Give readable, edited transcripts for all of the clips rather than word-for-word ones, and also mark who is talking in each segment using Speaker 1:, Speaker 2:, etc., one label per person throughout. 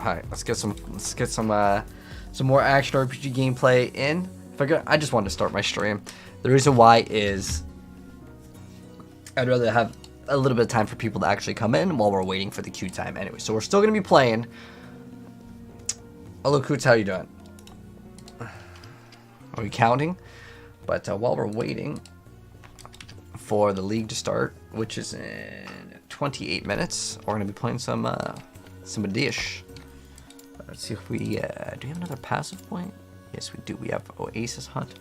Speaker 1: Alright, let's get some more action RPG gameplay in. I just wanted to start my stream. The reason why is I'd rather have a little bit of time for people to actually come in while we're waiting for the queue time anyway. So we're still going to be playing. Hello, Coots, how you doing? Are we counting? But while we're waiting for the league to start, which is in 28 minutes, we're going to be playing some dish. Let's see if we do we have another passive point? Yes, we do. We have Oasis Hunt.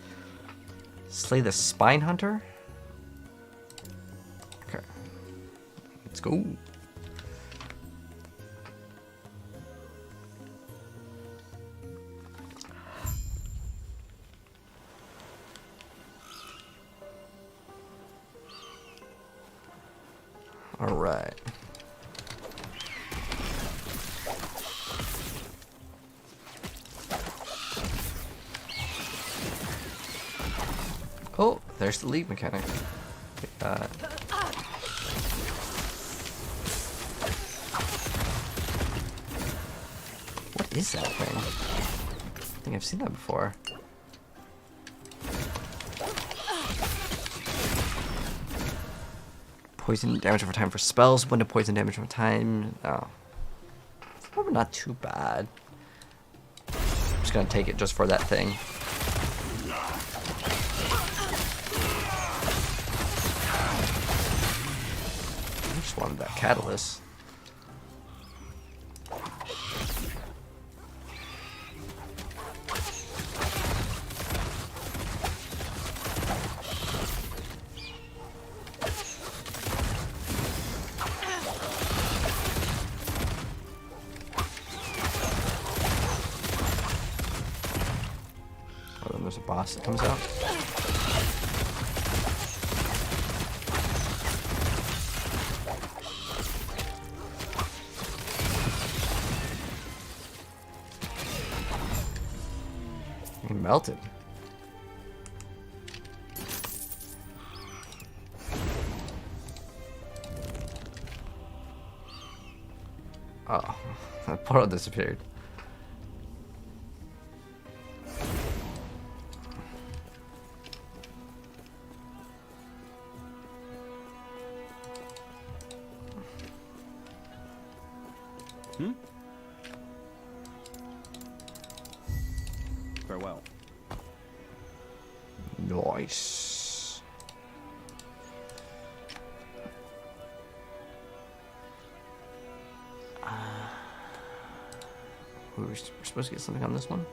Speaker 1: Slay the Spine Hunter. Okay. Let's go. All right. Oh, there's the lead mechanic. What is that thing? I think I've seen that before. Poison damage over time for spells. When to poison damage over time. Oh. It's probably not too bad. I'm just gonna take it just for that thing. Wanted that catalyst. Oh, then there's a boss that comes out. He melted. Oh, that portal disappeared.
Speaker 2: Farewell.
Speaker 1: Nice. We're supposed to get something on this one.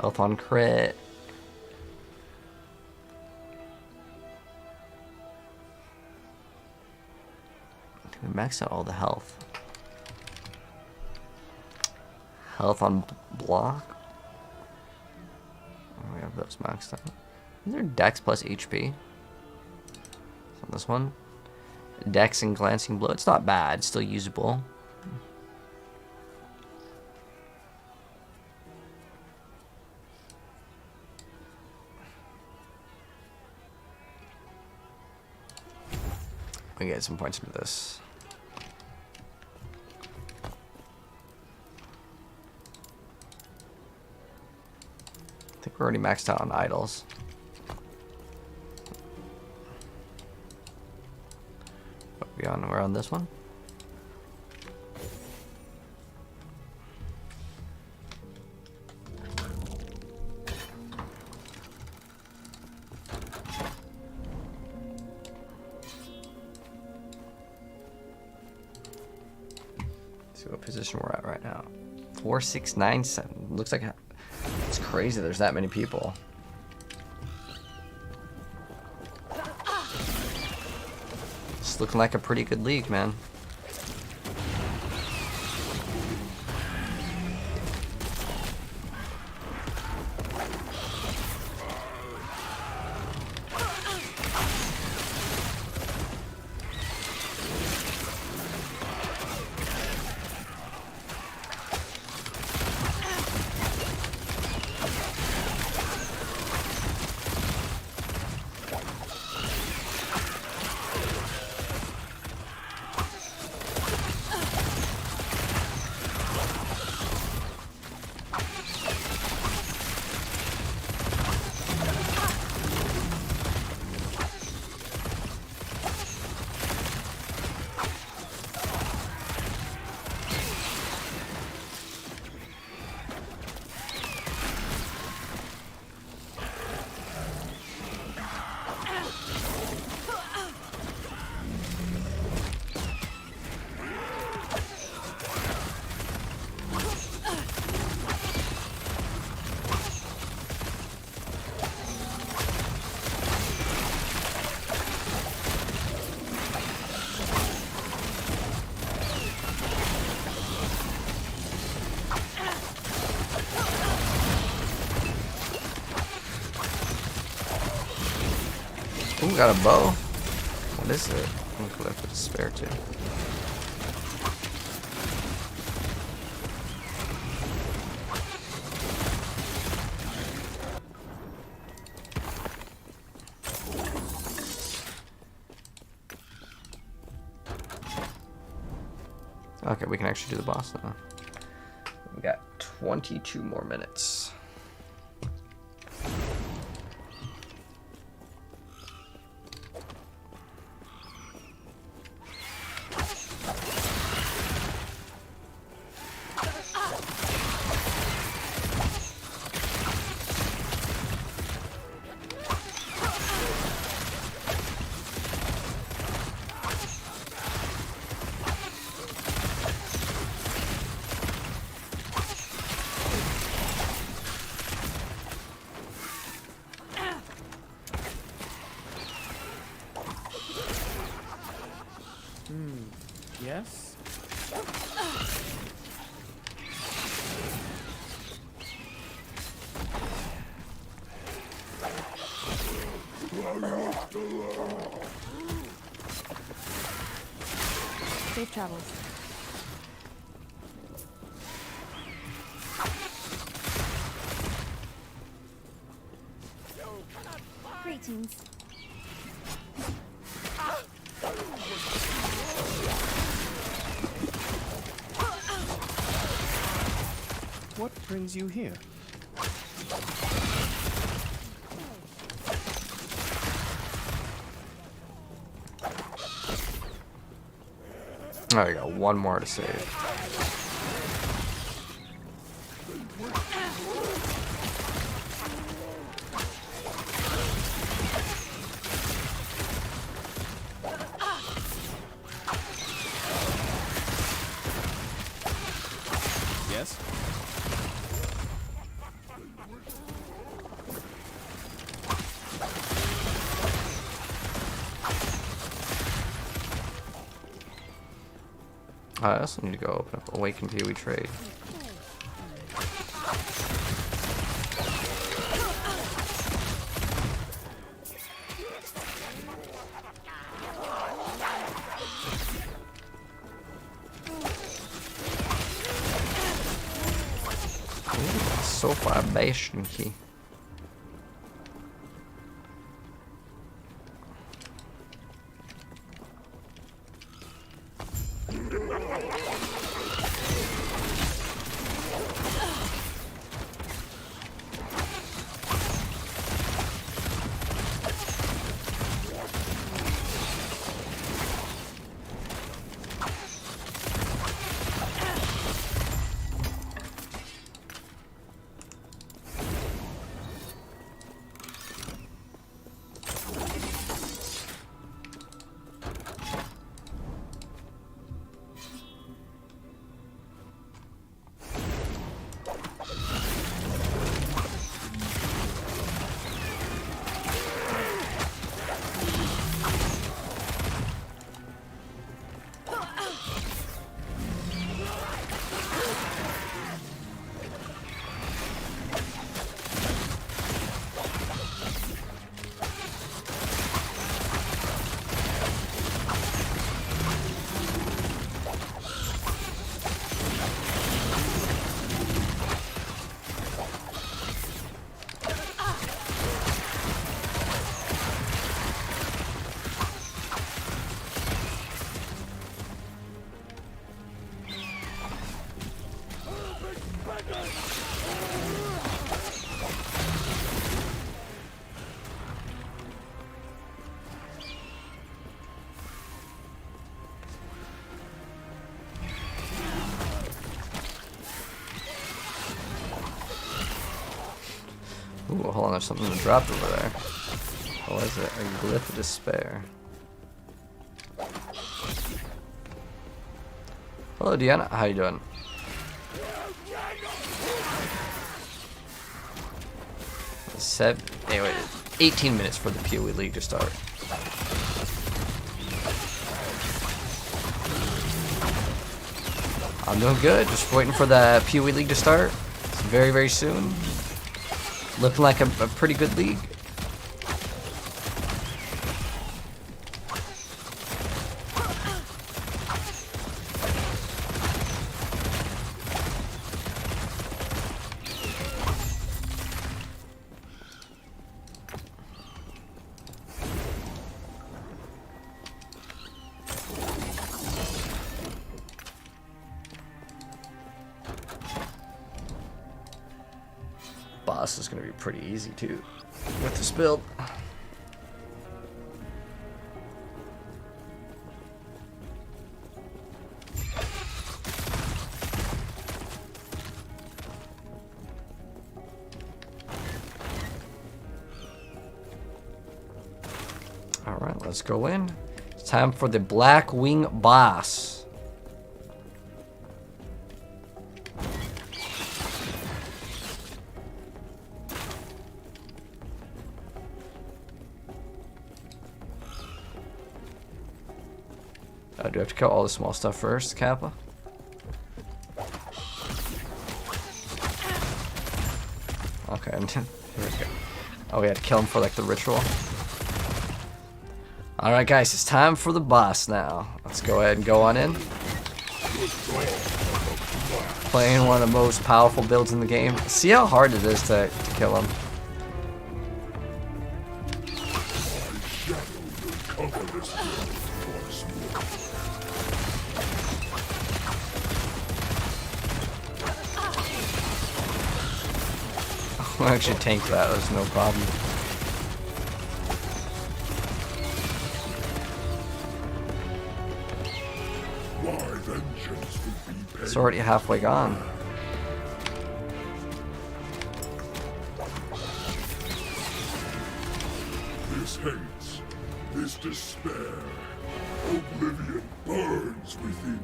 Speaker 1: Health on crit. We maxed out all the health. Health on block. Oh, we have those maxed out. Is there Dex plus HP? On this one. Dex and glancing blow. It's not bad. It's still usable. We get some points into this. I think we're already maxed out on idols. What we're on this one? Let's see what position we're at right now. 4, 6, 9, 7. Looks like it's crazy there's that many people. It's looking like a pretty good league, man. Ooh, got a bow. What is it? I'm gonna put a spare too. Okay, we can actually do the boss now. We got 22 more minutes.
Speaker 2: Yes?
Speaker 3: Safe travels. Greetings.
Speaker 2: What brings you here?
Speaker 1: Oh, I got one more to save.
Speaker 2: Yes?
Speaker 1: I also need to go open up Awaken PoE Trade. Ooh, so far Bastion key. Ooh, hold on, there's something dropped over there. What is it? A glyph of despair. Hello, Deanna. How you doing? Anyway, 18 minutes for the PoE League to start. I'm doing good. Just waiting for the PoE League to start. It's very, very soon. Looking like a pretty good league. boss is going to be pretty easy too with this build. Alright, let's go in. It's time for the Black Wing boss. Do we have to kill all the small stuff first, Kappa? Okay, here we go. Oh, we had to kill him for like the ritual. Alright guys, it's time for the boss now. Let's go ahead and go on in. Playing one of the most powerful builds in the game. See how hard it is to kill him. I'll actually tank that, there's no problem. It's already halfway gone.
Speaker 4: This hate, this despair, oblivion burns within me.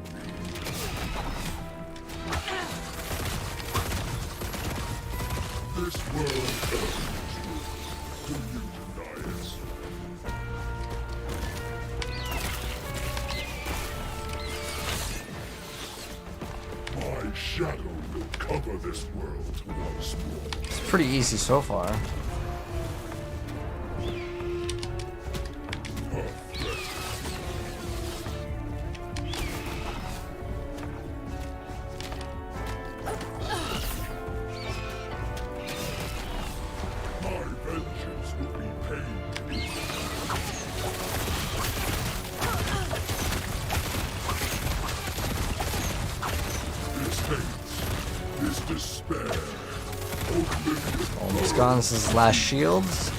Speaker 4: This world owns you. Do you deny it? My shadow will cover this world once more.
Speaker 1: It's pretty easy so far. Almost gone. This is his last shields.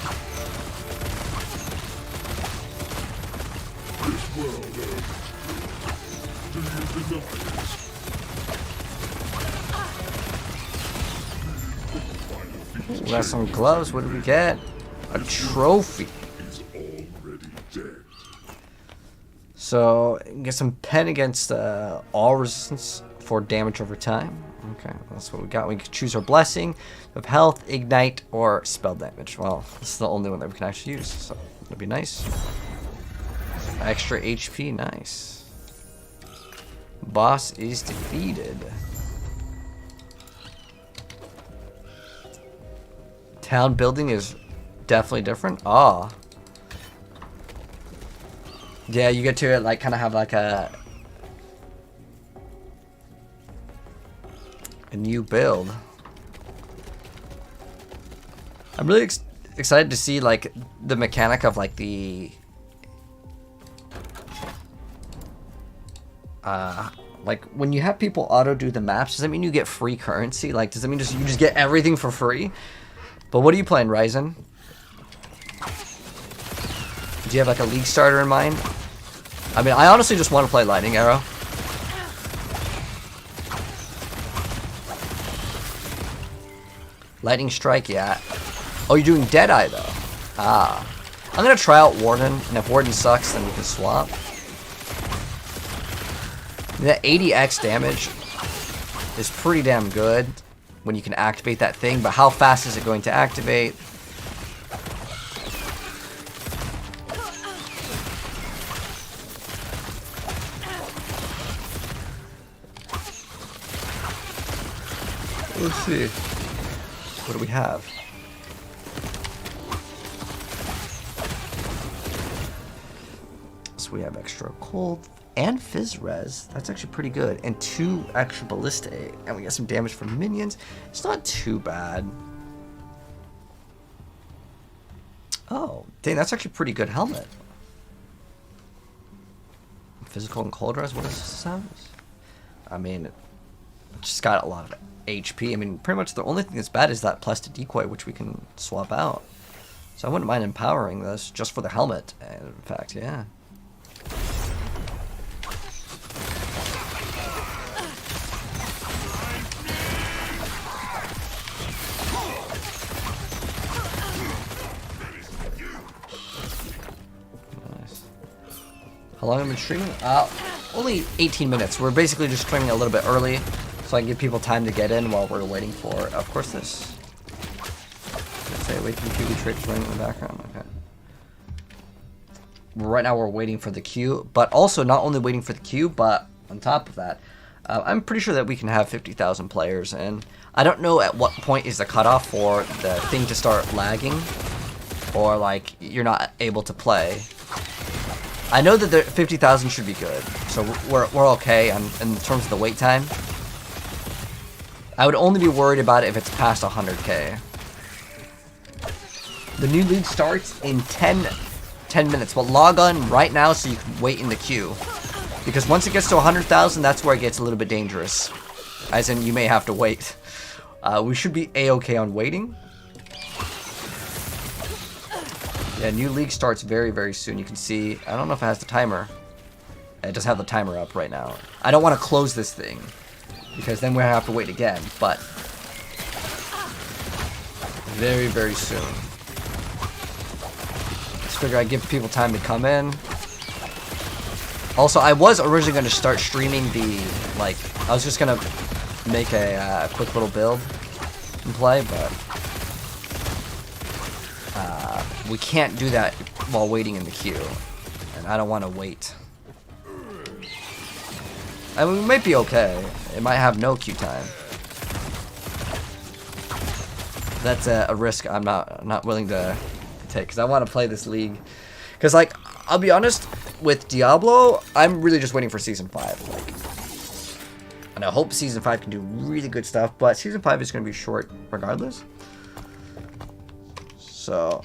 Speaker 1: We got some gloves. What did we get? A trophy. So, get some pen against all resistance for damage over time. Okay, that's what we got. We can choose our blessing of health, ignite, or spell damage. Well, this is the only one that we can actually use, so it'll be nice. Extra HP, nice. Boss is defeated. Town building is definitely different. Ah. Yeah, you get to like kind of have like a new build. I'm really excited to see like the mechanic of like the like when you have people auto do the maps, does that mean you get free currency? Like does that mean you just get everything for free? But what are you playing, Ryzen? Do you have like a league starter in mind? I mean, I honestly just want to play Lightning Arrow. Lightning Strike, yeah. Oh, you're doing Deadeye, though. Ah. I'm going to try out Warden, and if Warden sucks, then we can swap. That 80x damage is pretty damn good when you can activate that thing, but how fast is it going to activate? Let's see. What do we have? So we have extra cold and fizz res. That's actually pretty good. And 2 extra ballista. And we got some damage from minions. It's not too bad. Oh, dang, that's actually pretty good helmet. Physical and cold res. What does this have? I mean, just got a lot of HP. I mean, pretty much the only thing that's bad is that plastic decoy, which we can swap out. So I wouldn't mind empowering this just for the helmet. In fact, yeah. Nice. How long have I been streaming? Only 18 minutes. We're basically just streaming a little bit early, so I can give people time to get in while we're waiting for, of course, this. Say, wait for the queue. Traders running in the background. Okay. Right now we're waiting for the queue, but also not only waiting for the queue, but on top of that, I'm pretty sure that we can have 50,000 players, and I don't know at what point is the cutoff for the thing to start lagging, or like you're not able to play. I know that the 50,000 should be good, so we're okay in terms of the wait time. I would only be worried about it if it's past 100k. The new league starts in 10 minutes, but log on right now so you can wait in the queue. Because once it gets to 100,000, that's where it gets a little bit dangerous. As in, you may have to wait. We should be a-okay on waiting. Yeah, new league starts very, very soon. You can see, I don't know if it has the timer. It does have the timer up right now. I don't want to close this thing, because then we have to wait again, but very, very soon. Just figure I'd give people time to come in. Also, I was originally going to start streaming the, like, I was just going to make a quick little build and play, but we can't do that while waiting in the queue, and I don't want to wait. I mean, we might be okay. It might have no queue time. That's a risk I'm not willing to take, because I want to play this league. Because, like, I'll be honest, with Diablo, I'm really just waiting for Season 5. Like, and I hope Season 5 can do really good stuff, but Season 5 is going to be short regardless. So,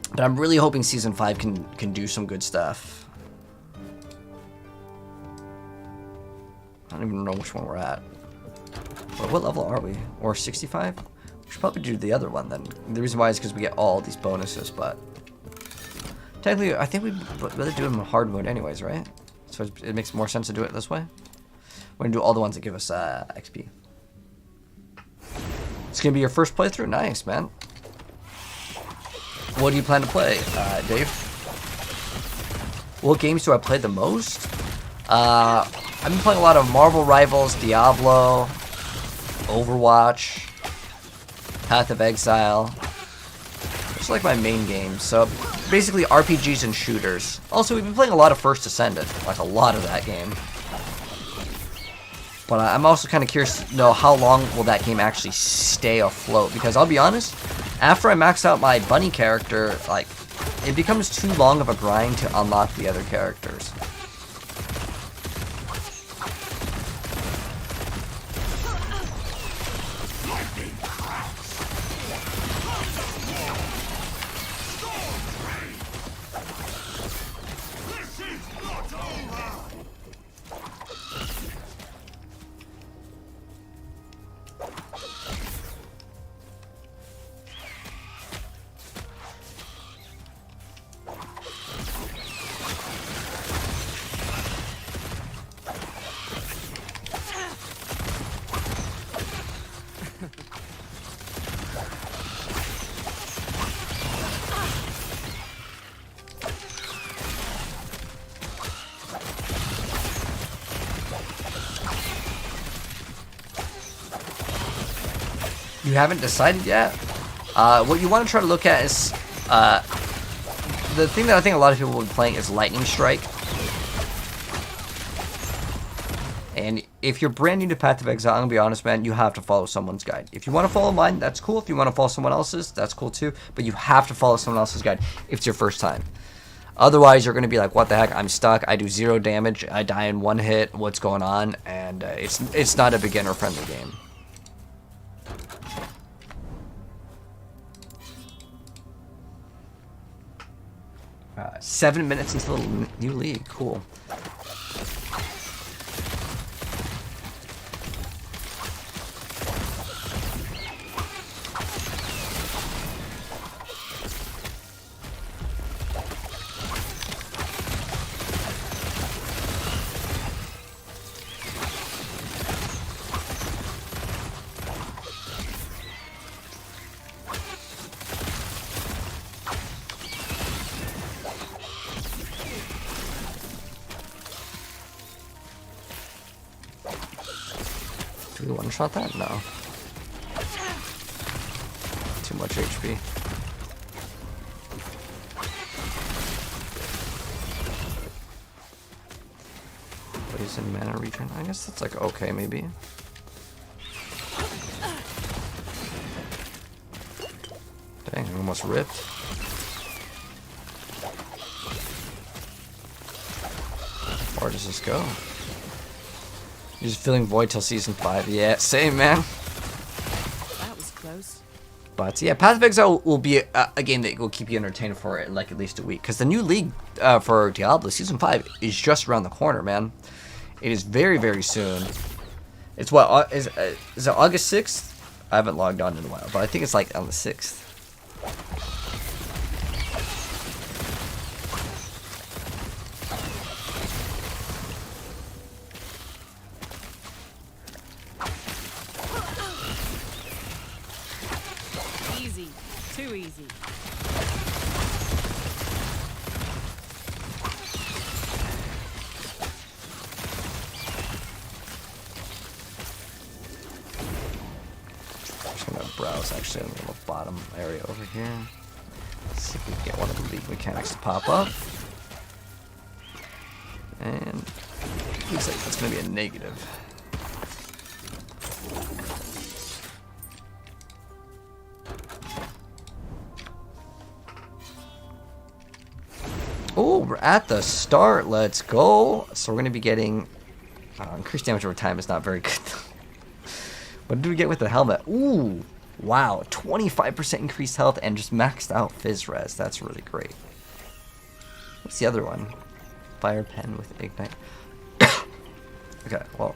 Speaker 1: but I'm really hoping Season 5 can do some good stuff. I don't even know which one we're at. But what level are we? Or 65? We should probably do the other one then. The reason why is because we get all these bonuses, but technically, I think we'd rather do them in hard mode anyways, right? So it makes more sense to do it this way. We're gonna do all the ones that give us XP. It's gonna be your first playthrough? Nice, man. What do you plan to play, Dave? What games do I play the most? I've been playing a lot of Marvel Rivals, Diablo, Overwatch, Path of Exile. Just like my main games. So basically RPGs and shooters. Also, we've been playing a lot of First Ascendant, like a lot of that game. But I'm also kind of curious to know how long will that game actually stay afloat. Because I'll be honest, after I max out my bunny character, like, it becomes too long of a grind to unlock the other characters. You haven't decided yet? What you want to try to look at is the thing that I think a lot of people will be playing is Lightning Strike. And if you're brand new to Path of Exile, I'm gonna be honest, man, you have to follow someone's guide. If you want to follow mine, that's cool. If you want to follow someone else's, that's cool too. But you have to follow someone else's guide if it's your first time. Otherwise, you're gonna be like, what the heck? I'm stuck. I do 0 damage. I die in 1 hit. What's going on? And it's not a beginner-friendly game. 7 minutes until new league. Cool. one-shot that? No. Too much HP. Poison mana regen. I guess that's like okay, maybe. Dang, I almost ripped. Where does this go? You're just feeling void till season 5. Yeah, same, man.
Speaker 5: That was close.
Speaker 1: But yeah, Path of Exile will be a game that will keep you entertained for like at least a week. Because the new league for Diablo season 5 is just around the corner, man. It is very, very soon. It's what, is it August 6th? I haven't logged on in a while, but I think it's like on the 6th.
Speaker 5: Easy. Too easy.
Speaker 1: I'm just gonna browse actually on the little bottom area over here. Let's see if we can get one of the league mechanics to pop up. And looks like that's gonna be a negative. Oh, we're at the start. Let's go. So we're going to be getting... increased damage over time is not very good. What did we get with the helmet? Ooh, wow. 25% increased health and just maxed out Fizz Res. That's really great. What's the other one? Fire Pen with Ignite. Okay, well...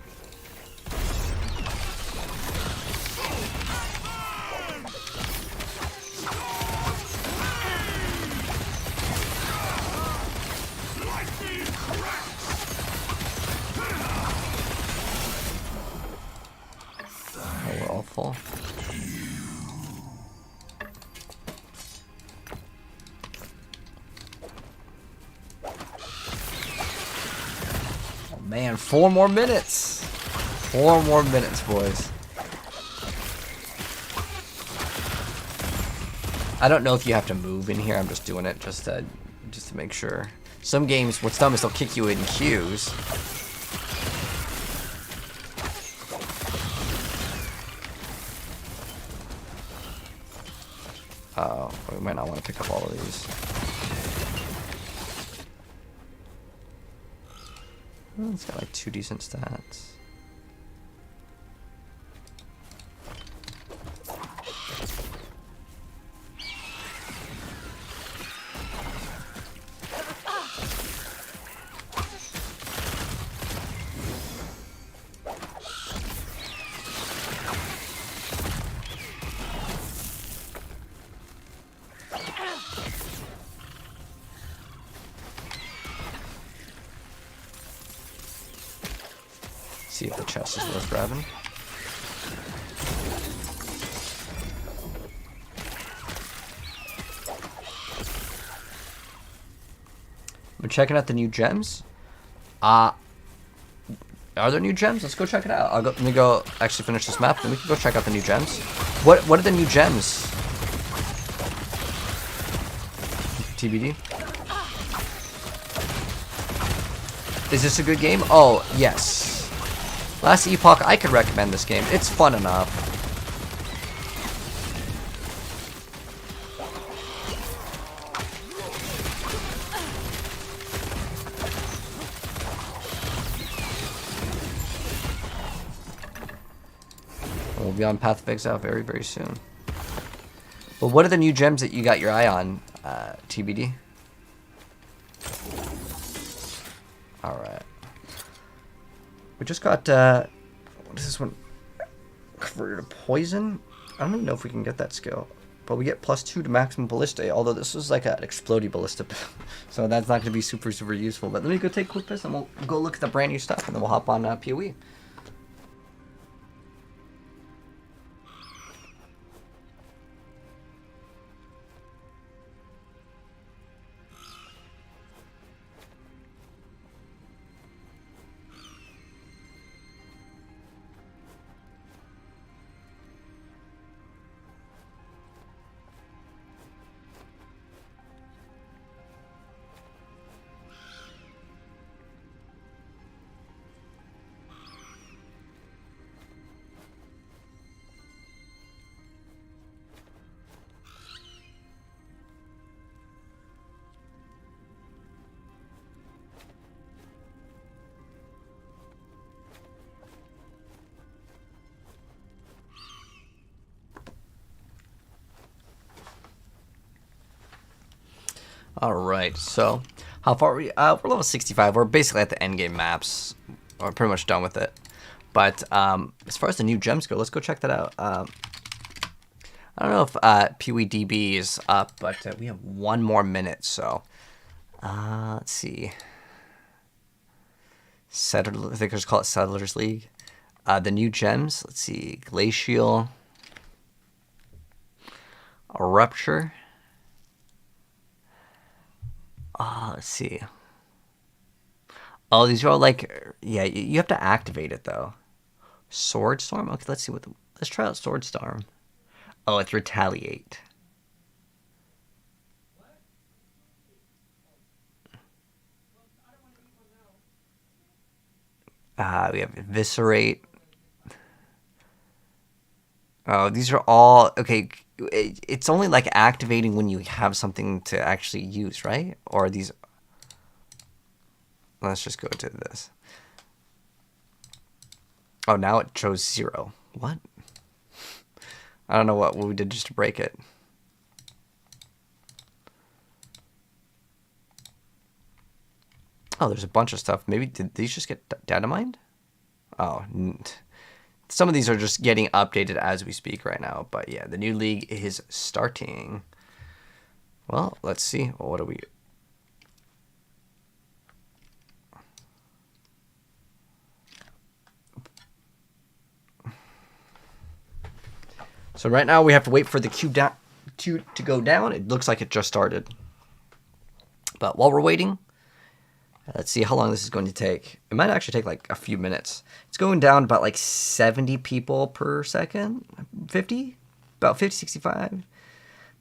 Speaker 1: we're all full. Oh man, 4 more minutes. 4 more minutes, boys. I don't know if you have to move in here. I'm just doing it just to make sure. Some games, what's dumb is they'll kick you in queues. Oh, we might not want to pick up all of these. Oh, it's got like 2 decent stats. See if the chest is worth grabbing. We're checking out the new gems. Are there new gems? Let's go check it out. Let me go actually finish this map, then we can go check out the new gems. What are the new gems? TBD. Is this a good game? Oh, yes. Last Epoch, I could recommend this game. It's fun enough. We'll be on Path of Exile very, very soon. But what are the new gems that you got your eye on, TBD? Alright. We just got, what is this one? Converted to poison? I don't even know if we can get that skill. But we get +2 to maximum ballista, although this is like an explodey ballista. So that's not going to be super, super useful. But let me go take a quick piss and we'll go look at the brand new stuff and then we'll hop on PoE. All right, so how far are we? We're level 65. We're basically at the end game maps. We're pretty much done with it. But as far as the new gems go, let's go check that out. I don't know if PWDB is up, but we have 1 more minute. So let's see. I think just call it Settlers League. The new gems. Let's see. Glacial. A Rupture. Let's see. Oh, these are all like, yeah, you have to activate it though. Sword Storm? Okay, let's see let's try out Sword Storm. Oh, it's Retaliate. We have Eviscerate. Oh, these are all, okay, it's only like activating when you have something to actually use, right? Or are these, let's just go to this. Oh, now it chose 0. What? I don't know what we did just to break it. Oh, there's a bunch of stuff. Maybe did these just get data mined? Oh, some of these are just getting updated as we speak right now. But yeah, the new league is starting. Well, let's see. What do we... So right now we have to wait for the queue to go down. It looks like it just started. But while we're waiting, let's see how long this is going to take. It might actually take like a few minutes. It's going down about like 70 people per second. 50? About 50, 65.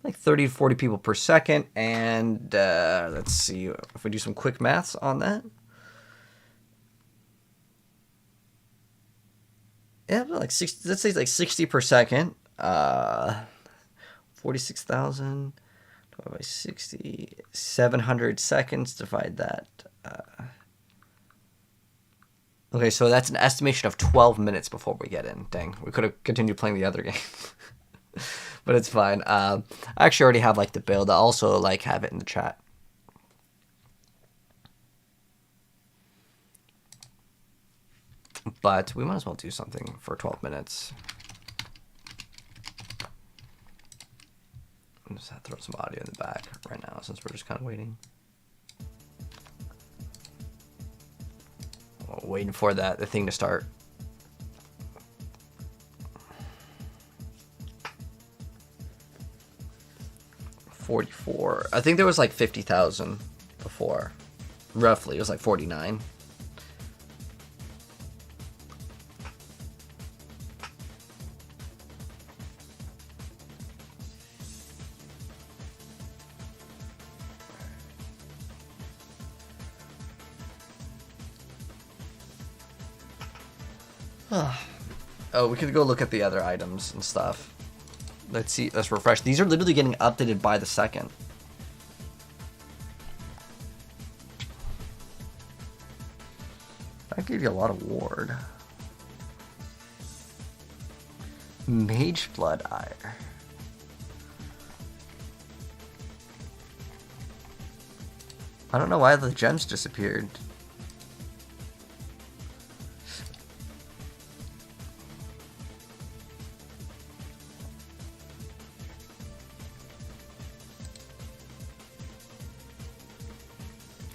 Speaker 1: Like 30 to 40 people per second. And let's see if we do some quick maths on that. Yeah, like 60, let's say like 60 per second. 46,000 divided by 60, 700 seconds, divide that. Okay, so that's an estimation of 12 minutes before we get in. Dang, we could have continued playing the other game. But it's fine. I actually already have like the build. I also like have it in the chat. But we might as well do something for 12 minutes. I'm just have to throw some audio in the back right now since we're just kind of waiting. Waiting for the thing to start. $44. I think there was like 50,000 before. Roughly, it was like 49. Oh, we could go look at the other items and stuff. Let's see. Let's refresh. These are literally getting updated by the second. That gave you a lot of ward. Mage Blood Ire. I don't know why the gems disappeared.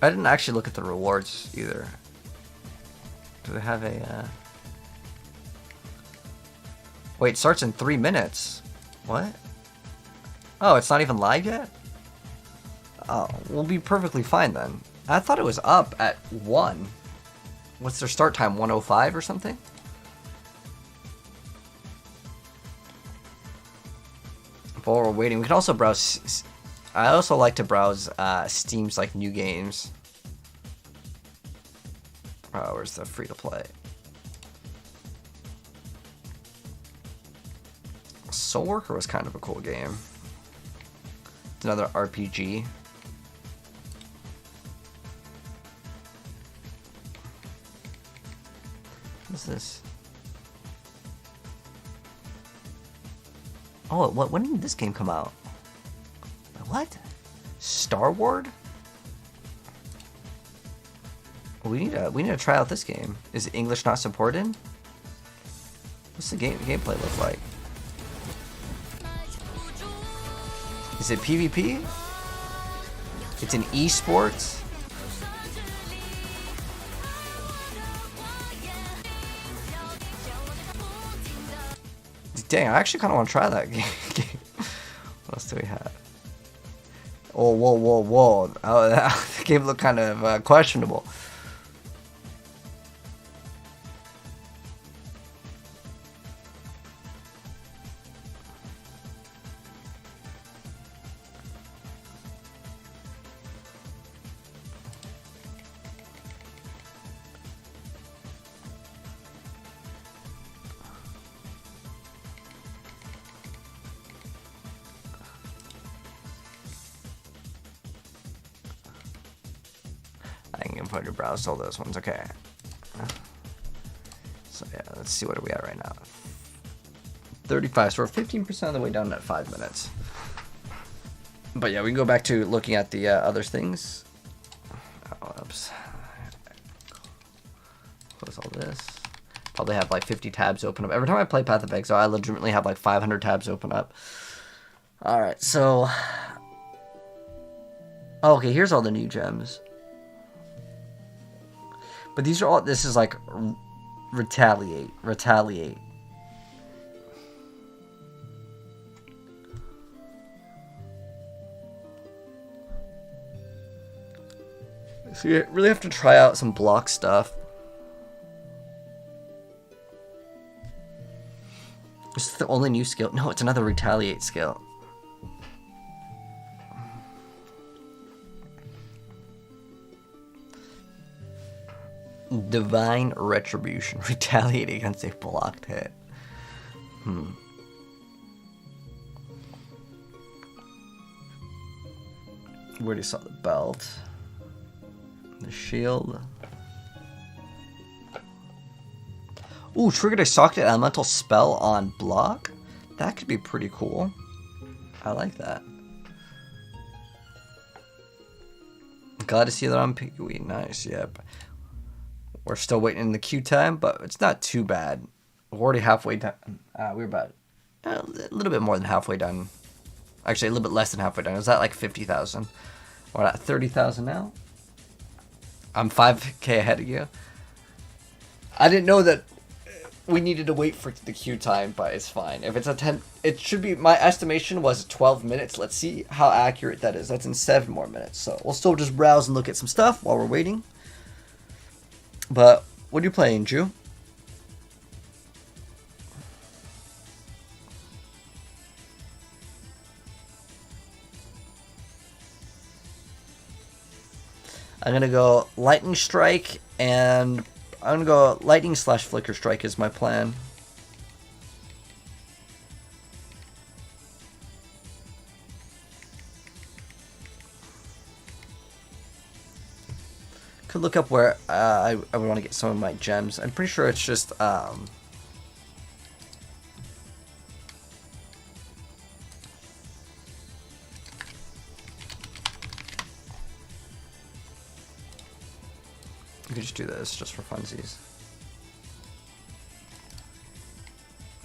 Speaker 1: I didn't actually look at the rewards either. Do they have a... Wait, it starts in 3 minutes. What? Oh, it's not even live yet? Oh, we'll be perfectly fine then. I thought it was up at 1. What's their start time? 1:05 or something? While we're waiting, we can also browse... I also like to browse Steam's like new games. Oh, where's the free to play? Soul Worker was kind of a cool game. It's another RPG. What's this? Oh, when did this game come out? What? Star Ward? We need to try out this game. Is English not supported? What's the gameplay look like? Is it PvP? It's an esports. Dang, I actually kind of want to try that game. What else do we have? Oh, whoa, whoa, whoa. Oh, the game looked kind of questionable. I can put your browse all those ones. Okay. So yeah, let's see what are we at right now. 35. So we're 15% of the way down at 5 minutes. But yeah, we can go back to looking at the other things. Oh, oops. Close all this. Probably have like 50 tabs open up. Every time I play Path of Exile, I legitimately have like 500 tabs open up. All right, so. Oh, okay, here's all the new gems. But these are all, this is like retaliate. So you really have to try out some block stuff. Is this the only new skill? No, it's another retaliate skill. Divine Retribution. Retaliate against a blocked hit. We already saw the belt. The shield. Ooh, triggered a socket elemental spell on block? That could be pretty cool. I like that. Glad to see that on Piggy. Nice, yep. We're still waiting in the queue time, but it's not too bad. We're already halfway done. We're about a little bit more than halfway done. Actually, a little bit less than halfway done. Is that like 50,000? We're at 30,000 now. I'm 5k ahead of you. I didn't know that we needed to wait for the queue time, but it's fine. If it's a 10, it should be, my estimation was 12 minutes. Let's see how accurate that is. That's in 7 more minutes. So we'll still just browse and look at some stuff while we're waiting. But what are you playing, Jew? I'm gonna go Lightning Strike, and I'm gonna go Lightning / Flicker Strike is my plan. Could look up where I would want to get some of my gems. I'm pretty sure it's just you could just do this just for funsies.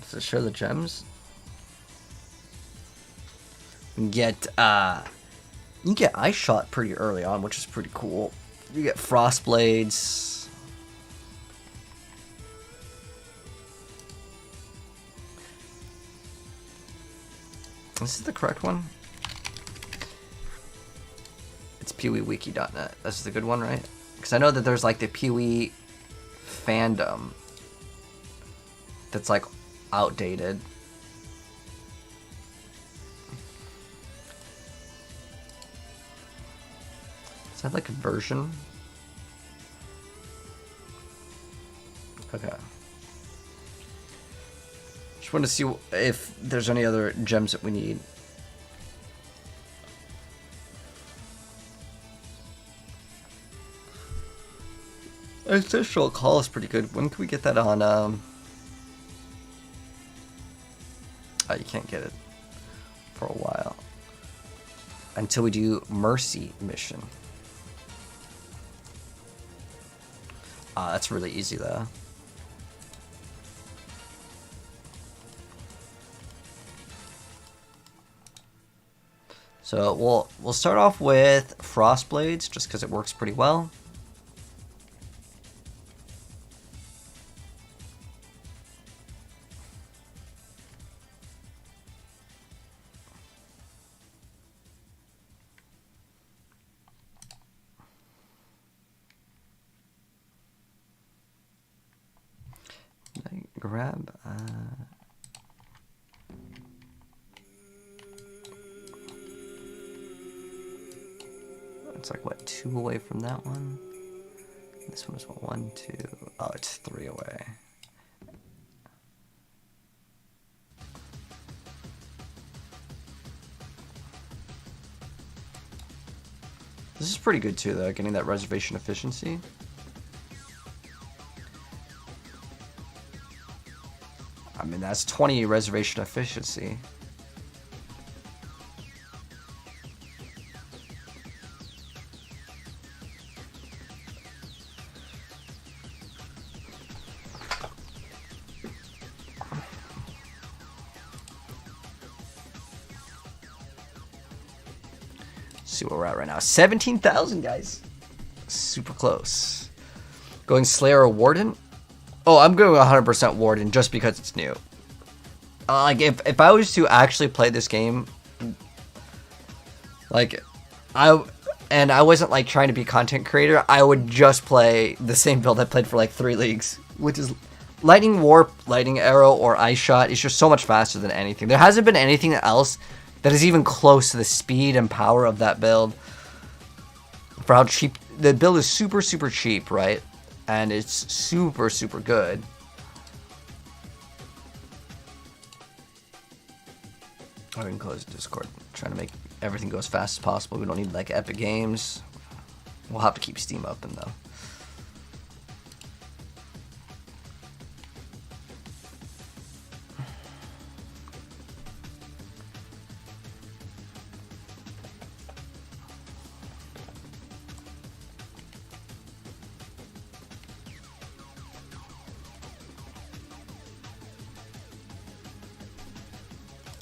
Speaker 1: Does it show the gems? You can get Ice Shot pretty early on, which is pretty cool. You get Frost Blades. This is the correct one. It's PeeWeeWiki.net. This is the good one, right? Because I know that there's like the Pee-wee fandom that's like outdated. Is that like a version? Okay. Just want to see if there's any other gems that we need. Ancestral Call is pretty good. When can we get that on? Oh, you can't get it for a while. until we do Mercy mission. That's really easy though. So we'll start off with Frost Blades just because it works pretty well. Grab. It's like what, 2 away from that one? This one is what, 1, 2. Oh, it's 3 away. This is pretty good too, though, getting that reservation efficiency. I mean, that's 20 reservation efficiency. See where we're at right now. 17,000, guys. Super close. Going Slayer or Warden? Oh, I'm going 100% Warden just because it's new. Like, if I was to actually play this game, like, I wasn't, like, trying to be a content creator, I would just play the same build I played for, like, 3 leagues, which is Lightning Warp, Lightning Arrow, or Ice Shot. It's just so much faster than anything. There hasn't been anything else that is even close to the speed and power of that build. For how cheap, the build is super, super cheap, right? And it's super, super good. I can close Discord. Trying to make everything go as fast as possible. We don't need like Epic Games. We'll have to keep Steam open though.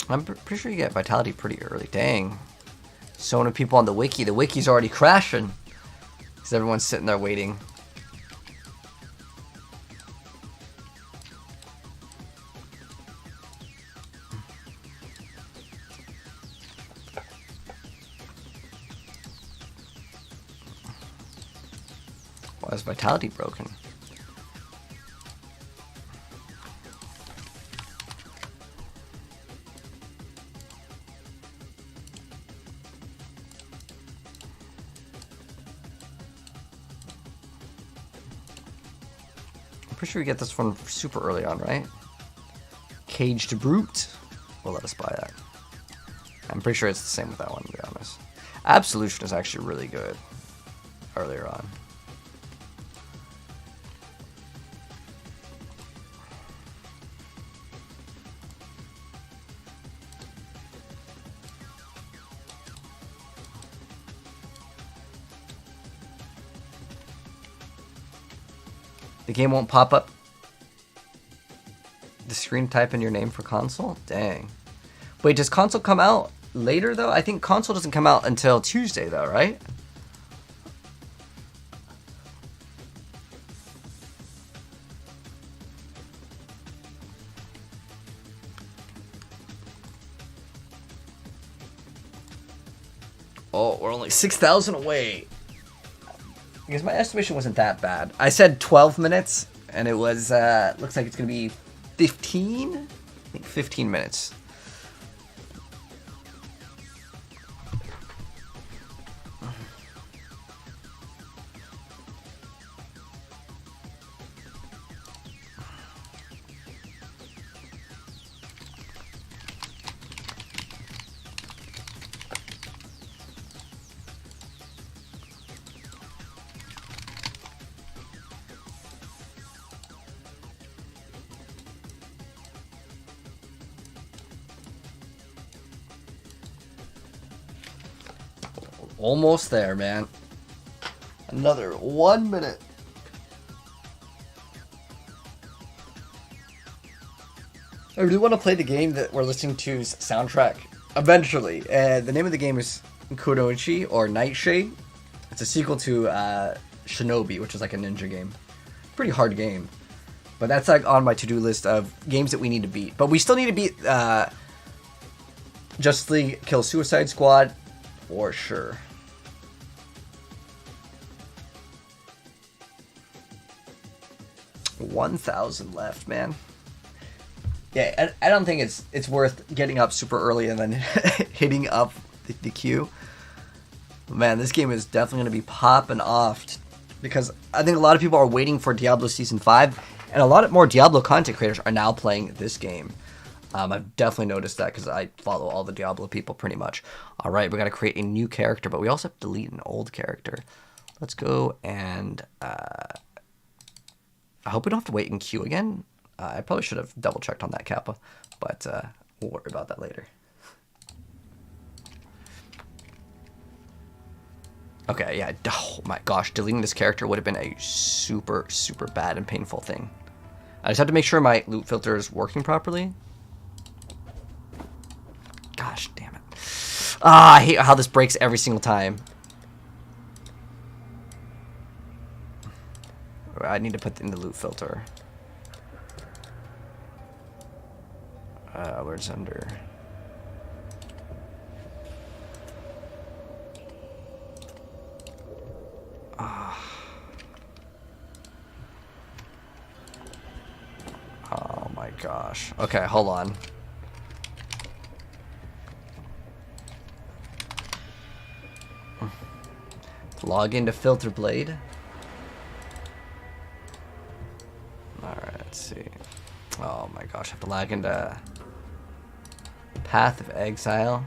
Speaker 1: I'm pretty sure you get Vitality pretty early. Dang. So many people on the wiki. The wiki's already crashing. Because everyone's sitting there waiting. Why is Vitality broken? Pretty sure we get this one super early on, right? Caged Brute will let us buy that. I'm pretty sure it's the same with that one, to be honest. Absolution is actually really good earlier on. The game won't pop up the screen type in your name for console? Dang. Wait, does console come out later though? I think console doesn't come out until Tuesday though, right? Oh, we're only 6,000 away. Because my estimation wasn't that bad. I said 12 minutes, and it was, looks like it's going to be 15? I think 15 minutes. Almost there, man. Another 1 minute. I really want to play the game that we're listening to's soundtrack eventually. The name of the game is Kunoichi or Nightshade. It's a sequel to Shinobi, which is like a ninja game. Pretty hard game. But that's like on my to-do list of games that we need to beat. But we still need to beat Justice League Kill Suicide Squad for sure. $1,000 left, man. Yeah, I don't think it's worth getting up super early and then hitting up the queue. Man, this game is definitely going to be popping off because I think a lot of people are waiting for Diablo Season 5, and a lot more Diablo content creators are now playing this game. I've definitely noticed that because I follow all the Diablo people pretty much. All right, we got to create a new character, but we also have to delete an old character. Let's go and I hope we don't have to wait in queue again. I probably should have double checked on that, Kappa, but we'll worry about that later. Okay, yeah. Oh my gosh, deleting this character would have been a super, super bad and painful thing. I just have to make sure my loot filter is working properly. Gosh, damn it. Ah, I hate how this breaks every single time. I need to put in the loot filter. Where's under? Oh my gosh. Okay, hold on. Log into Filter Blade. Alright, let's see. Oh my gosh, I have to log into Path of Exile.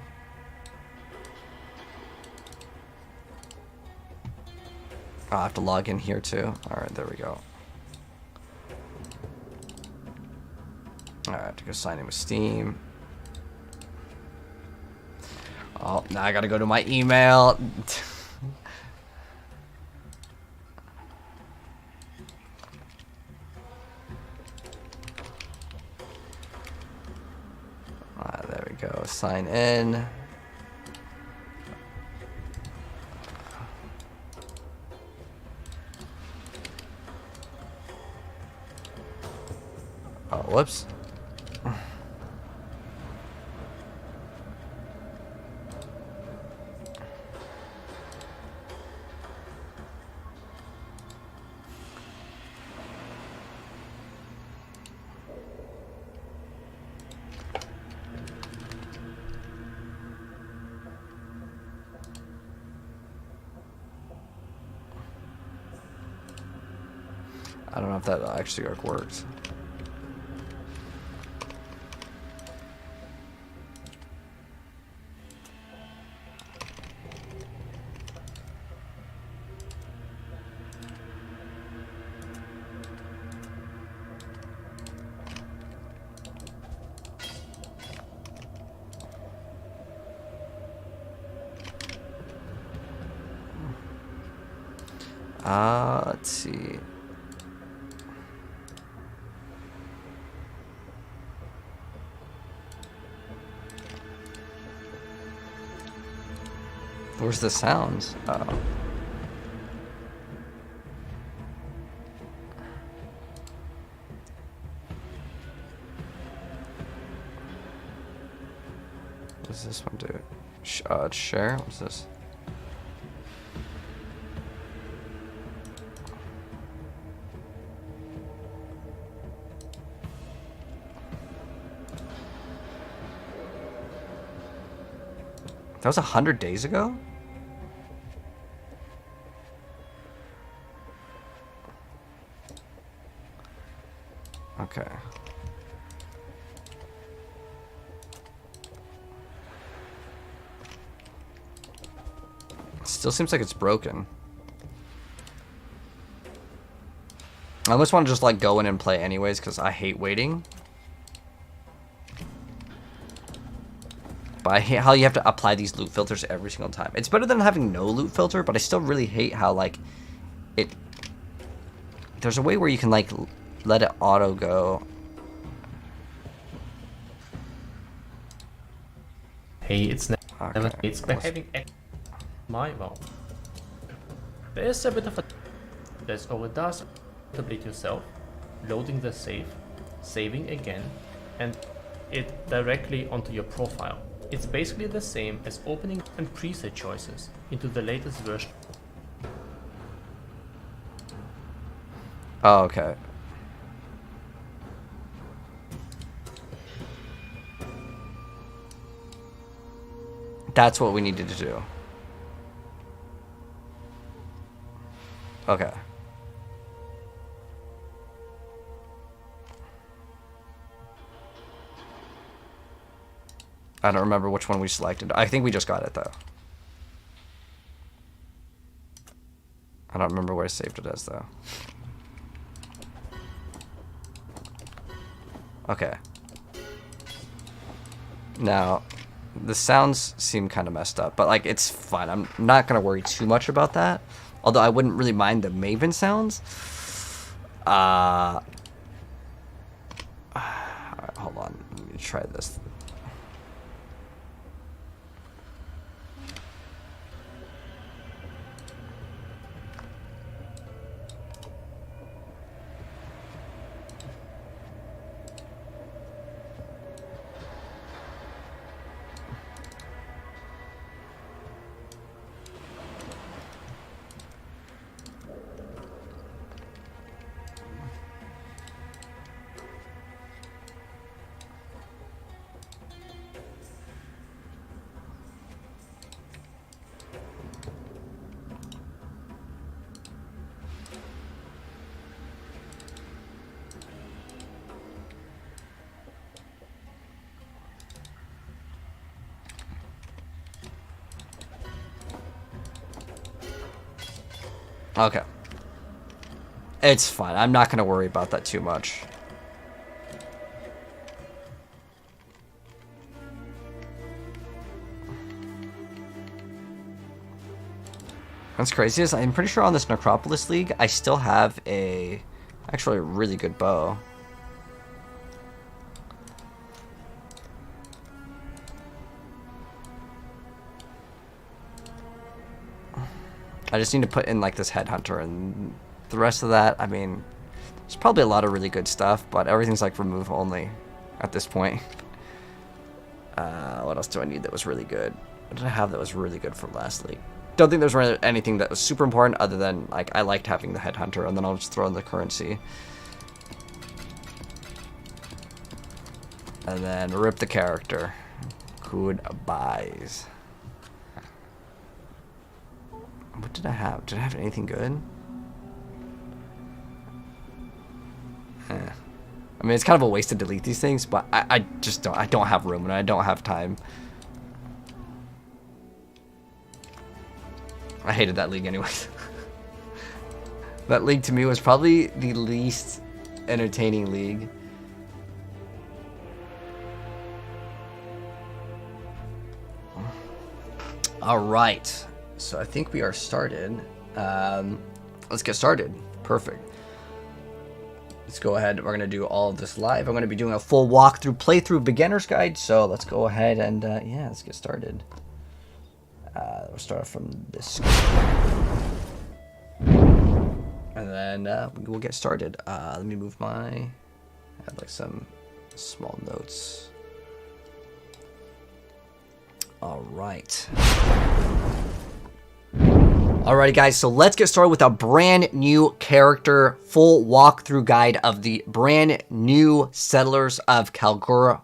Speaker 1: Oh, I have to log in here too. Alright, there we go. Alright, I have to go sign in with Steam. Oh, now I gotta go to my email. There we go. Sign in. Oh, whoops. I don't know if that actually works. Let's see. Where's the sounds? Oh. What does this one do? Share? What's this? That was 100 days ago? Okay. Still seems like it's broken. I almost want to just like go in and play anyways because I hate waiting. But I hate how you have to apply these loot filters every single time. It's better than having no loot filter, but I still really hate how, like, it... There's a way where you can, like, let it auto go.
Speaker 6: Hey, it's never
Speaker 1: Okay.
Speaker 6: it's behaving my well. There's a bit of a there's overdoes it yourself, loading the save, saving again, and it directly onto your profile. It's basically the same as opening and preset choices into the latest version.
Speaker 1: Oh, okay. That's what we needed to do. Okay. I don't remember which one we selected. I think we just got it, though. I don't remember where I saved it as, though. Okay. Now, the sounds seem kind of messed up, but, like, it's fine. I'm not going to worry too much about that. Although I wouldn't really mind the Maven sounds. Alright, hold on. Let me try this. Okay. It's fine. I'm not going to worry about that too much. What's crazy is I'm pretty sure on this Necropolis League, I still have actually a really good bow. I just need to put in like this headhunter, and the rest of that, I mean, there's probably a lot of really good stuff, but everything's like remove only at this point. What else do I need that was really good? What did I have that was really good for last league? Don't think there's really anything that was super important other than like I liked having the headhunter, and then I'll just throw in the currency. And then rip the character. Goodbyes. What did I have? Did I have anything good? I mean, it's kind of a waste to delete these things, but I just don't. I don't have room and I don't have time. I hated that league anyways. That league to me was probably the least entertaining league. All right. So I think we are started. Let's get started. Perfect. Let's go ahead. We're going to do all of this live. I'm going to be doing a full walkthrough playthrough beginner's guide. So let's go ahead and, yeah, let's get started. We'll start from this. And then we'll get started. Let me move I had like some small notes. All right. Alrighty guys, so let's get started with a brand new character full walkthrough guide of the brand new Settlers of Kalguur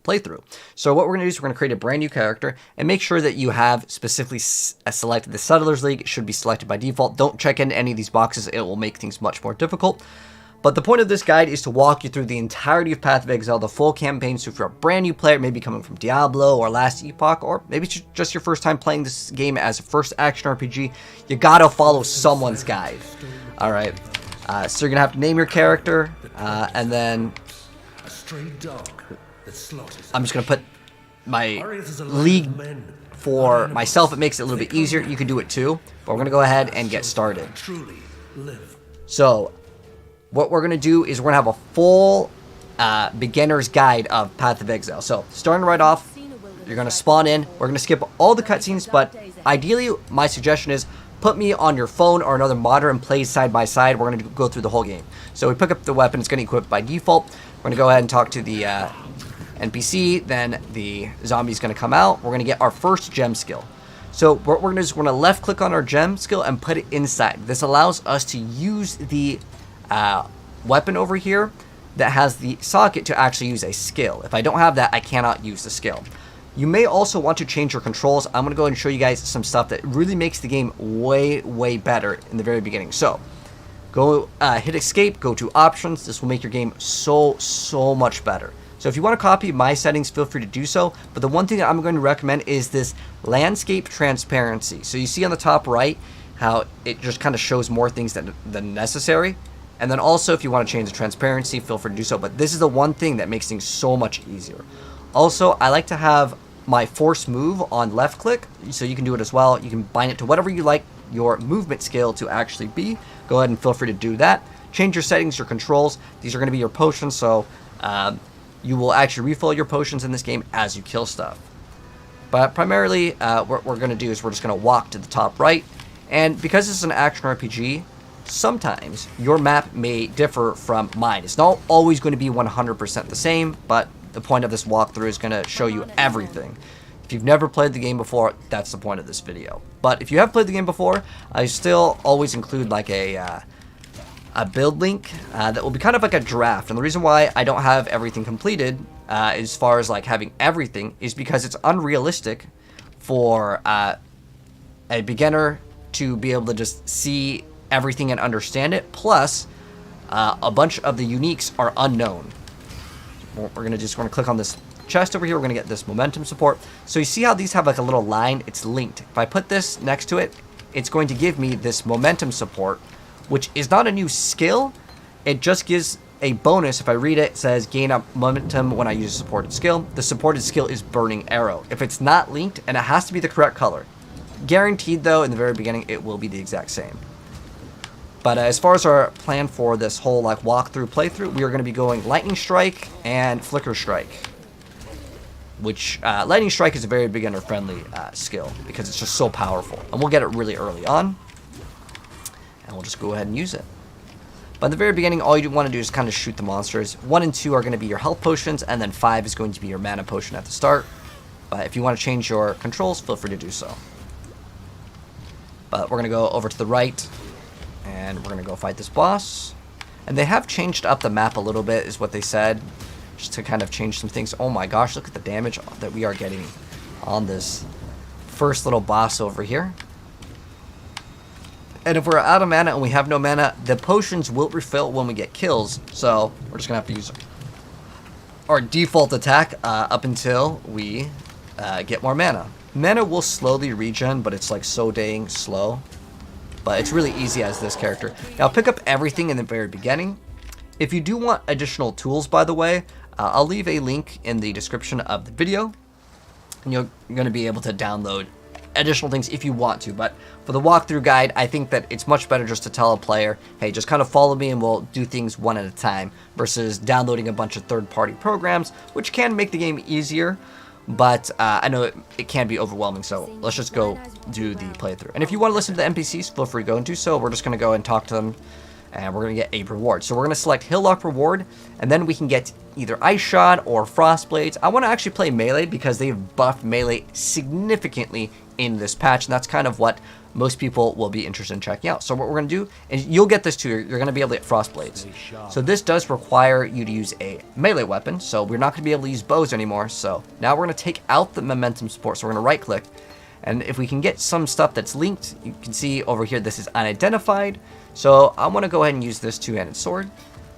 Speaker 1: playthrough. So what we're going to do is we're going to create a brand new character and make sure that you have specifically selected the Settlers League. It should be selected by default. Don't check in any of these boxes. It will make things much more difficult. But the point of this guide is to walk you through the entirety of Path of Exile, the full campaign. So if you're a brand new player, maybe coming from Diablo or Last Epoch, or maybe it's just your first time playing this game as a first action RPG, you gotta follow someone's guide. All right. So you're gonna have to name your character, and then I'm just gonna put my league for myself, it makes it a little bit easier. You can do it too, but we're going to go ahead and get started. So what we're going to do is we're going to have a full beginner's guide of Path of Exile. So starting right off, you're going to spawn in. We're going to skip all the cutscenes, but ideally my suggestion is put me on your phone or another monitor and play side by side. We're going to go through the whole game. So we pick up the weapon. It's going to equip by default. We're going to go ahead and talk to the NPC. Then the zombie's going to come out. We're going to get our first gem skill. So what we're going to do is we're going to left click on our gem skill and put it inside. This allows us to use the weapon over here that has the socket to actually use a skill. If I don't have that, I cannot use the skill. You may also want to change your controls. I'm going to go ahead and show you guys some stuff that really makes the game way better in the very beginning. So go hit escape, go to options. This will make your game so much better. So if you want to copy my settings, feel free to do so. But the one thing that I'm going to recommend is this landscape transparency. So you see on the top right how it just kind of shows more things than necessary. And then also if you want to change the transparency, feel free to do so. But this is the one thing that makes things so much easier. Also, I like to have my force move on left click, so you can do it as well. You can bind it to whatever you like your movement scale to actually be. Go ahead and feel free to do that. Change your settings, your controls. These are going to be your potions, so you will actually refill your potions in this game as you kill stuff. But primarily, what we're going to do is we're just going to walk to the top right. And because this is an action RPG, sometimes your map may differ from mine. It's not always going to be 100% the same, but the point of this walkthrough is going to show you everything. If you've never played the game before, that's the point of this video. But if you have played the game before, I still always include like a build link that will be kind of like a draft. And the reason why I don't have everything completed as far as like having everything is because it's unrealistic for a beginner to be able to just see everything and understand it. Plus, a bunch of the uniques are unknown. We're going to click on this chest over here. We're going to get this momentum support. So you see how these have like a little line? It's linked. If I put this next to it, it's going to give me this momentum support, which is not a new skill. It just gives a bonus. If I read it, it says gain up momentum when I use a supported skill. The supported skill is Burning Arrow. If it's not linked, and it has to be the correct color. Guaranteed though, in the very beginning, it will be the exact same. But as far as our plan for this whole like walkthrough playthrough, we are going to be going Lightning Strike and Flicker Strike. Which, Lightning Strike is a very beginner-friendly skill because it's just so powerful. And we'll get it really early on. And we'll just go ahead and use it. But in the very beginning, all you want to do is kind of shoot the monsters. 1 and 2 are going to be your health potions, and then 5 is going to be your mana potion at the start. But if you want to change your controls, feel free to do so. But we're going to go over to the right. And we're going to go fight this boss. And they have changed up the map a little bit, is what they said. Just to kind of change some things. Oh my gosh, look at the damage that we are getting on this first little boss over here. And if we're out of mana and we have no mana, the potions will refill when we get kills. So we're just going to have to use our default attack up until we get more mana. Mana will slowly regen, but it's like so dang slow. But it's really easy as this character. Now pick up everything in the very beginning. If you do want additional tools, by the way, I'll leave a link in the description of the video. And you're going to be able to download additional things if you want to. But for the walkthrough guide, I think that it's much better just to tell a player, hey, just kind of follow me and we'll do things one at a time. Versus downloading a bunch of third-party programs, which can make the game easier. But I know it can be overwhelming, so let's just go do the playthrough. And if you want to listen to the NPCs, feel free to go and do so. We're just going to go and talk to them, and we're going to get a reward. So we're going to select Hillock Reward, and then we can get either Ice Shot or Frost Blades. I want to actually play Melee because they've buffed Melee significantly in this patch, and that's kind of what most people will be interested in checking out. So what we're going to do, and you'll get this too, you're going to be able to get Frost Blades. So this does require you to use a melee weapon, so we're not going to be able to use bows anymore. So now we're going to take out the momentum support, so we're going to right click, and if we can get some stuff that's linked, you can see over here this is unidentified. So I want to go ahead and use this two-handed sword.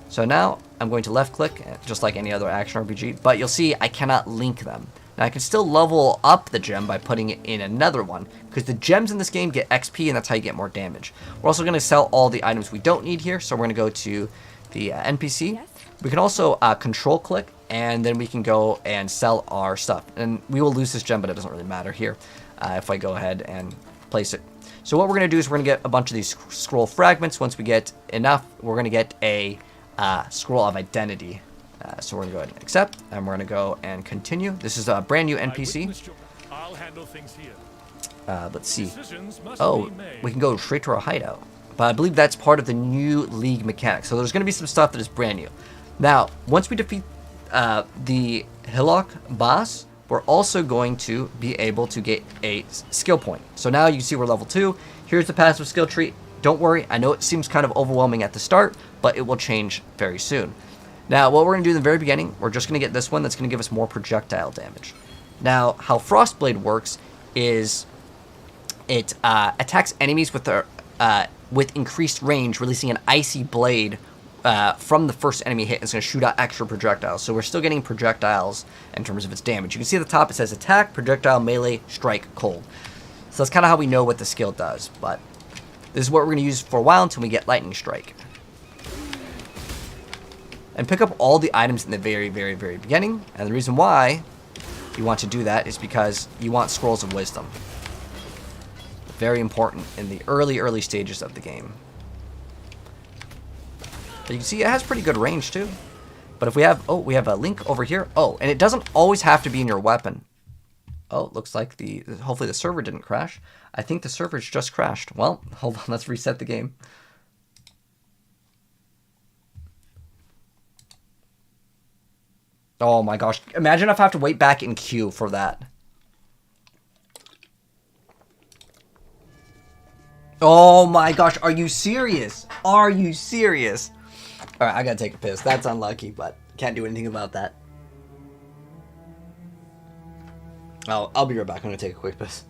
Speaker 1: So now I'm going to left click, just like any other action RPG, but you'll see I cannot link them. Now I can still level up the gem by putting it in another one, because the gems in this game get XP and that's how you get more damage. We're also going to sell all the items we don't need here, so we're going to go to the NPC. We can also control click and then we can go and sell our stuff. And we will lose this gem, but it doesn't really matter here if I go ahead and place it. So what we're going to do is we're going to get a bunch of these scroll fragments. Once we get enough, we're going to get a scroll of identity. So we're going to go ahead and accept, and we're going to go and continue. This is a brand new NPC.
Speaker 4: I'll handle things here.
Speaker 1: Let's see.
Speaker 4: Decisions must
Speaker 1: Oh,
Speaker 4: be made.
Speaker 1: we can go straight to our hideout. But I believe that's part of the new league mechanic. So there's going to be some stuff that is brand new. Now, once we defeat the Hillock boss, we're also going to be able to get a skill point. So now you see we're level 2. Here's the passive skill tree. Don't worry, I know it seems kind of overwhelming at the start, but it will change very soon. Now, what we're going to do in the very beginning, we're just going to get this one that's going to give us more projectile damage. Now, how Frostblade works is it attacks enemies with increased range, releasing an icy blade from the first enemy hit. It's going to shoot out extra projectiles. So we're still getting projectiles in terms of its damage. You can see at the top it says attack, projectile, melee, strike, cold. So that's kind of how we know what the skill does. But this is what we're going to use for a while until we get lightning strike. And pick up all the items in the very, very, very beginning. And the reason why you want to do that is because you want scrolls of wisdom. Very important in the early stages of the game. But you can see it has pretty good range too. But if we have, oh, we have a link over here. Oh, and it doesn't always have to be in your weapon. Oh, it looks like hopefully the server didn't crash. I think the server's just crashed. Well, hold on, let's reset the game. Oh my gosh, imagine if I have to wait back in queue for that. Oh my gosh, are you serious? Are you serious? Alright, I gotta take a piss. That's unlucky, but can't do anything about that. I'll be right back. I'm gonna take a quick piss.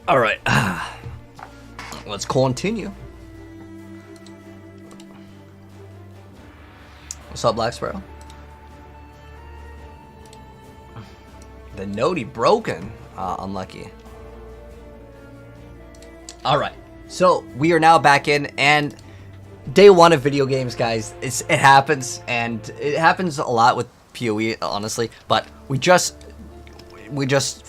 Speaker 1: All right, let's continue. What's up, Black Sparrow? The noti broken. Unlucky. All right, so we are now back in, and day one of video games, guys. It happens, and it happens a lot with PoE, honestly. But we just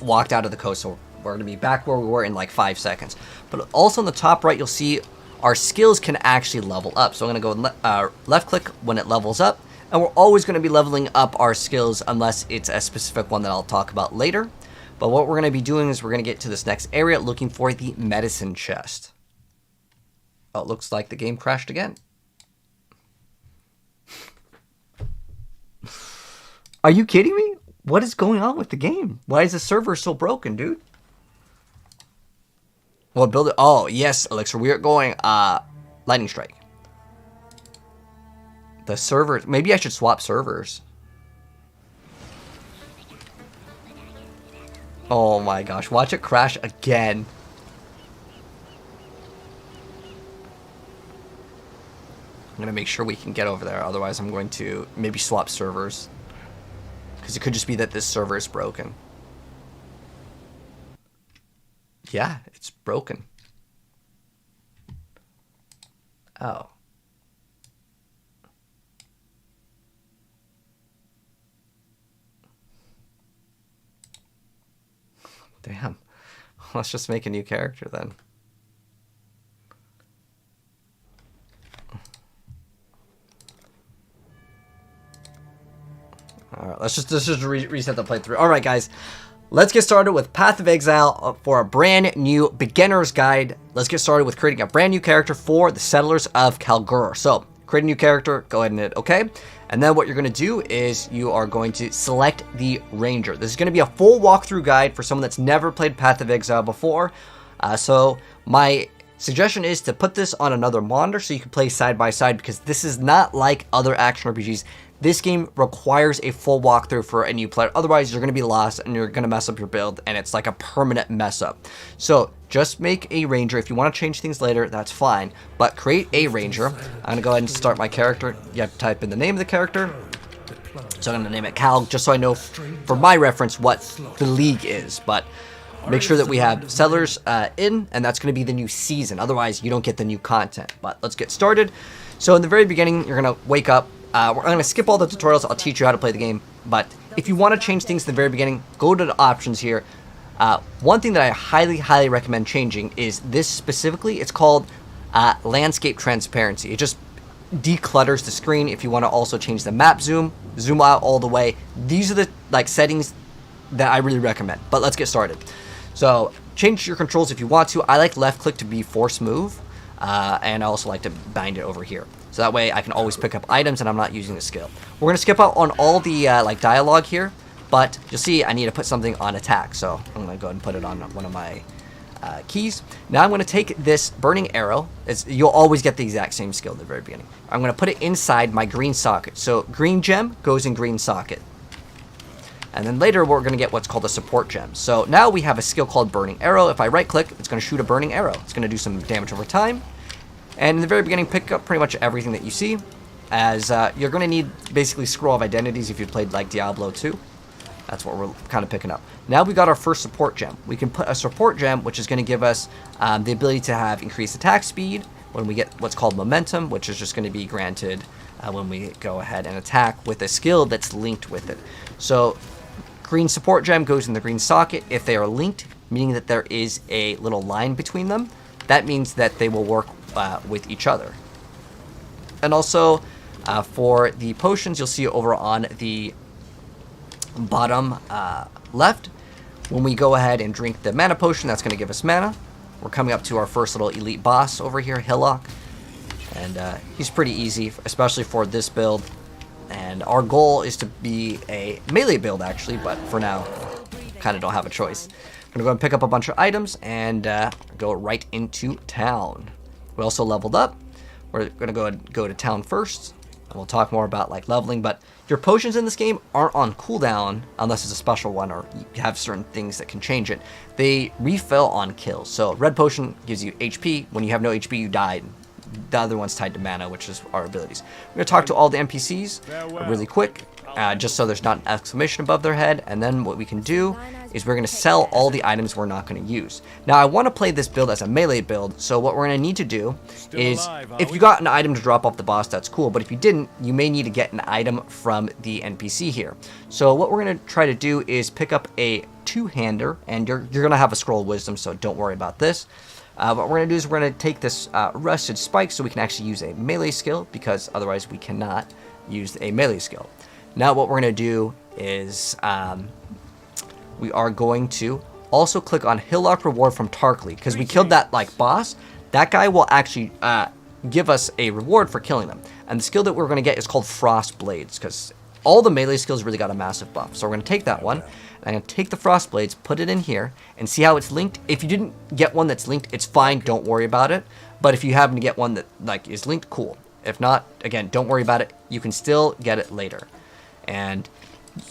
Speaker 1: walked out of the coast, so we're going to be back where we were in like 5 seconds. But also on the top right, you'll see our skills can actually level up. So I'm going to go left click when it levels up. And we're always going to be leveling up our skills unless it's a specific one that I'll talk about later. But what we're going to be doing is we're going to get to this next area looking for the medicine chest. Oh, it looks like the game crashed again. Are you kidding me? What is going on with the game? Why is the server so broken, dude? Well, build it. Oh, yes, Elixir. We are going lightning strike. The server. Maybe I should swap servers. Oh my gosh. Watch it crash again. I'm going to make sure we can get over there. Otherwise, I'm going to maybe swap servers. Because it could just be that this server is broken. Yeah, it's broken. Oh. Damn. Let's just make a new character then. Alright, let's just reset the playthrough. Alright, guys. Let's get started with Path of Exile for a brand new beginner's guide. Let's get started with creating a brand new character for the Settlers of Kalguur. So, create a new character, go ahead and hit OK. And then what you're going to do is you are going to select the Ranger. This is going to be a full walkthrough guide for someone that's never played Path of Exile before. So my suggestion is to put this on another monitor so you can play side by side, because this is not like other action RPGs. This game requires a full walkthrough for a new player. Otherwise, you're going to be lost and you're going to mess up your build, and it's like a permanent mess up. So just make a Ranger. If you want to change things later, that's fine. But create a Ranger. I'm going to go ahead and start my character. You have to type in the name of the character. So I'm going to name it Cal, just so I know, for my reference, what the league is. But make sure that we have Settlers in, and that's going to be the new season. Otherwise, you don't get the new content. But let's get started. So in the very beginning, you're going to wake up. I'm going to skip all the tutorials. I'll teach you how to play the game. But if you want to change things in the very beginning, go to the options here. One thing that I highly recommend changing is this specifically. It's called landscape transparency. It just declutters the screen. If you want to also change the map zoom out all the way. These are the settings that I really recommend. But let's get started. So change your controls if you want to. I like left click to be force move. And I also like to bind it over here. So that way I can always pick up items and I'm not using the skill. We're going to skip out on all the dialogue here, but you'll see I need to put something on attack. So I'm going to go ahead and put it on one of my keys. Now I'm going to take this burning arrow. You'll always get the exact same skill at the very beginning. I'm going to put it inside my green socket. So green gem goes in green socket. And then later we're going to get what's called a support gem. So now we have a skill called burning arrow. If I right click, it's going to shoot a burning arrow. It's going to do some damage over time. And in the very beginning, pick up pretty much everything that you see, as you're going to need basically Scroll of Identities if you played like Diablo 2. That's what we're kind of picking up. Now we got our first support gem. We can put a support gem, which is going to give us the ability to have increased attack speed when we get what's called momentum, which is just going to be granted when we go ahead and attack with a skill that's linked with it. So green support gem goes in the green socket. If they are linked, meaning that there is a little line between them, that means that they will work with each other. And also for the potions, you'll see over on the bottom left, when we go ahead and drink the mana potion, that's going to give us mana. We're coming up to our first little elite boss over here, Hillock, and he's pretty easy, especially for this build. And our goal is to be a melee build actually, but for now kind of don't have a choice. I'm gonna go and pick up a bunch of items and go right into town. We also leveled up. We're gonna go to town first, and we'll talk more about like leveling. But your potions in this game aren't on cooldown unless it's a special one or you have certain things that can change it. They refill on kills. So red potion gives you HP. When you have no HP, you die. The other one's tied to mana, which is our abilities. We're gonna talk to all the NPCs really quick, just so there's not an exclamation above their head. And then what we can do is we're going to sell all the items we're not going to use. Now I want to play this build as a melee build, so what we're going to need to do is, if you got an item to drop off the boss, that's cool, but if you didn't, you may need to get an item from the NPC here. So what we're going to try to do is pick up a two-hander, and you're going to have a scroll of wisdom, so don't worry about this. What we're going to do is we're going to take this rusted spike so we can actually use a melee skill, because otherwise we cannot use a melee skill. Now what we're going to do is we are going to also click on Hillock Reward from Tarkleigh, because we killed that boss. That guy will actually give us a reward for killing them. And the skill that we're going to get is called Frost Blades, because all the melee skills really got a massive buff. So we're going to take that one, and I'm going to take the Frost Blades, put it in here, and see how it's linked. If you didn't get one that's linked, it's fine, don't worry about it. But if you happen to get one that is linked, cool. If not, again, don't worry about it. You can still get it later. And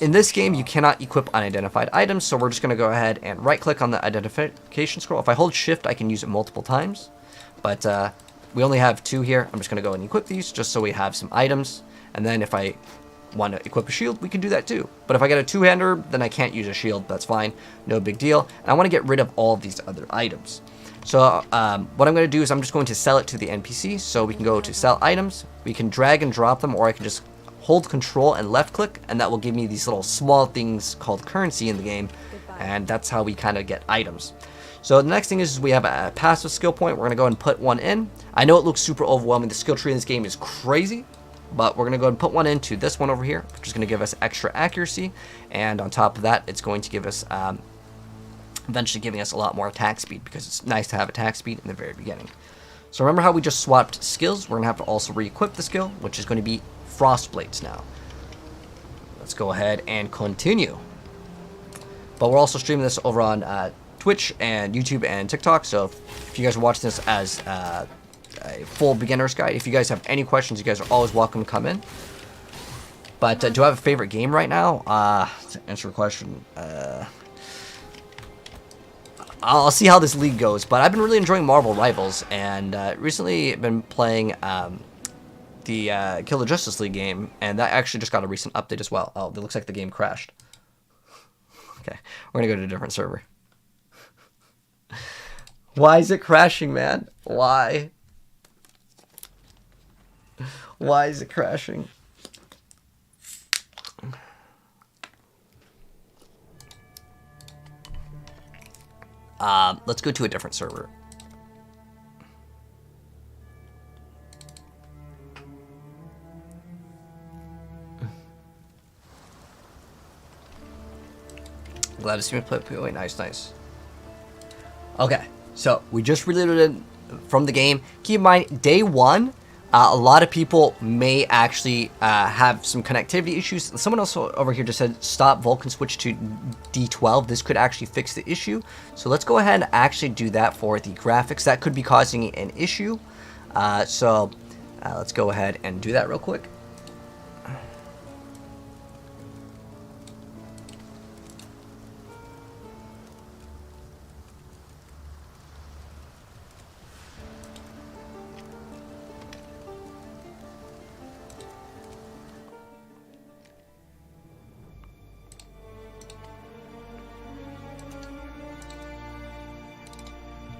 Speaker 1: in this game, you cannot equip unidentified items, so we're just going to go ahead and right-click on the identification scroll. If I hold shift, I can use it multiple times, but we only have 2 here. I'm just going to go and equip these just so we have some items, and then if I want to equip a shield, we can do that too. But if I get a two-hander, then I can't use a shield. That's fine, no big deal. And I want to get rid of all of these other items. So what I'm going to do is I'm just going to sell it to the NPC, so we can go to sell items. We can drag and drop them, or I can just hold control and left click, and that will give me these little small things called currency in the game, and that's how we kind of get items. So the next thing is we have a passive skill point. We're going to go and put one in. I know it looks super overwhelming. The skill tree in this game is crazy, but we're going to go and put one into this one over here, which is going to give us extra accuracy, and on top of that, it's going to give us eventually giving us a lot more attack speed, because it's nice to have attack speed in the very beginning. So remember how we just swapped skills? We're going to have to also re-equip the skill, which is going to be Frost Blades now. Let's go ahead and continue. But we're also streaming this over on Twitch and YouTube and TikTok. So if you guys are watching this as a full beginner's guide, if you guys have any questions, you guys are always welcome to come in. But do I have a favorite game right now? To answer your question, I'll see how this league goes. But I've been really enjoying Marvel Rivals, and recently been playing the Kill the Justice League game, and that actually just got a recent update as well. Oh, it looks like the game crashed. Okay, we're gonna go to a different server. Why is it crashing, man? Why? Why is it crashing? Let's go to a different server. Glad to see me play PoE. Nice, nice. Okay, so we just reloaded from the game. Keep in mind, day one, a lot of people may actually have some connectivity issues. Someone else over here just said, stop Vulcan, switch to D12. This could actually fix the issue. So let's go ahead and actually do that for the graphics. That could be causing an issue. So let's go ahead and do that real quick.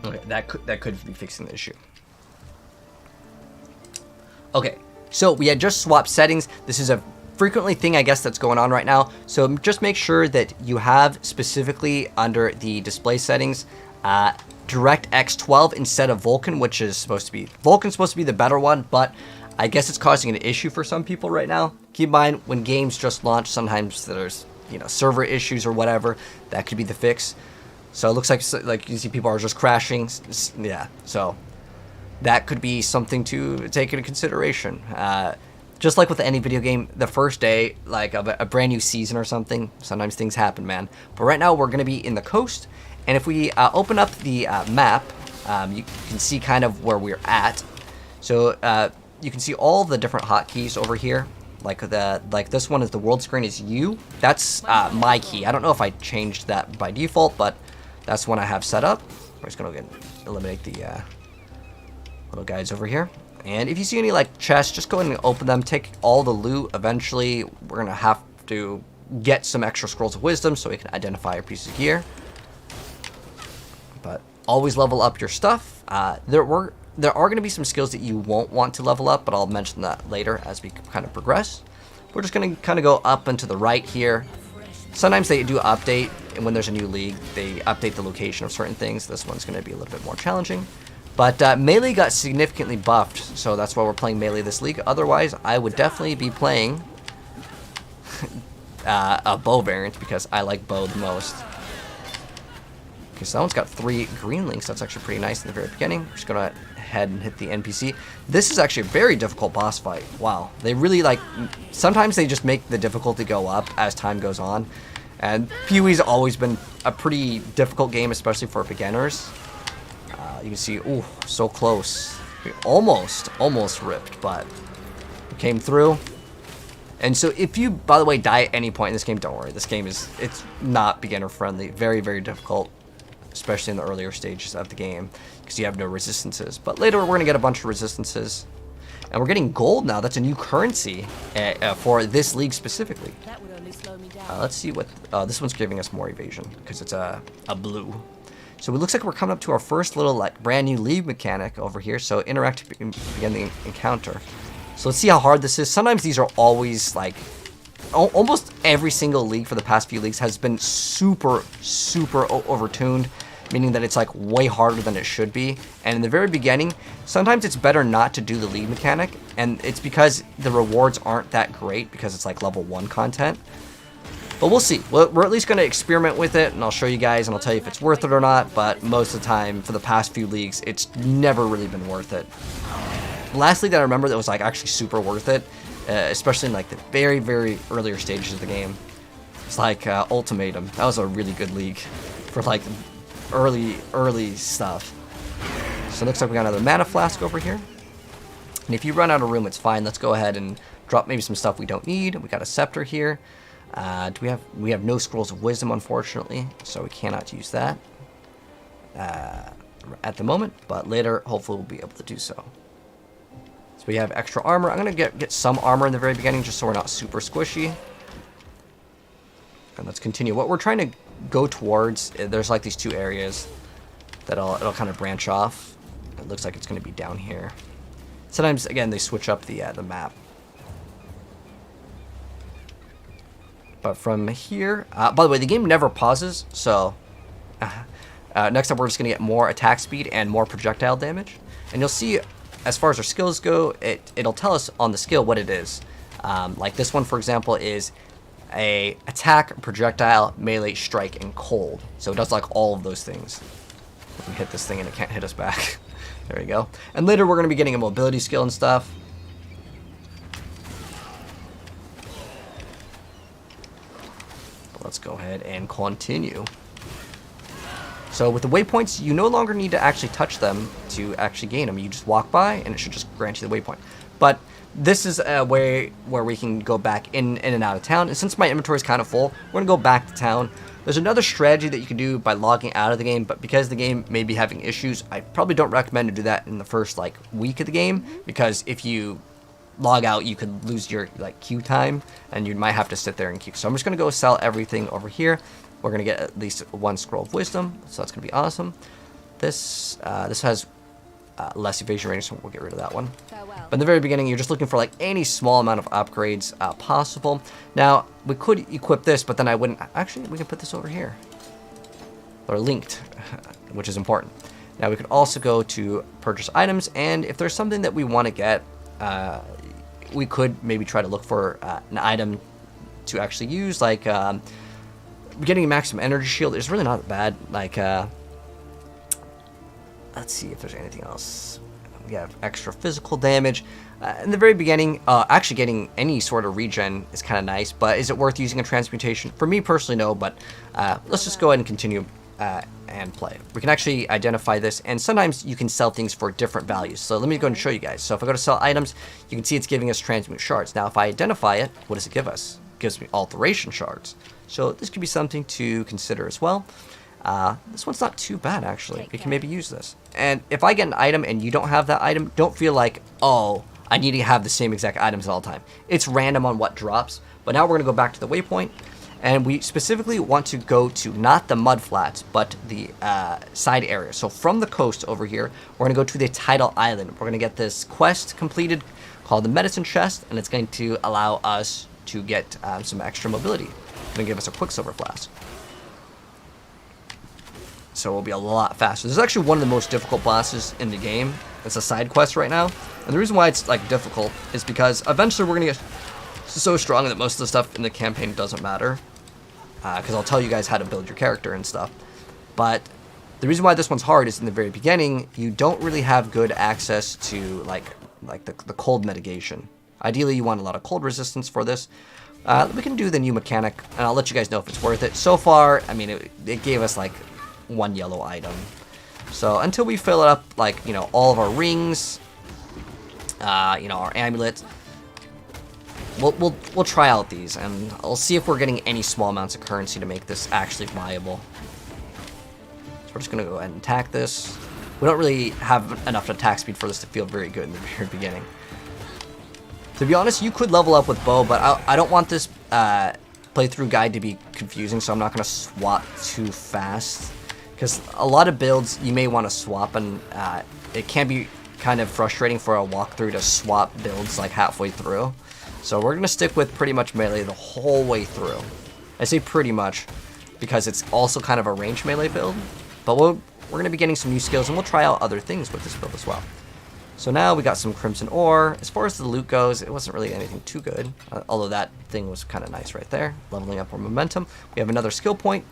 Speaker 1: Okay, that could be fixing the issue. Okay, so we had just swapped settings. This is a frequently thing, I guess, that's going on right now. So just make sure that you have specifically under the display settings DirectX 12 instead of Vulcan, which is supposed to be the better one, but I guess it's causing an issue for some people right now. Keep in mind, when games just launch, sometimes there's, you know, server issues or whatever. That could be the fix. So it looks like you see people are just crashing. Yeah, so that could be something to take into consideration. Just like with any video game, the first day, like of a brand new season or something, sometimes things happen, man. But right now we're going to be in the coast, and if we open up the map, you can see kind of where we're at. So you can see all the different hotkeys over here. Like this one is the world screen is U. That's my key. I don't know if I changed that by default, but that's one I have set up. We're just gonna eliminate the little guys over here. And if you see any like chests, just go ahead and open them. Take all the loot. Eventually, we're gonna have to get some extra scrolls of wisdom so we can identify our pieces of gear. But always level up your stuff. There are going to be some skills that you won't want to level up, but I'll mention that later as we kind of progress. We're just going to kind of go up and to the right here. Sometimes they do update, and when there's a new league, they update the location of certain things. This one's going to be a little bit more challenging. But Melee got significantly buffed, so that's why we're playing Melee this league. Otherwise, I would definitely be playing a bow variant because I like bow the most. Okay, so that one's got 3 green links. That's actually pretty nice in the very beginning. We're just going to head and hit the NPC. This is actually a very difficult boss fight. Wow. They really like... Sometimes they just make the difficulty go up as time goes on. And PoE's always been a pretty difficult game, especially for beginners. You can see, ooh, so close. We almost ripped, but came through. And so if you, by the way, die at any point in this game, don't worry. This game it's not beginner friendly. Very, very difficult, especially in the earlier stages of the game, because you have no resistances. But later we're going to get a bunch of resistances. And we're getting gold now. That's a new currency for this league specifically.
Speaker 5: That would only slow me down.
Speaker 1: Let's see what... this one's giving us more evasion, because it's a blue. So it looks like we're coming up to our first little like brand new league mechanic over here. So interact to begin the encounter. So let's see how hard this is. Sometimes these are always like... almost every single league for the past few leagues has been super overtuned, meaning that it's like way harder than it should be. And in the very beginning, sometimes it's better not to do the league mechanic, and it's because the rewards aren't that great because it's like level 1 content. But we'll see. We're at least going to experiment with it, and I'll show you guys, and I'll tell you if it's worth it or not. But most of the time, for the past few leagues, it's never really been worth it. The last league that I remember that was like actually super worth it, especially in like the very, very earlier stages of the game, it's like Ultimatum. That was a really good league for like early stuff. So it looks like we got another mana flask over here. And if you run out of room, it's fine. Let's go ahead and drop maybe some stuff we don't need. We got a scepter here. We have no scrolls of wisdom, unfortunately, so we cannot use that at the moment. But later, hopefully, we'll be able to do so. So we have extra armor. I'm gonna get some armor in the very beginning, just so we're not super squishy. And let's continue. What we're trying to go towards, there's like these two areas that it'll kind of branch off. It looks like it's going to be down here. Sometimes, again, they switch up the map. But from here, by the way, the game never pauses, so next up we're just going to get more attack speed and more projectile damage. And you'll see, as far as our skills go, it'll tell us on the skill what it is. Like this one, for example, is a attack, projectile, melee, strike, and cold. So it does like all of those things. We can hit this thing and it can't hit us back. There you go. And later we're going to be getting a mobility skill and stuff. But let's go ahead and continue. So with the waypoints, you no longer need to actually touch them to actually gain them. You just walk by and it should just grant you the waypoint. But this is a way where we can go back in and out of town. And since my inventory is kind of full, we're going to go back to town. There's another strategy that you can do by logging out of the game, but because the game may be having issues, I probably don't recommend to do that in the first like week of the game, because if you log out, you could lose your like queue time, and you might have to sit there and queue. So I'm just going to go sell everything over here. We're going to get at least one scroll of wisdom, so that's going to be awesome. This has less evasion rating, so we'll get rid of that one.
Speaker 3: Farewell.
Speaker 1: But in the very beginning, you're just looking for like any small amount of upgrades possible. Now, we could equip this, but then I wouldn't. Actually, we can put this over here. They're linked, which is important. Now, we could also go to purchase items, and if there's something that we want to get, we could maybe try to look for an item to actually use, like getting a maximum energy shield is really not bad. Like, let's see if there's anything else. We have extra physical damage. In the very beginning, actually getting any sort of regen is kind of nice, but is it worth using a transmutation? For me personally, no, but let's just go ahead and continue and play. We can actually identify this, and sometimes you can sell things for different values. So let me go and show you guys. So if I go to sell items, you can see it's giving us transmute shards. Now, if I identify it, what does it give us? It gives me alteration shards. So this could be something to consider as well. This one's not too bad, actually. We can maybe use this. And if I get an item and you don't have that item, don't feel like, oh, I need to have the same exact items at all time. It's random on what drops. But now we're going to go back to the waypoint. And we specifically want to go to not the mud flats, but the side area. So from the coast over here, we're going to go to the tidal island. We're going to get this quest completed called the medicine chest. And it's going to allow us to get some extra mobility. It's going to give us a quicksilver flask. So it will be a lot faster. This is actually one of the most difficult bosses in the game. It's a side quest right now. And the reason why it's like difficult is because eventually we're going to get so strong that most of the stuff in the campaign doesn't matter. Because I'll tell you guys how to build your character and stuff. But the reason why this one's hard is in the very beginning, you don't really have good access to like the cold mitigation. Ideally, you want a lot of cold resistance for this. We can do the new mechanic, and I'll let you guys know if it's worth it. So far, I mean, it gave us like one yellow item. So until we fill it up, like, you know, all of our rings, you know, our amulets, we'll try out these, and I'll see if we're getting any small amounts of currency to make this actually viable. So we're just gonna go ahead and attack this. We don't really have enough attack speed for this to feel very good in the very beginning. To be honest, you could level up with bow, but I don't want this playthrough guide to be confusing, so I'm not gonna swap too fast. Because a lot of builds you may want to swap, and it can be kind of frustrating for a walkthrough to swap builds like halfway through. So we're going to stick with pretty much melee the whole way through. I say pretty much because it's also kind of a range melee build. But we're going to be getting some new skills, and we'll try out other things with this build as well. So now we got some crimson ore. As far as the loot goes, it wasn't really anything too good, although that thing was kind of nice right there, leveling up our momentum. We have another skill point,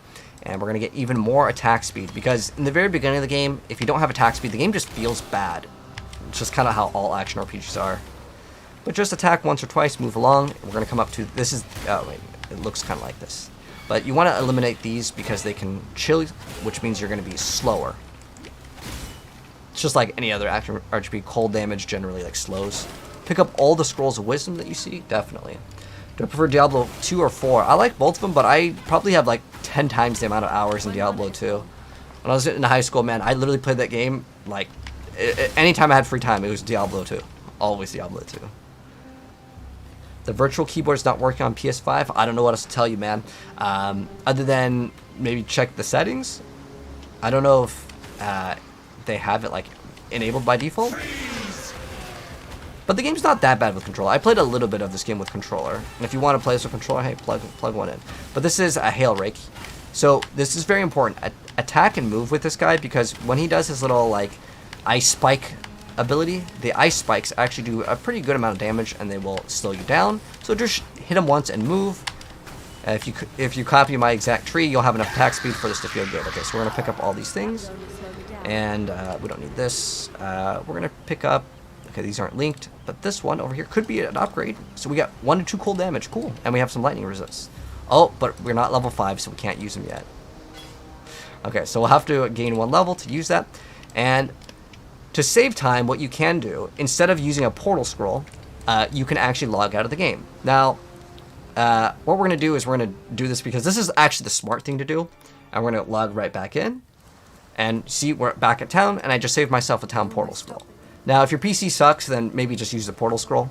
Speaker 1: and we're going to get even more attack speed, because in the very beginning of the game, if you don't have attack speed, the game just feels bad. It's just kind of how all action RPGs are. But just attack once or twice, move along. We're going to come up to, this is, oh wait, it looks kind of like this. But you want to eliminate these because they can chill, which means you're going to be slower. It's just like any other action RGB, cold damage generally like slows. Pick up all the scrolls of wisdom that you see, definitely. Do I prefer Diablo 2 or 4? I like both of them, but I probably have like 10 times the amount of hours in Diablo 2. When I was in high school, man, I literally played that game like anytime I had free time, it was Diablo 2. Always Diablo 2. The virtual keyboard's not working on PS5. I don't know what else to tell you, man. Other than maybe check the settings. I don't know if they have it like enabled by default. But the game's not that bad with controller. I played a little bit of this game with controller. And if you want to play this with controller, hey, plug one in. But this is a hail rake. So this is very important. Attack and move with this guy, because when he does his little like ice spike ability, the ice spikes actually do a pretty good amount of damage, and they will slow you down. So just hit him once and move. If you copy my exact tree, you'll have enough attack speed for this to feel good. Okay, so we're gonna pick up all these things, and we don't need this. We're gonna pick up. Okay, these aren't linked, but this one over here could be an upgrade. So we got 1 to 2 cold damage, cool, and we have some lightning resist. Oh, but we're not level 5, so we can't use them yet. Okay, so we'll have to gain 1 level to use that, and to save time, what you can do, instead of using a portal scroll, you can actually log out of the game. Now, what we're going to do is we're going to do this because this is actually the smart thing to do. And we're going to log right back in. And see, we're back at town, and I just saved myself a town portal scroll. Now, if your PC sucks, then maybe just use the portal scroll.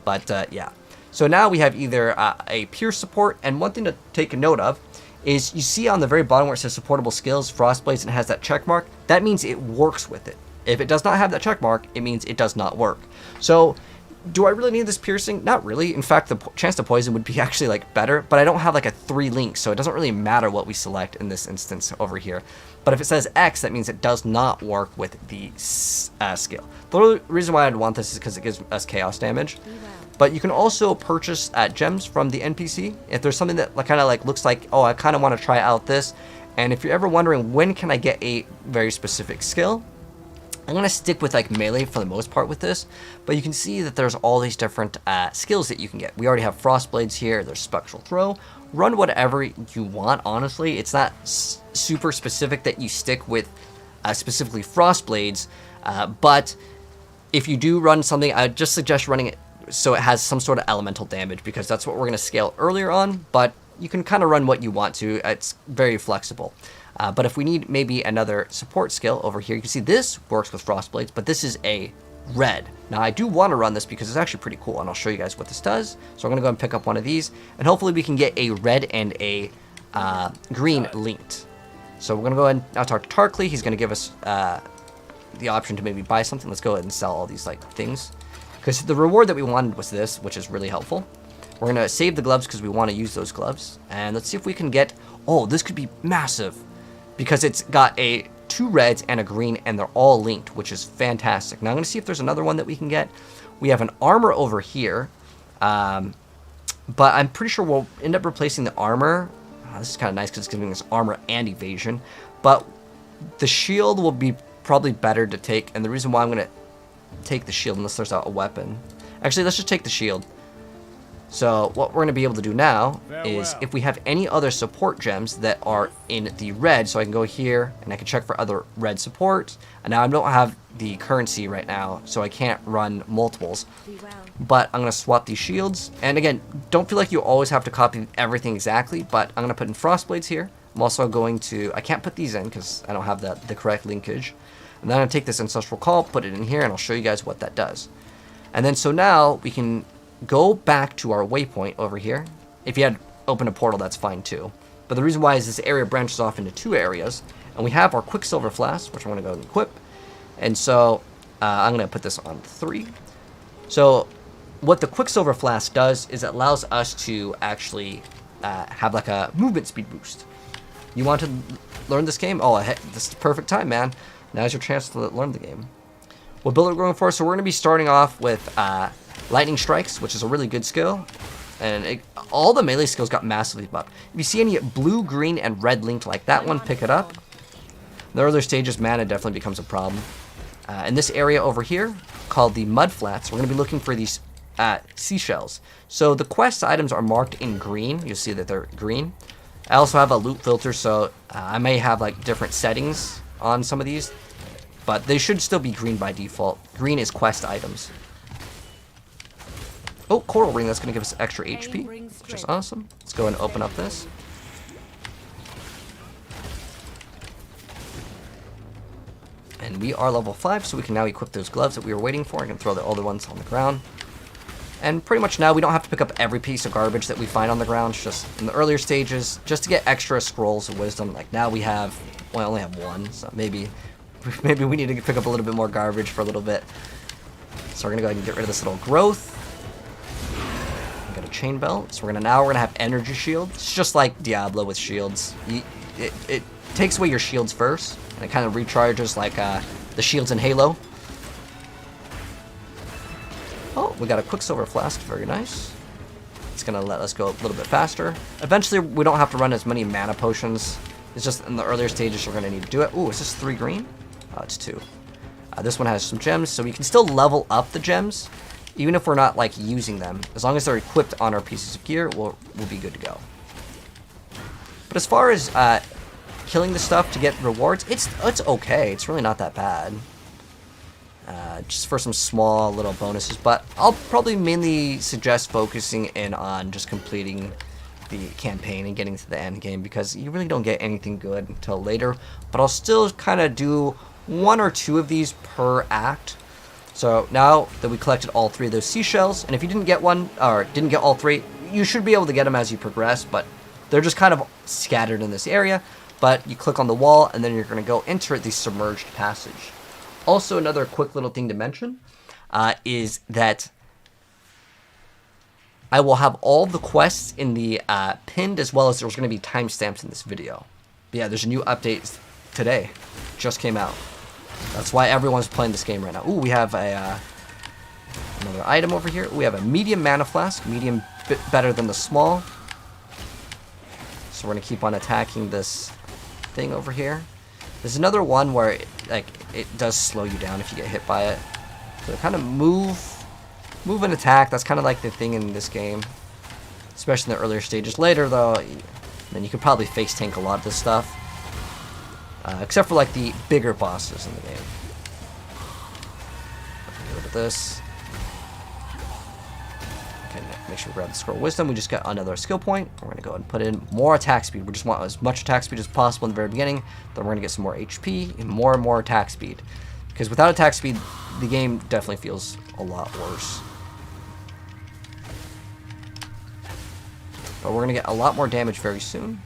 Speaker 1: But, yeah. So now we have either a peer support, and one thing to take a note of is you see on the very bottom where it says supportable skills, Frostblades, and it has that check mark. That means it works with it. If it does not have that check mark, it means it does not work. So, do I really need this piercing? Not really. In fact, the chance to poison would be actually like better, but I don't have like a 3 link, so it doesn't really matter what we select in this instance over here. But if it says X, that means it does not work with the skill. The only reason why I'd want this is because it gives us chaos damage. But you can also purchase gems from the NPC if there's something that kind of like looks like, oh, I kind of want to try out this. And if you're ever wondering when can I get a very specific skill, I'm going to stick with like melee for the most part with this, but you can see that there's all these different skills that you can get. We already have Frostblades here, there's Spectral Throw. Run whatever you want, honestly. It's not super specific that you stick with specifically Frostblades, but if you do run something, I just suggest running it so it has some sort of elemental damage, because that's what we're going to scale earlier on, but you can kind of run what you want to. It's very flexible. But if we need maybe another support skill over here, you can see this works with Frostblades, but this is a red. Now I do want to run this because it's actually pretty cool, and I'll show you guys what this does. So I'm going to go and pick up one of these, and hopefully we can get a red and a green linked. So we're going to go ahead and now talk to Tarkley. He's going to give us the option to maybe buy something. Let's go ahead and sell all these like things, because the reward that we wanted was this, which is really helpful. We're going to save the gloves because we want to use those gloves, and let's see if we can get, oh, this could be massive, because it's got 2 reds and a green, and they're all linked, which is fantastic. Now I'm going to see if there's another one that we can get. We have an armor over here, but I'm pretty sure we'll end up replacing the armor. Oh, this is kind of nice because it's giving us armor and evasion, but the shield will be probably better to take, and the reason why I'm going to take the shield, unless there's a weapon. Actually, let's just take the shield. So what we're going to be able to do now is if we have any other support gems that are in the red, so I can go here and I can check for other red supports. And now I don't have the currency right now, so I can't run multiples. But I'm going to swap these shields. And again, don't feel like you always have to copy everything exactly, but I'm going to put in Frostblades here. I'm also going to, I can't put these in because I don't have the correct linkage. And then I'm going to take this Ancestral Call, put it in here, and I'll show you guys what that does. And then so now we can go back to our waypoint over here. If you had opened a portal, that's fine too. But the reason why is this area branches off into 2 areas, and we have our Quicksilver Flask, which I'm going to go and equip. And so I'm going to put this on 3. So what the Quicksilver Flask does is it allows us to actually have like a movement speed boost. You want to learn this game? Oh, this is the perfect time, man. Now's your chance to learn the game. what build we're going for. So we're going to be starting off with lightning strikes, which is a really good skill. And all the melee skills got massively buffed. If you see any blue, green, and red linked like that one, pick it up. In the earlier stages, mana definitely becomes a problem. In this area over here, called the Mud Flats, we're going to be looking for these seashells. So the quest items are marked in green. You'll see that they're green. I also have a loot filter, so I may have like different settings on some of these, but they should still be green by default. Green is quest items. Oh, coral ring, that's going to give us extra HP, which is awesome. Let's go and open up this. And we are level 5, so we can now equip those gloves that we were waiting for. I can throw the other ones on the ground. And pretty much now we don't have to pick up every piece of garbage that we find on the ground. It's just in the earlier stages, just to get extra scrolls of wisdom. Like now we have, well, I only have one, so maybe we need to pick up a little bit more garbage for a little bit. So we're gonna go ahead and get rid of this little growth. We got a chain belt. So we're gonna have energy shield. It's just like Diablo with shields. It takes away your shields first, and it kind of recharges like the shields in Halo. Oh, we got a Quicksilver Flask, very nice. It's gonna let us go a little bit faster. Eventually, we don't have to run as many mana potions. It's just in the earlier stages, we're gonna need to do it. Ooh, is this 3 green? Oh, it's 2. This one has some gems, so we can still level up the gems, even if we're not like using them. As long as they're equipped on our pieces of gear, we'll be good to go. But as far as killing the stuff to get rewards, it's okay. It's really not that bad. Just for some small little bonuses, but I'll probably mainly suggest focusing in on just completing the campaign and getting to the end game, because you really don't get anything good until later. But I'll still kind of do 1 or 2 of these per act. So now that we collected all 3 of those seashells, and if you didn't get one or didn't get all 3, you should be able to get them as you progress, but they're just kind of scattered in this area. But you click on the wall, and then you're going to go enter the submerged passage. Also, another quick little thing to mention is that I will have all the quests in the pinned, as well as there's going to be timestamps in this video. But yeah, there's a new update today. Just came out. That's why everyone's playing this game right now. Ooh, we have a another item over here. We have a medium mana flask. Medium, bit better than the small. So we're going to keep on attacking this thing over here. There's another one where it does slow you down if you get hit by it. So kind of move and attack. That's kind of like the thing in this game, especially in the earlier stages. Later though, then you could probably face tank a lot of this stuff, except for like the bigger bosses in the game. Look at this. Okay, make sure we grab the scroll of wisdom. We just got another skill point. We're going to go ahead and put in more attack speed. We just want as much attack speed as possible in the very beginning. Then we're going to get some more HP and more attack speed. Because without attack speed, the game definitely feels a lot worse. But we're going to get a lot more damage very soon.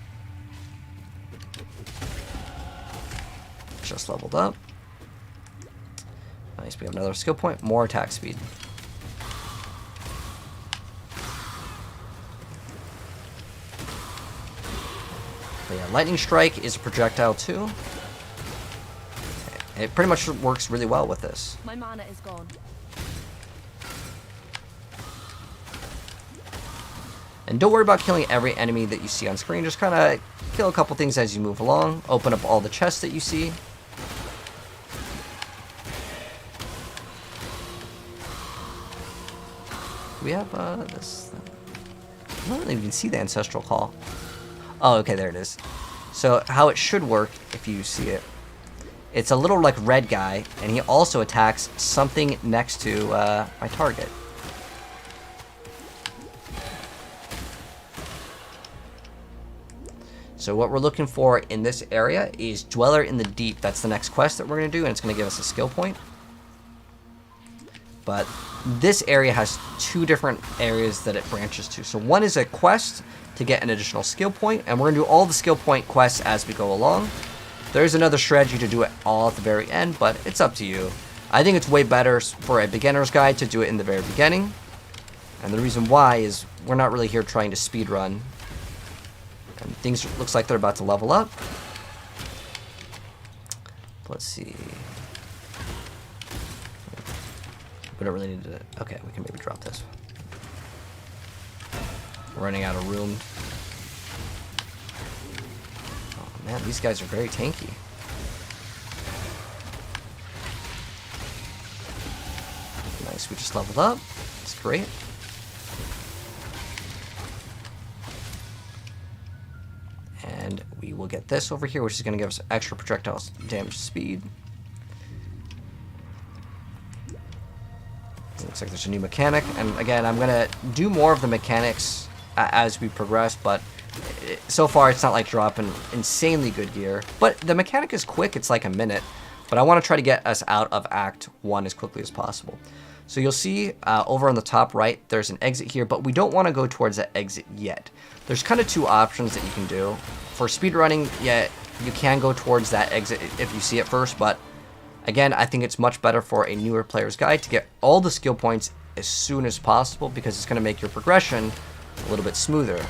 Speaker 1: Just leveled up. Nice, we have another skill point. More attack speed. But yeah, Lightning Strike is a projectile too. It pretty much works really well with this.
Speaker 3: My mana is gone.
Speaker 1: And don't worry about killing every enemy that you see on screen. Just kind of kill a couple things as you move along. Open up all the chests that you see. We have this. I don't even see the Ancestral Call. Oh, okay, there it is. So how it should work, if you see it, it's a little like red guy, and he also attacks something next to my target. So what we're looking for in this area is Dweller in the Deep. That's the next quest that we're going to do, and it's going to give us a skill point. But this area has 2 different areas that it branches to. So one is a quest to get an additional skill point, and we're going to do all the skill point quests as we go along. There's another strategy to do it all at the very end, but it's up to you. I think it's way better for a beginner's guide to do it in the very beginning. And the reason why is we're not really here trying to speedrun. And things looks like they're about to level up. Let's see. We don't really need to... Okay, we can maybe drop this. We're running out of room. Oh man, these guys are very tanky. Nice, we just leveled up. That's great. And we will get this over here, which is going to give us extra projectile damage speed. Looks like there's a new mechanic, and again, I'm going to do more of the mechanics as we progress, but so far it's not like dropping insanely good gear. But the mechanic is quick, it's like a minute, but I want to try to get us out of Act 1 as quickly as possible. So you'll see over on the top right, there's an exit here, but we don't want to go towards that exit yet. There's kind of two options that you can do. For speedrunning, yeah, you can go towards that exit if you see it first, but again, I think it's much better for a newer player's guide to get all the skill points as soon as possible because it's going to make your progression a little bit smoother.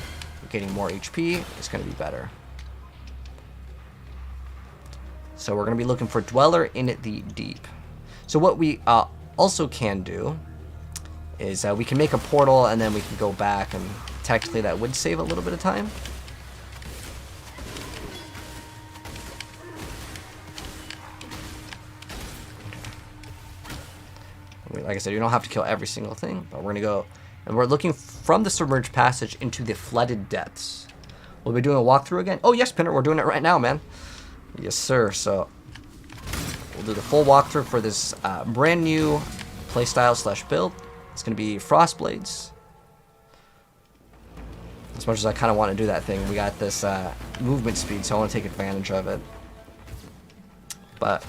Speaker 1: Getting more HP is going to be better. So we're going to be looking for Dweller in the Deep. So what we also can do is we can make a portal and then we can go back, and technically that would save a little bit of time. Like I said, you don't have to kill every single thing, but we're going to go, and we're looking from the submerged passage into the flooded depths. We'll be doing a walkthrough again. Oh yes, Pinner, we're doing it right now, man. Yes, sir. So we'll do the full walkthrough for this brand new playstyle / build. It's going to be Frostblades. As much as I kind of want to do that thing, we got this movement speed, so I want to take advantage of it. But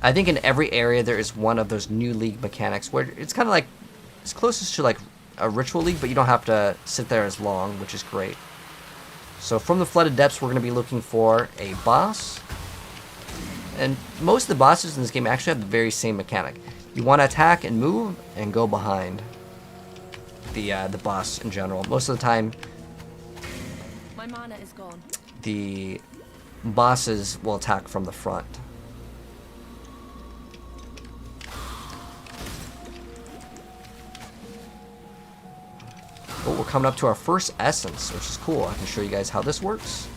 Speaker 1: I think in every area there is one of those new league mechanics where it's kind of like, it's closest to like a ritual league, but you don't have to sit there as long, which is great. So from the flooded depths, we're going to be looking for a boss. And most of the bosses in this game actually have the very same mechanic. You want to attack and move and go behind the boss in general. Most of the time,
Speaker 3: My mana is gone.
Speaker 1: the bosses will attack from the front. Oh, we're coming up to our first essence, which is cool. I can show you guys how this works.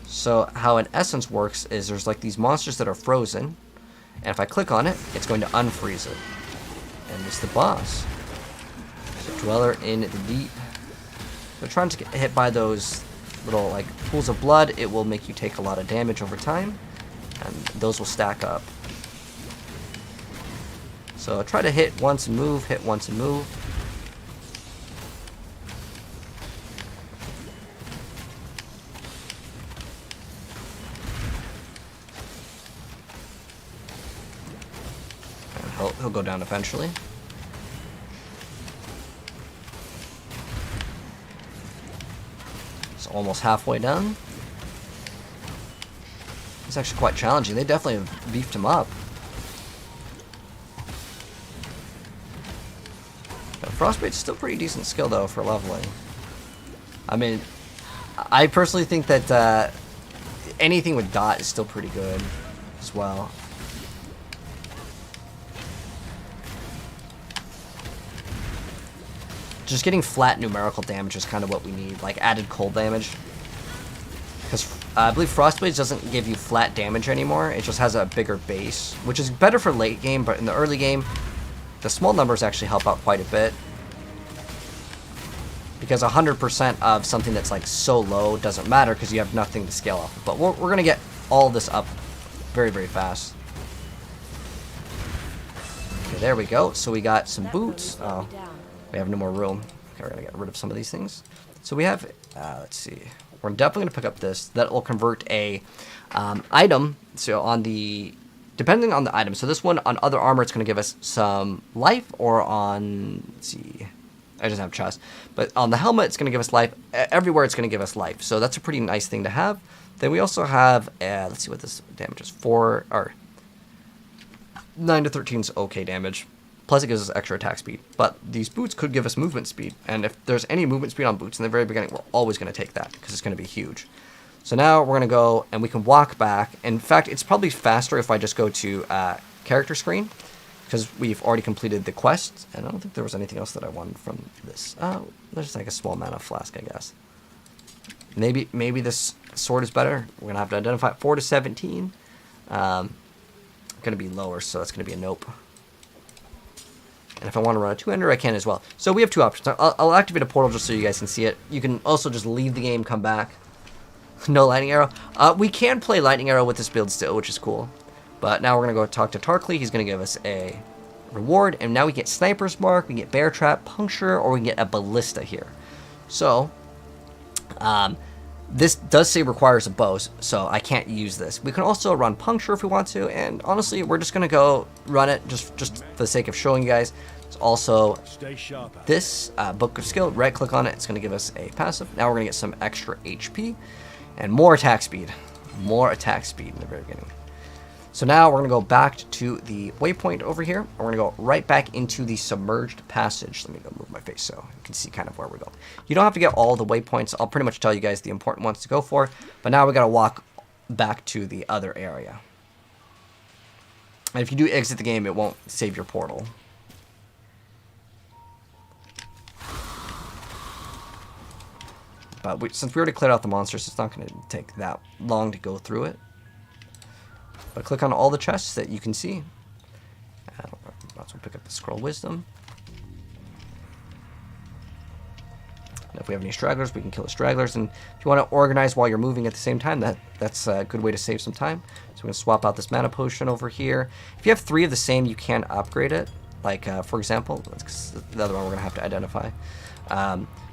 Speaker 1: So how an essence works is there's like these monsters that are frozen, and if I click on it, it's going to unfreeze it. And it's the boss. So Dweller in the Deep. If you're trying to get hit by those little like pools of blood, it will make you take a lot of damage over time, and those will stack up. So try to hit once and move, hit once and move. He'll go down eventually. It's almost halfway done. It's actually quite challenging. They definitely have beefed him up. Frostbaite's still pretty decent skill though for leveling. I mean, I personally think that anything with dot is still pretty good as well. Just getting flat numerical damage is kind of what we need, like added cold damage. Because I believe Frostblades doesn't give you flat damage anymore, it just has a bigger base, which is better for late game, but in the early game, the small numbers actually help out quite a bit. Because 100% of something that's like so low doesn't matter because you have nothing to scale off of. But we're going to get all this up very, very fast. Okay, there we go. So we got some boots. Oh. We have no more room. Okay, we're gonna get rid of some of these things. So we have, let's see. We're definitely gonna pick up this. That will convert a item. So on the, depending on the item. So this one on other armor, it's gonna give us some life, or on, let's see. I just have chest. But on the helmet, it's gonna give us life. Everywhere, it's gonna give us life. So that's a pretty nice thing to have. Then we also have, let's see what this damage is. 9 to 13 is okay damage. Plus it gives us extra attack speed. But these boots could give us movement speed. And if there's any movement speed on boots in the very beginning, we're always going to take that because it's going to be huge. So now we're going to go and we can walk back. In fact, it's probably faster if I just go to character screen because we've already completed the quest, and I don't think there was anything else that I wanted from this. Oh, there's like a small mana flask, I guess. Maybe this sword is better. We're gonna have to identify 4 to 17. Gonna be lower, so that's gonna be a nope. And if I want to run a two-hander, I can as well. So we have two options. I'll activate a portal just so you guys can see it. You can also just leave the game, come back. No lightning arrow. We can play lightning arrow with this build still, which is cool. But now we're going to go talk to Tarkly. He's going to give us a reward. And now we get Sniper's Mark, we get Bear Trap, Puncture, or we can get a Ballista here. So, this does say requires a bow, so I can't use this. We can also run Puncture if we want to, and honestly, we're just going to go run it just for the sake of showing you guys. It's also this Book of Skill. Right-click on it. It's going to give us a passive. Now we're going to get some extra HP and more attack speed. More attack speed in the very beginning. So now we're going to go back to the waypoint over here. And we're going to go right back into the submerged passage. Let me go move my face so you can see kind of where we're going. You don't have to get all the waypoints. I'll pretty much tell you guys the important ones to go for. But now we got to walk back to the other area. And if you do exit the game, it won't save your portal. But since we already cleared out the monsters, it's not going to take that long to go through it. But click on all the chests that you can see. Might as well pick up the Scroll Wisdom. And if we have any stragglers, we can kill the stragglers. And if you want to organize while you're moving at the same time, that's a good way to save some time. So we're going to swap out this mana potion over here. If you have 3 of the same, you can upgrade it. Like, for example, the other one we're going to have to identify.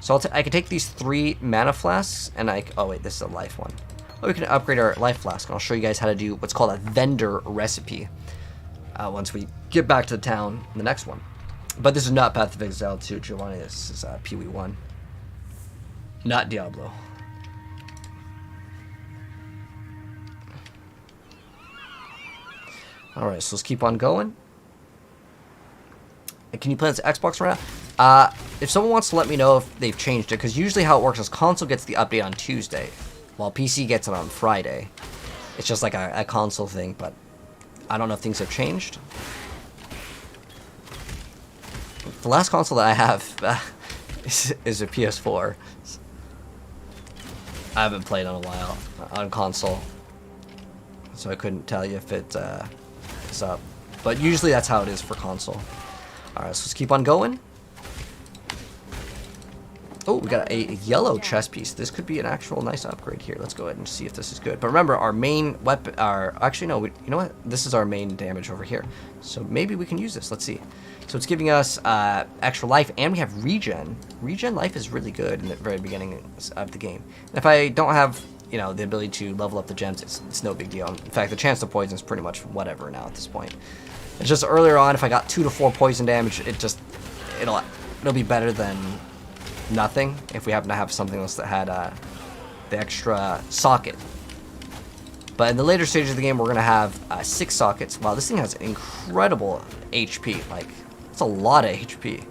Speaker 1: So I can take these 3 mana flasks, and oh wait, this is a life one. Oh, we can upgrade our life flask, and I'll show you guys how to do what's called a vendor recipe once we get back to the town in the next one. But this is not Path of Exile 2, Giovanni. This is Pee-wee 1. Not Diablo. Alright, so let's keep on going. And can you play this Xbox right now? If someone wants to let me know if they've changed it, because usually how it works is console gets the update on Tuesday, while PC gets it on Friday. It's just like a console thing, but I don't know if things have changed. The last console that I have is a PS4. I haven't played in a while on console, so I couldn't tell you if it is up. But usually that's how it is for console. Alright, so let's keep on going. Oh, we got a yellow chest piece. This could be an actual nice upgrade here. Let's go ahead and see if this is good. But remember, our main weapon, actually no, you know what? This is our main damage over here. So maybe we can use this. Let's see. So it's giving us extra life, and we have regen. Regen life is really good in the very beginning of the game. And if I don't have, you know, the ability to level up the gems, it's no big deal. In fact, the chance to poison is pretty much whatever now at this point. It's just earlier on, if I got 2 to 4 poison damage, it'll be better than nothing if we happen to have something else that had the extra socket. But in the later stages of the game, we're going to have 6 sockets. Wow, this thing has incredible HP. Like, it's a lot of HP.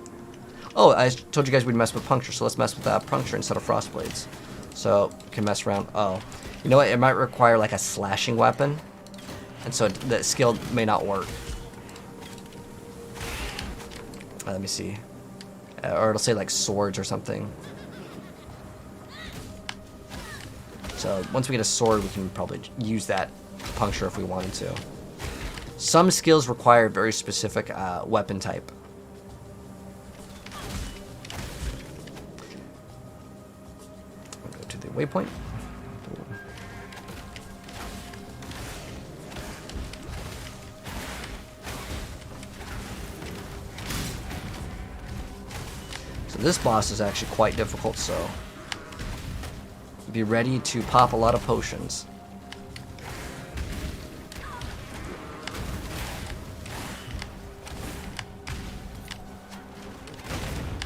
Speaker 1: Oh, I told you guys we'd mess with Puncture, so let's mess with Puncture instead of Frostblades. So, we can mess around. Oh, you know what? It might require like a slashing weapon, and so the skill may not work. Let me see. Or it'll say like swords or something. So once we get a sword, we can probably use that Puncture if we wanted to. Some skills require very specific weapon type. I'll go to the waypoint. This boss is actually quite difficult, so be ready to pop a lot of potions.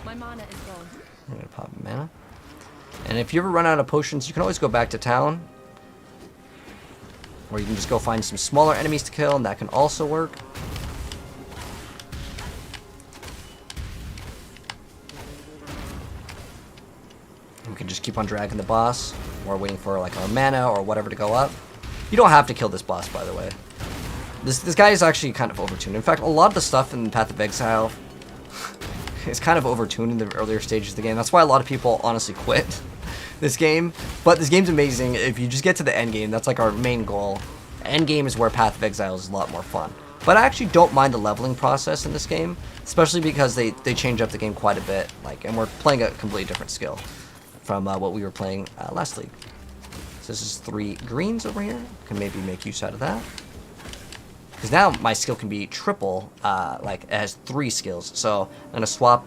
Speaker 3: My mana is gone.
Speaker 1: I'm gonna pop mana. And if you ever run out of potions, you can always go back to town. Or you can just go find some smaller enemies to kill, and that can also work. We can just keep on dragging the boss, or waiting for like our mana or whatever to go up. You don't have to kill this boss, by the way. This guy is actually kind of overtuned. In fact, a lot of the stuff in Path of Exile is kind of overtuned in the earlier stages of the game. That's why a lot of people honestly quit this game. But this game's amazing. If you just get to the end game, that's like our main goal. End game is where Path of Exile is a lot more fun. But I actually don't mind the leveling process in this game, especially because they change up the game quite a bit. Like, and we're playing a completely different skill from what we were playing last league. So this is 3 greens over here. Can maybe make use out of that. Because now my skill can be triple, like it has 3 skills. So I'm going to swap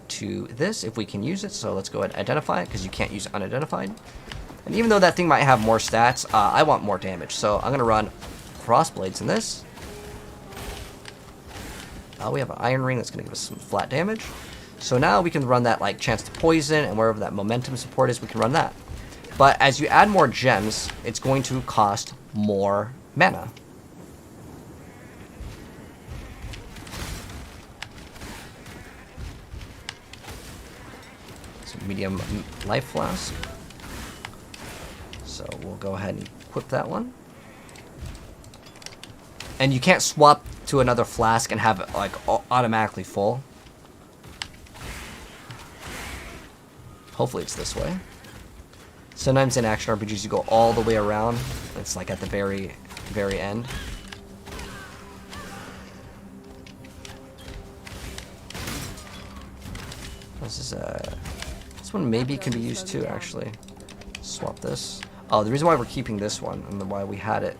Speaker 1: to this if we can use it. So let's go ahead and identify it because you can't use unidentified. And even though that thing might have more stats, I want more damage. So I'm going to run crossblades in this. We have an iron ring that's going to give us some flat damage. So now we can run that like chance to poison, and wherever that momentum support is, we can run that. But as you add more gems, it's going to cost more mana. So medium life flask. So we'll go ahead and equip that one. And you can't swap to another flask and have it like automatically full. Hopefully it's this way. Sometimes in action RPGs you go all the way around. It's like at the very end. This one maybe can be used too, actually. Swap this. Oh, the reason why we're keeping this one and why we had it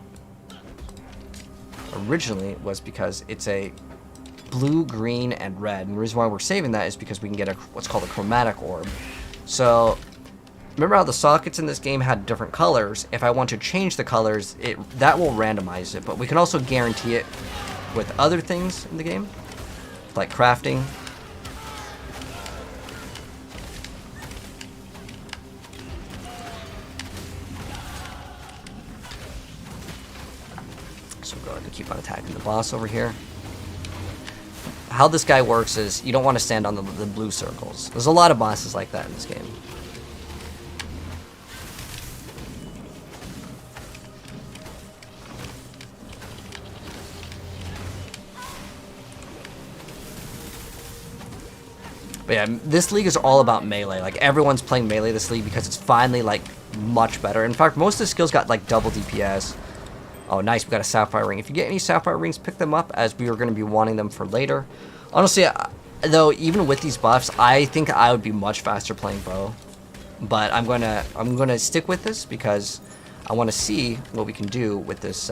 Speaker 1: originally was because it's a blue, green, and red. And the reason why we're saving that is because we can get what's called a chromatic orb. So remember how the sockets in this game had different colors? If I want to change the colors, that will randomize it. But we can also guarantee it with other things in the game, like crafting. So we'll go ahead and keep on attacking the boss over here. How this guy works is you don't want to stand on the blue circles. There's a lot of bosses like that in this game. But yeah, this league is all about melee. Like, everyone's playing melee this league because it's finally, like, much better. In fact, most of the skills got, like, double DPS. Oh, nice, we got a sapphire ring. If you get any sapphire rings, pick them up, as we are going to be wanting them for later. Honestly, though, even with these buffs, I think I would be much faster playing bow. But I'm gonna stick with this because I want to see what we can do with this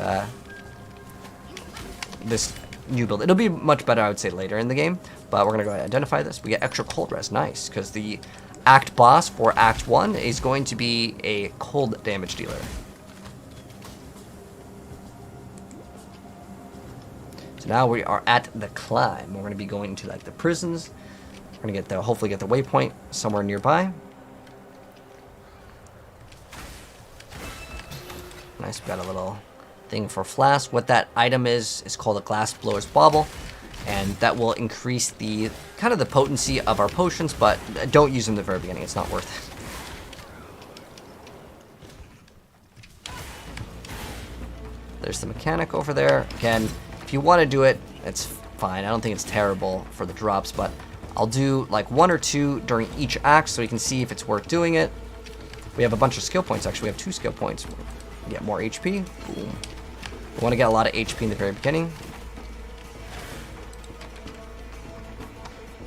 Speaker 1: this new build. It'll be much better, I would say, later in the game. But we're gonna go ahead and identify this. We get extra cold res, nice, because the act boss for Act 1 is going to be a cold damage dealer. So now we are at the climb. We're going to be going to like the prisons. We're going to hopefully get the waypoint somewhere nearby. Nice, we got a little thing for flask. What that item is called a glass blower's bauble, and that will increase the kind of the potency of our potions, but don't use them at the very beginning. It's not worth it. There's the mechanic over there. Again, if you want to do it, it's fine. I don't think it's terrible for the drops, but I'll do like 1 or 2 during each act so you can see if it's worth doing it. We have a bunch of skill points, actually. We have 2 skill points. We get more HP. Boom. We want to get a lot of HP in the very beginning.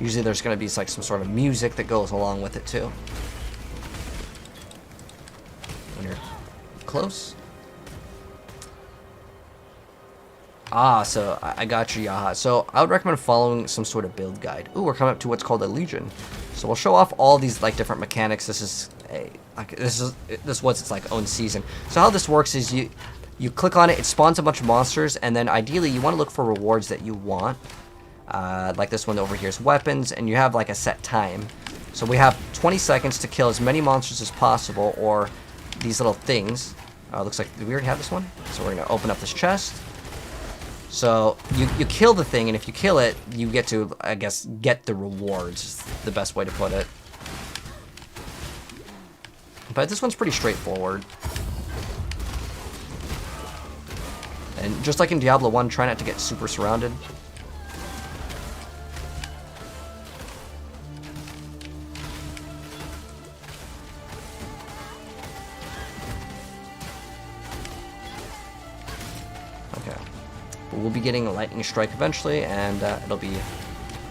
Speaker 1: Usually there's going to be like some sort of music that goes along with it too. When you're close. Ah, so I got you, Yaha. So I would recommend following some sort of build guide. Ooh, we're coming up to what's called a Legion. So we'll show off all these like different mechanics. This is what's its like own season. So how this works is you click on it, it spawns a bunch of monsters, and then ideally you want to look for rewards that you want. Like this one over here is weapons, and you have like a set time. So we have 20 seconds to kill as many monsters as possible, or these little things. Looks like, did we already have this one? So we're gonna open up this chest. So you kill the thing, and if you kill it, you get to, I guess, get the rewards, is the best way to put it. But this one's pretty straightforward. And just like in Diablo 1, try not to get super surrounded. Okay. But we'll be getting a Lightning Strike eventually, and it'll be...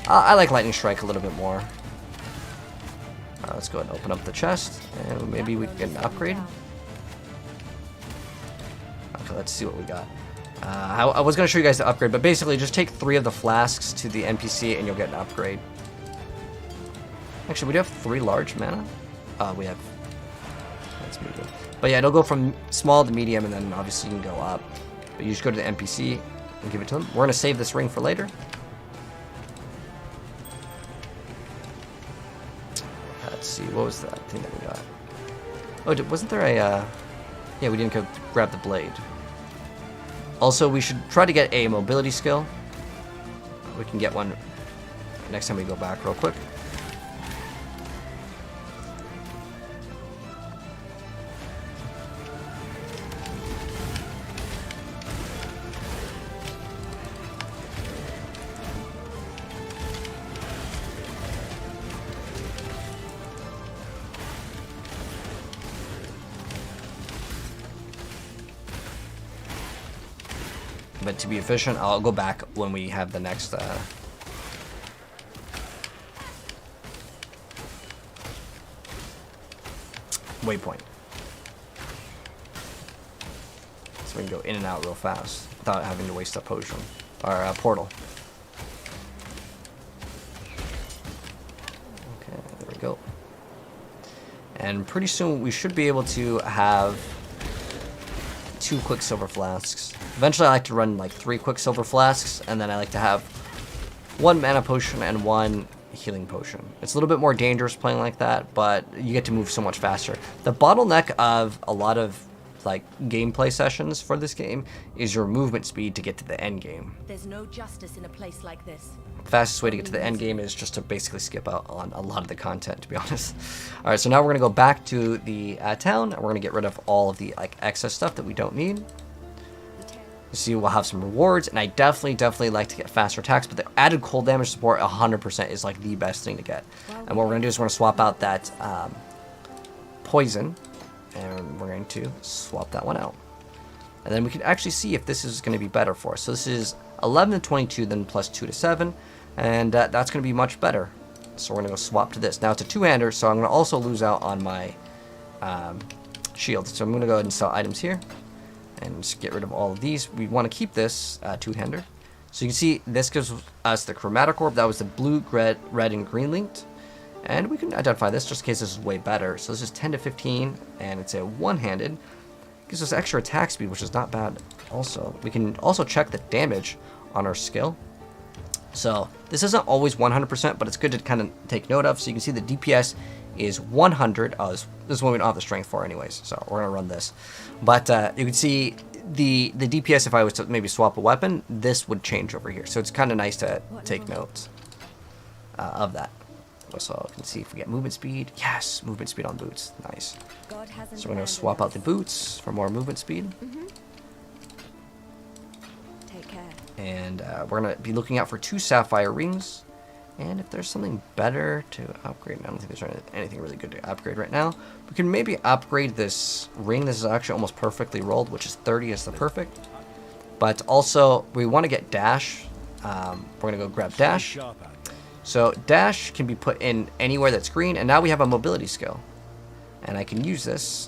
Speaker 1: I like Lightning Strike a little bit more. Let's go ahead and open up the chest, and maybe we can get an upgrade. Okay, let's see what we got. I was going to show you guys the upgrade, but basically just take 3 of the flasks to the NPC and you'll get an upgrade. Actually, we do have 3 large mana. We have... That's medium. But yeah, it'll go from small to medium, and then obviously you can go up. But you just go to the NPC and give it to them. We're going to save this ring for later. Let's see, what was that thing that we got? Oh, wasn't there a... Yeah, we didn't go grab the blade. Also, we should try to get a mobility skill. We can get one next time we go back real quick. But to be efficient, I'll go back when we have the next waypoint. So we can go in and out real fast without having to waste a potion or a portal. Okay, there we go. And pretty soon we should be able to have 2 Quicksilver flasks. Eventually I like to run like 3 Quicksilver flasks, and then I like to have 1 mana potion and 1 healing potion. It's a little bit more dangerous playing like that, but you get to move so much faster. The bottleneck of a lot of like gameplay sessions for this game is your movement speed to get to the end game.
Speaker 3: There's no justice in a place like this.
Speaker 1: The fastest way to get to the end game is just to basically skip out on a lot of the content, to be honest. All right, so now we're gonna go back to the town, and we're gonna get rid of all of the like excess stuff that we don't need. You see, we'll have some rewards, and I definitely like to get faster attacks, but the added cold damage support 100% is like the best thing to get. And what we're gonna do is we're gonna swap out that poison, and we're going to swap that one out. And then we can actually see if this is going to be better for us. So this is 11 to 22, then plus 2 to 7, and that's going to be much better. So we're going to go swap to this. Now it's a 2-hander, so I'm going to also lose out on my shield. So I'm going to go ahead and sell items here and just get rid of all of these. We want to keep this 2-hander. So you can see this gives us the chromatic orb. That was the blue, red, and green linked. And we can identify this just in case this is way better. So this is 10 to 15, and it's a 1-handed. Gives us extra attack speed, which is not bad also. We can also check the damage on our skill. So this isn't always 100%, but it's good to kind of take note of. So you can see the DPS is 100. Oh, this is one we don't have the strength for anyways, so we're going to run this. But you can see the DPS, if I was to maybe swap a weapon, this would change over here. So it's kind of nice to take notes of that. So you can see if we get movement speed. Yes, movement speed on boots. Nice. So we're going to swap out the boots for more movement speed.
Speaker 3: Take care.
Speaker 1: And we're going to be looking out for 2 sapphire rings. And if there's something better to upgrade, I don't think there's anything really good to upgrade right now. We can maybe upgrade this ring. This is actually almost perfectly rolled, which is 30 is the perfect. But also, we want to get dash. We're going to go grab dash. So dash can be put in anywhere that's green, and now we have a mobility skill. And I can use this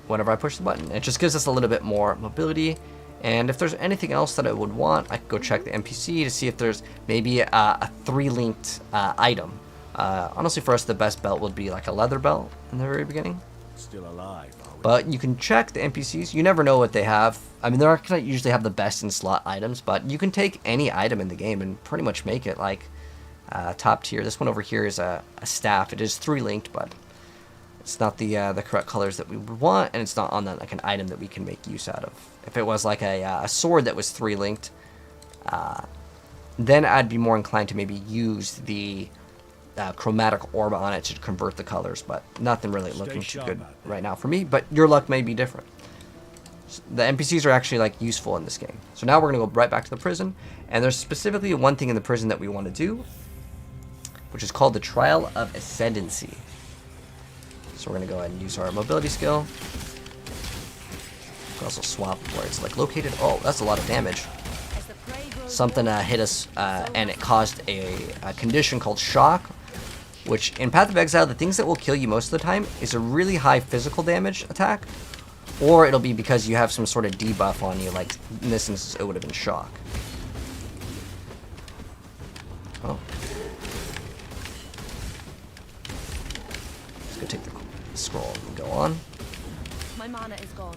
Speaker 1: whenever I push the button. It just gives us a little bit more mobility. And if there's anything else that I would want, I could go check the NPC to see if there's maybe a 3-linked item. Honestly, for us, the best belt would be like a leather belt in the very beginning.
Speaker 2: Still alive, are we?
Speaker 1: But you can check the NPCs. You never know what they have. I mean, they're not going to usually have the best in slot items, but you can take any item in the game and pretty much make it like top tier. This one over here is a staff. It is 3-linked, but it's not the correct colors that we would want, and it's not on that like an item that we can make use out of. If it was like a sword that was 3-linked, then I'd be more inclined to maybe use the chromatic orb on it to convert the colors, but nothing really looking too good right now for me, but your luck may be different. The NPCs are actually like useful in this game. So now we're gonna go right back to the prison, and there's specifically one thing in the prison that we want to do, which is called the Trial of Ascendancy. So we're gonna go ahead and use our mobility skill. We can also swap where it's like located. Oh, that's a lot of damage.
Speaker 3: As the prey grows
Speaker 1: Something
Speaker 3: more,
Speaker 1: hit us, and it caused a condition called shock, which in Path of Exile, the things that will kill you most of the time is a really high physical damage attack, or it'll be because you have some sort of debuff on you, like in this instance, it would have been shock. Oh. Let's go take the scroll and go on.
Speaker 3: my mana is gone.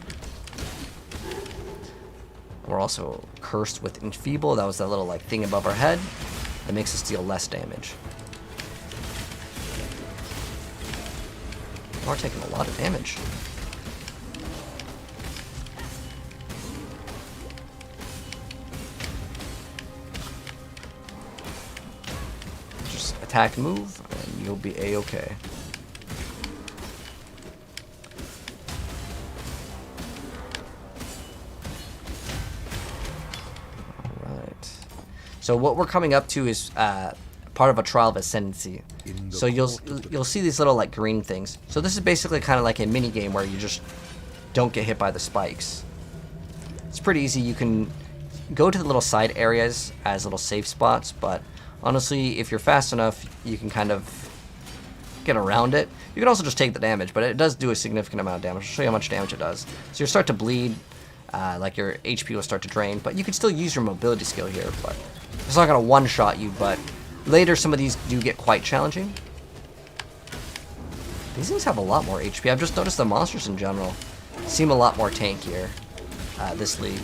Speaker 1: We're also cursed with Enfeeble. That was that little like thing above our head that makes us deal less damage. We're taking a lot of damage. Just attack and move, and you'll be A-okay. Alright. So what we're coming up to is part of a Trial of Ascendancy. So you'll see these little like green things. So this is basically kind of like a mini game where you just don't get hit by the spikes. It's pretty easy. You can go to the little side areas as little safe spots, but honestly, if you're fast enough, you can kind of get around it. You can also just take the damage, but it does do a significant amount of damage. I'll show you how much damage it does. So you'll start to bleed, like your HP will start to drain, but you can still use your mobility skill here, but it's not going to one-shot you, but later, some of these do get quite challenging. These things have a lot more HP. I've just noticed the monsters in general seem a lot more tankier this league.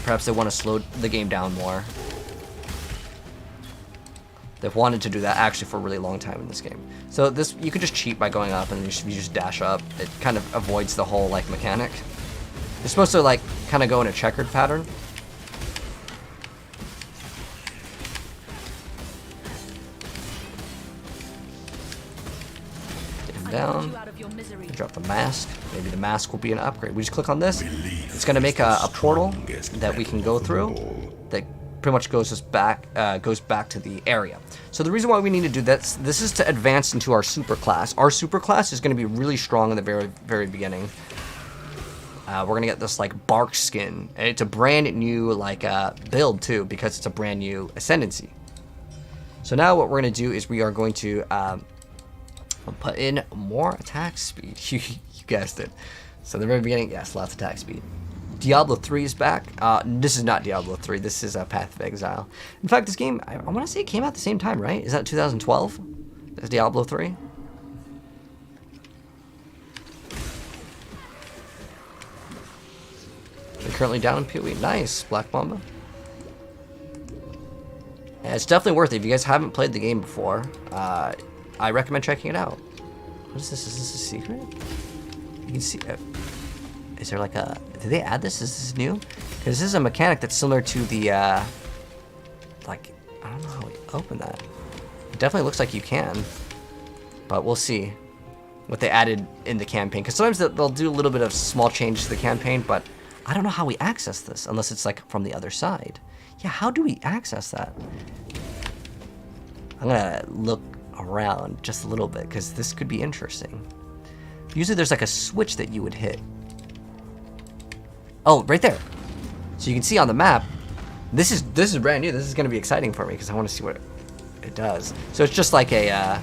Speaker 1: Perhaps they want to slow the game down more. They've wanted to do that actually for a really long time in this game. So this, you could just cheat by going up and you just dash up. It kind of avoids the whole like mechanic. You're supposed to like kind of go in a checkered pattern. Down,
Speaker 3: You out of your misery.
Speaker 1: drop the mask. Maybe the mask will be an upgrade. We just click on this. It's going to make a portal that we can go through that pretty much goes back to the area. So the reason why we need to do this is to advance into our super class. Our super class is going to be really strong in the very beginning. We're going to get this like bark skin, and it's a brand new like build too, because it's a brand new ascendancy. So now what we're going to do is we are going to put in more attack speed. You guessed it. So the very beginning, yes, lots of attack speed. Diablo 3 is back. This is not Diablo 3. This is Path of Exile. In fact, this game, I want to say it came out at the same time, right? Is that 2012? That's Diablo 3? They're currently down in PoE. Nice, Black Mamba. Yeah, it's definitely worth it. If you guys haven't played the game before, I recommend checking it out. What is this? Is this a secret? You can see. Is there like a? Did they add this? Is this new? Because this is a mechanic that's similar to the. Like, I don't know how we open that. It definitely looks like you can, but we'll see what they added in the campaign. Because sometimes they'll do a little bit of small changes to the campaign, but I don't know how we access this unless it's like from the other side. Yeah, how do we access that? I'm gonna look around just a little bit because this could be interesting. Usually there's like a switch that you would hit. Oh, right there. So you can see on the map, this is brand new. This is going to be exciting for me because I want to see what it does. So it's just like a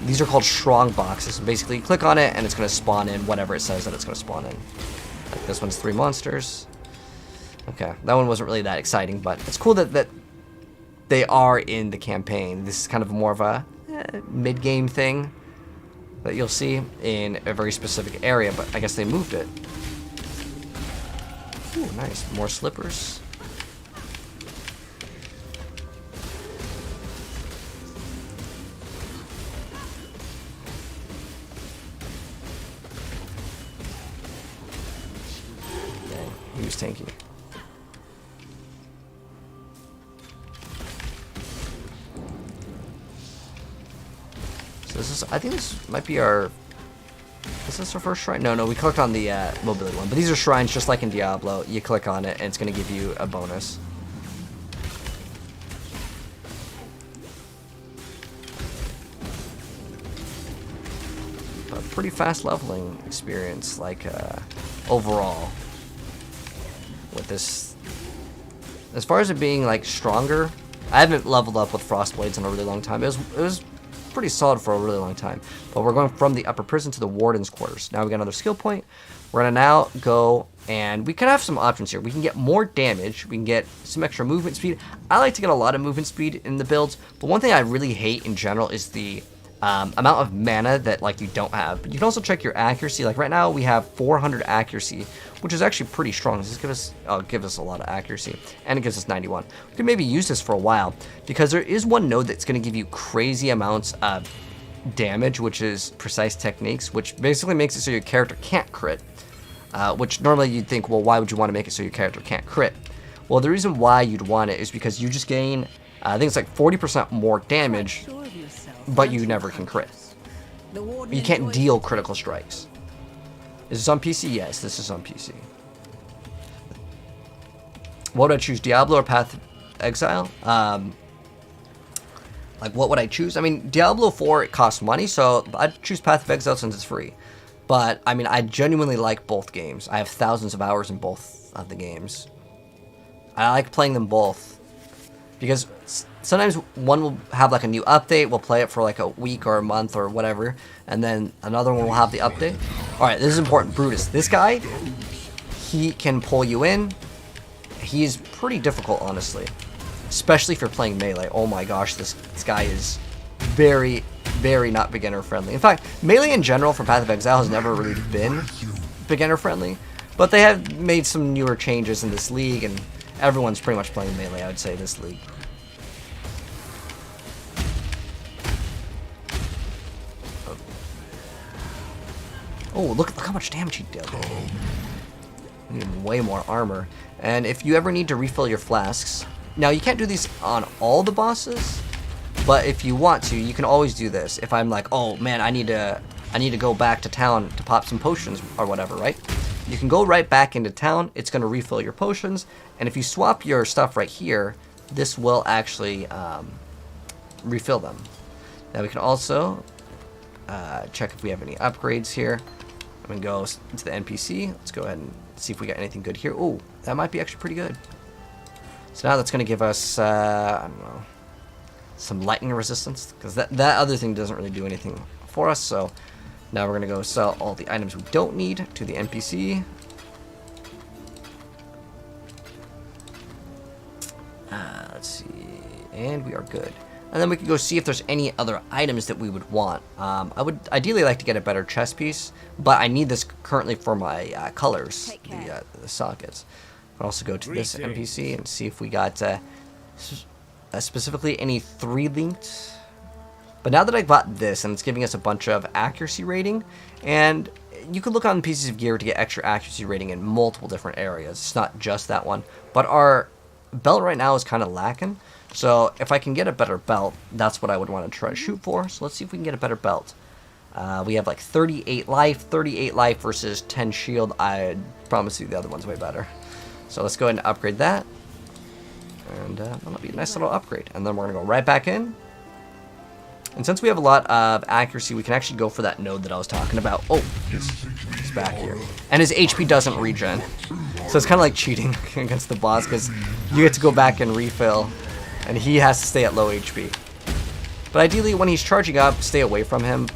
Speaker 1: these are called strong boxes. So basically you click on it and it's going to spawn in whatever it says that it's going to spawn in. Like this one's 3 monsters. Okay, that one wasn't really that exciting, but it's cool that they are in the campaign. This is kind of more of a mid-game thing that you'll see in a very specific area, but I guess they moved it. Ooh, nice. More slippers. Dang, he was tanky. I think this might be our. This Was this our first shrine? No, we clicked on the mobility one. But these are shrines just like in Diablo. You click on it and it's going to give you a bonus. A pretty fast leveling experience, like overall. With this, as far as it being like stronger, I haven't leveled up with Frostblades in a really long time. It was pretty solid for a really long time. But we're going from the upper prison to the warden's quarters. Now we got another skill point. We're gonna now go, and we can have some options here. We can get more damage. We can get some extra movement speed. I like to get a lot of movement speed in the builds, but one thing I really hate in general is the amount of mana that like you don't have. But you can also check your accuracy. Like right now we have 400 accuracy, which is actually pretty strong. This give us a lot of accuracy, and it gives us 91. We can maybe use this for a while because there is one node that's going to give you crazy amounts of damage, which is precise techniques, which basically makes it so your character can't crit. Which normally you'd think, well, why would you want to make it so your character can't crit? Well, the reason why you'd want it is because you just gain, I think it's like 40% more damage, but you never can crit. You can't deal critical strikes. Is this on PC? Yes, this is on PC. What would I choose, Diablo or Path of Exile? Like, what would I choose? I mean, Diablo 4, it costs money, so I'd choose Path of Exile since it's free. But, I mean, I genuinely like both games. I have thousands of hours in both of the games. I like playing them both. Because sometimes one will have, like, a new update. We'll play it for, like, a week or a month or whatever. And then another one will have the update. Alright, this is important. Brutus. This guy, he can pull you in. He's pretty difficult, honestly. Especially if you're playing melee. Oh my gosh, this guy is very, very not beginner friendly. In fact, melee in general for Path of Exile has never really been beginner friendly. But they have made some newer changes in this league, and everyone's pretty much playing melee, I would say, this league. Oh, look how much damage he did. We need way more armor. And if you ever need to refill your flasks, now you can't do these on all the bosses, but if you want to, you can always do this. If I'm like, oh man, I need to go back to town to pop some potions or whatever, right? You can go right back into town. It's going to refill your potions, and if you swap your stuff right here, this will actually refill them. Now we can also check if we have any upgrades here. I'm going to go to the NPC. Let's go ahead and see if we got anything good here. Oh, that might be actually pretty good. So now that's going to give us, I don't know, some lightning resistance, because that other thing doesn't really do anything for us. So now we're going to go sell all the items we don't need to the NPC. Let's see, and we are good. And then we can go see if there's any other items that we would want. I would ideally like to get a better chest piece, but I need this currently for my colors, the sockets. I'll also go to this NPC and see if we got specifically any 3-linked. But now that I got this, and it's giving us a bunch of accuracy rating, and you can look on pieces of gear to get extra accuracy rating in multiple different areas. It's not just that one. But our belt right now is kind of lacking. So if I can get a better belt, that's what I would want to try to shoot for. So let's see if we can get a better belt. We have like 38 life versus 10 shield. I promise you the other one's way better. So let's go ahead and upgrade that. And that'll be a nice little upgrade. And then we're going to go right back in. And since we have a lot of accuracy, we can actually go for that node that I was talking about. Oh, he's back here. And his HP doesn't regen. So it's kind of like cheating against the boss, because you get to go back and refill. And he has to stay at low HP. But ideally, when he's charging up, stay away from him.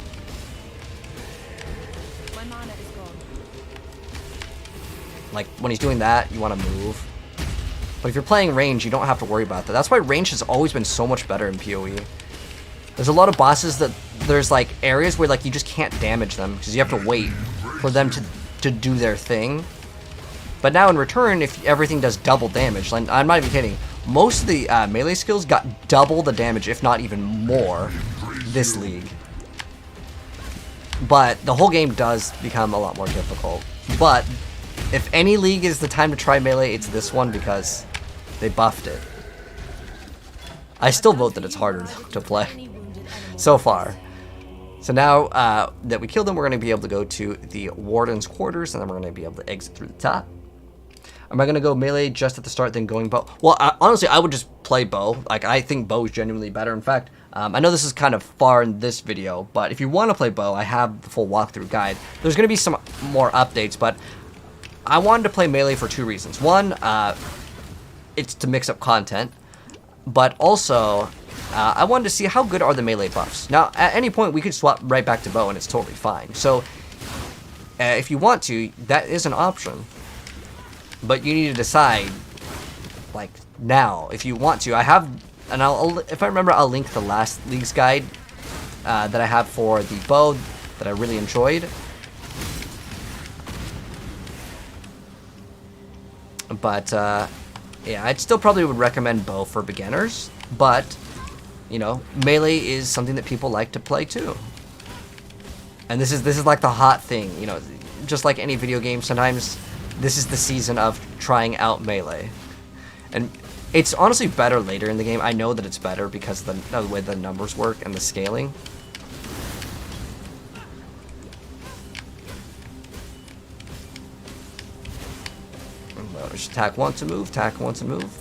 Speaker 3: My mana is gone.
Speaker 1: Like, when he's doing that, you want to move. But if you're playing range, you don't have to worry about that. That's why range has always been so much better in PoE. There's a lot of bosses that there's like areas where like you just can't damage them because you have to wait for them to do their thing. But now in return, if everything does double damage, like, I'm not even kidding, most of the melee skills got double the damage, if not even more, this league. But the whole game does become a lot more difficult. But if any league is the time to try melee, it's this one because they buffed it. I still vote that it's harder to play so far. So now that we killed them, we're going to be able to go to the warden's quarters, and then we're going to be able to exit through the top. Am I going to go melee just at the start, then going bow? Well, honestly, I would just play bow. Like, I think bow is genuinely better. In fact, I know this is kind of far in this video, but if you want to play bow, I have the full walkthrough guide. There's going to be some more updates, but I wanted to play melee for 2 reasons. One, it's to mix up content, but also I wanted to see how good are the melee buffs. Now, at any point, we could swap right back to bow, and it's totally fine. So, if you want to, that is an option. But you need to decide, like, now, if you want to. I have, and if I remember, I'll link the last League's guide that I have for the bow that I really enjoyed. But, yeah, I'd still probably would recommend bow for beginners. But, you know, melee is something that people like to play too. And this is like the hot thing, you know, just like any video game, sometimes this is the season of trying out melee. And it's honestly better later in the game. I know that it's better because of the way the numbers work and the scaling. Well, just attack once to move, attack once to move.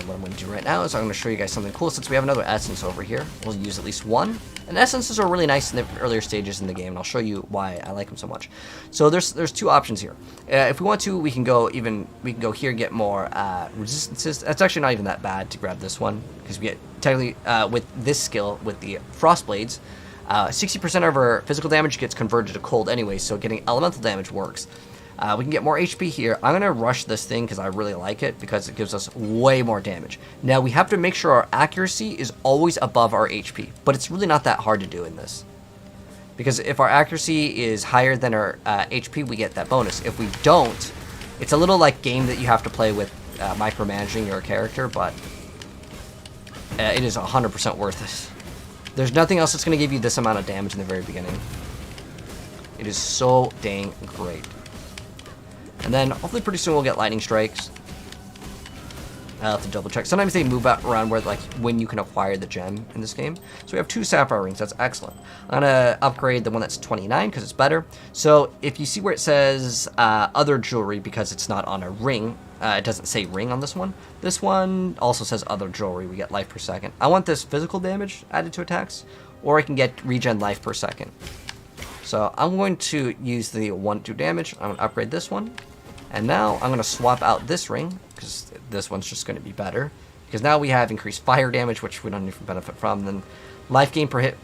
Speaker 1: What I'm going to do right now is I'm going to show you guys something cool. Since we have another essence over here, we'll use at least one. And essences are really nice in the earlier stages in the game, and I'll show you why I like them so much. So there's 2 options here. If we want to, we can go here and get more resistances. That's actually not even that bad to grab this one, because we get technically with this skill with the frost blades, 60% of our physical damage gets converted to cold anyway, so getting elemental damage works. We can get more HP here. I'm going to rush this thing because I really like it, because it gives us way more damage. Now, we have to make sure our accuracy is always above our HP, but it's really not that hard to do in this. Because if our accuracy is higher than our HP, we get that bonus. If we don't, it's a little like game that you have to play with micromanaging your character, but it is 100% worth it. There's nothing else that's going to give you this amount of damage in the very beginning. It is so dang great. And then, hopefully pretty soon we'll get lightning strikes. I'll have to double check. Sometimes they move around where, like, when you can acquire the gem in this game. So we have 2 sapphire rings. That's excellent. I'm going to upgrade the one that's 29 because it's better. So if you see where it says other jewelry, because it's not on a ring, it doesn't say ring on this one. This one also says other jewelry. We get life per second. I want this physical damage added to attacks, or I can get regen life per second. So I'm going to use the 1-2 damage. I'm going to upgrade this one. And now I'm going to swap out this ring, because this one's just going to be better. Because now we have increased fire damage, which we don't even benefit from. Then life gain per hit.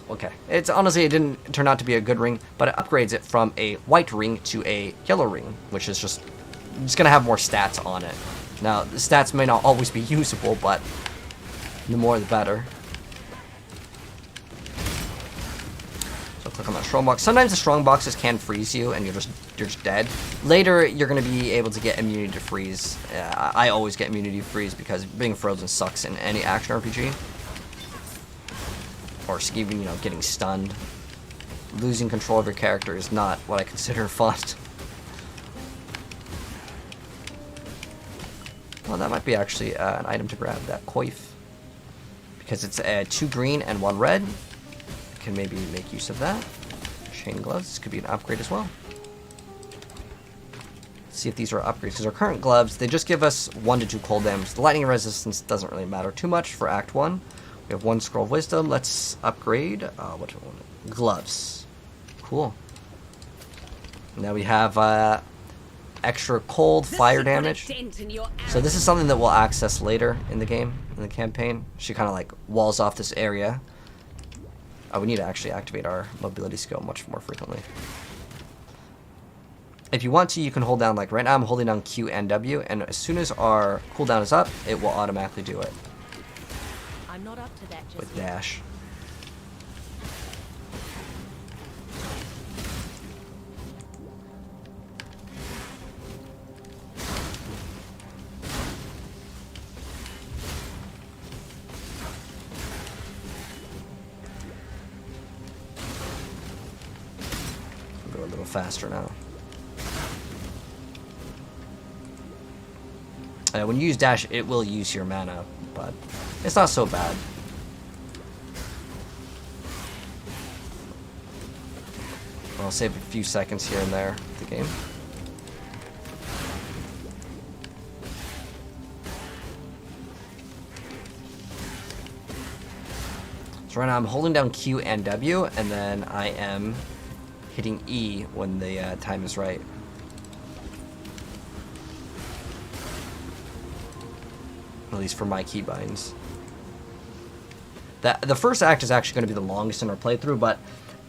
Speaker 1: Okay. It's honestly, it didn't turn out to be a good ring, but it upgrades it from a white ring to a yellow ring, which is just going to have more stats on it. Now, the stats may not always be usable, but the more the better. Click on that strong box. Sometimes the strong boxes can freeze you, and you're just dead. Later, you're going to be able to get immunity to freeze. I always get immunity to freeze because being frozen sucks in any action RPG. Or even, you know, getting stunned. Losing control of your character is not what I consider fun. Well, that might be actually an item to grab, that coif. Because it's 2 green and 1 red. Can maybe make use of that. Chain gloves, this could be an upgrade as well. Let's see if these are upgrades, because our current gloves, they just give us 1 to 2 cold damage. The lightning resistance doesn't really matter too much for Act 1. We have 1 scroll of wisdom. Let's upgrade, what do we want? Gloves. Cool. Now we have extra cold fire damage. So this is something that we'll access later in the game, in the campaign. She kind of like walls off this area. We need to actually activate our mobility skill much more frequently. If you want to, you can hold down, like right now I'm holding down Q and W, and as soon as our cooldown is up, it will automatically do it.
Speaker 3: I'm not up to that just
Speaker 1: With
Speaker 3: yet.
Speaker 1: dash. Go a little faster now. When you use dash, it will use your mana, but it's not so bad. I'll save a few seconds here and there of the game. So right now I'm holding down Q and W, and then I am hitting E when the time is right. At least for my keybinds. The first act is actually going to be the longest in our playthrough, but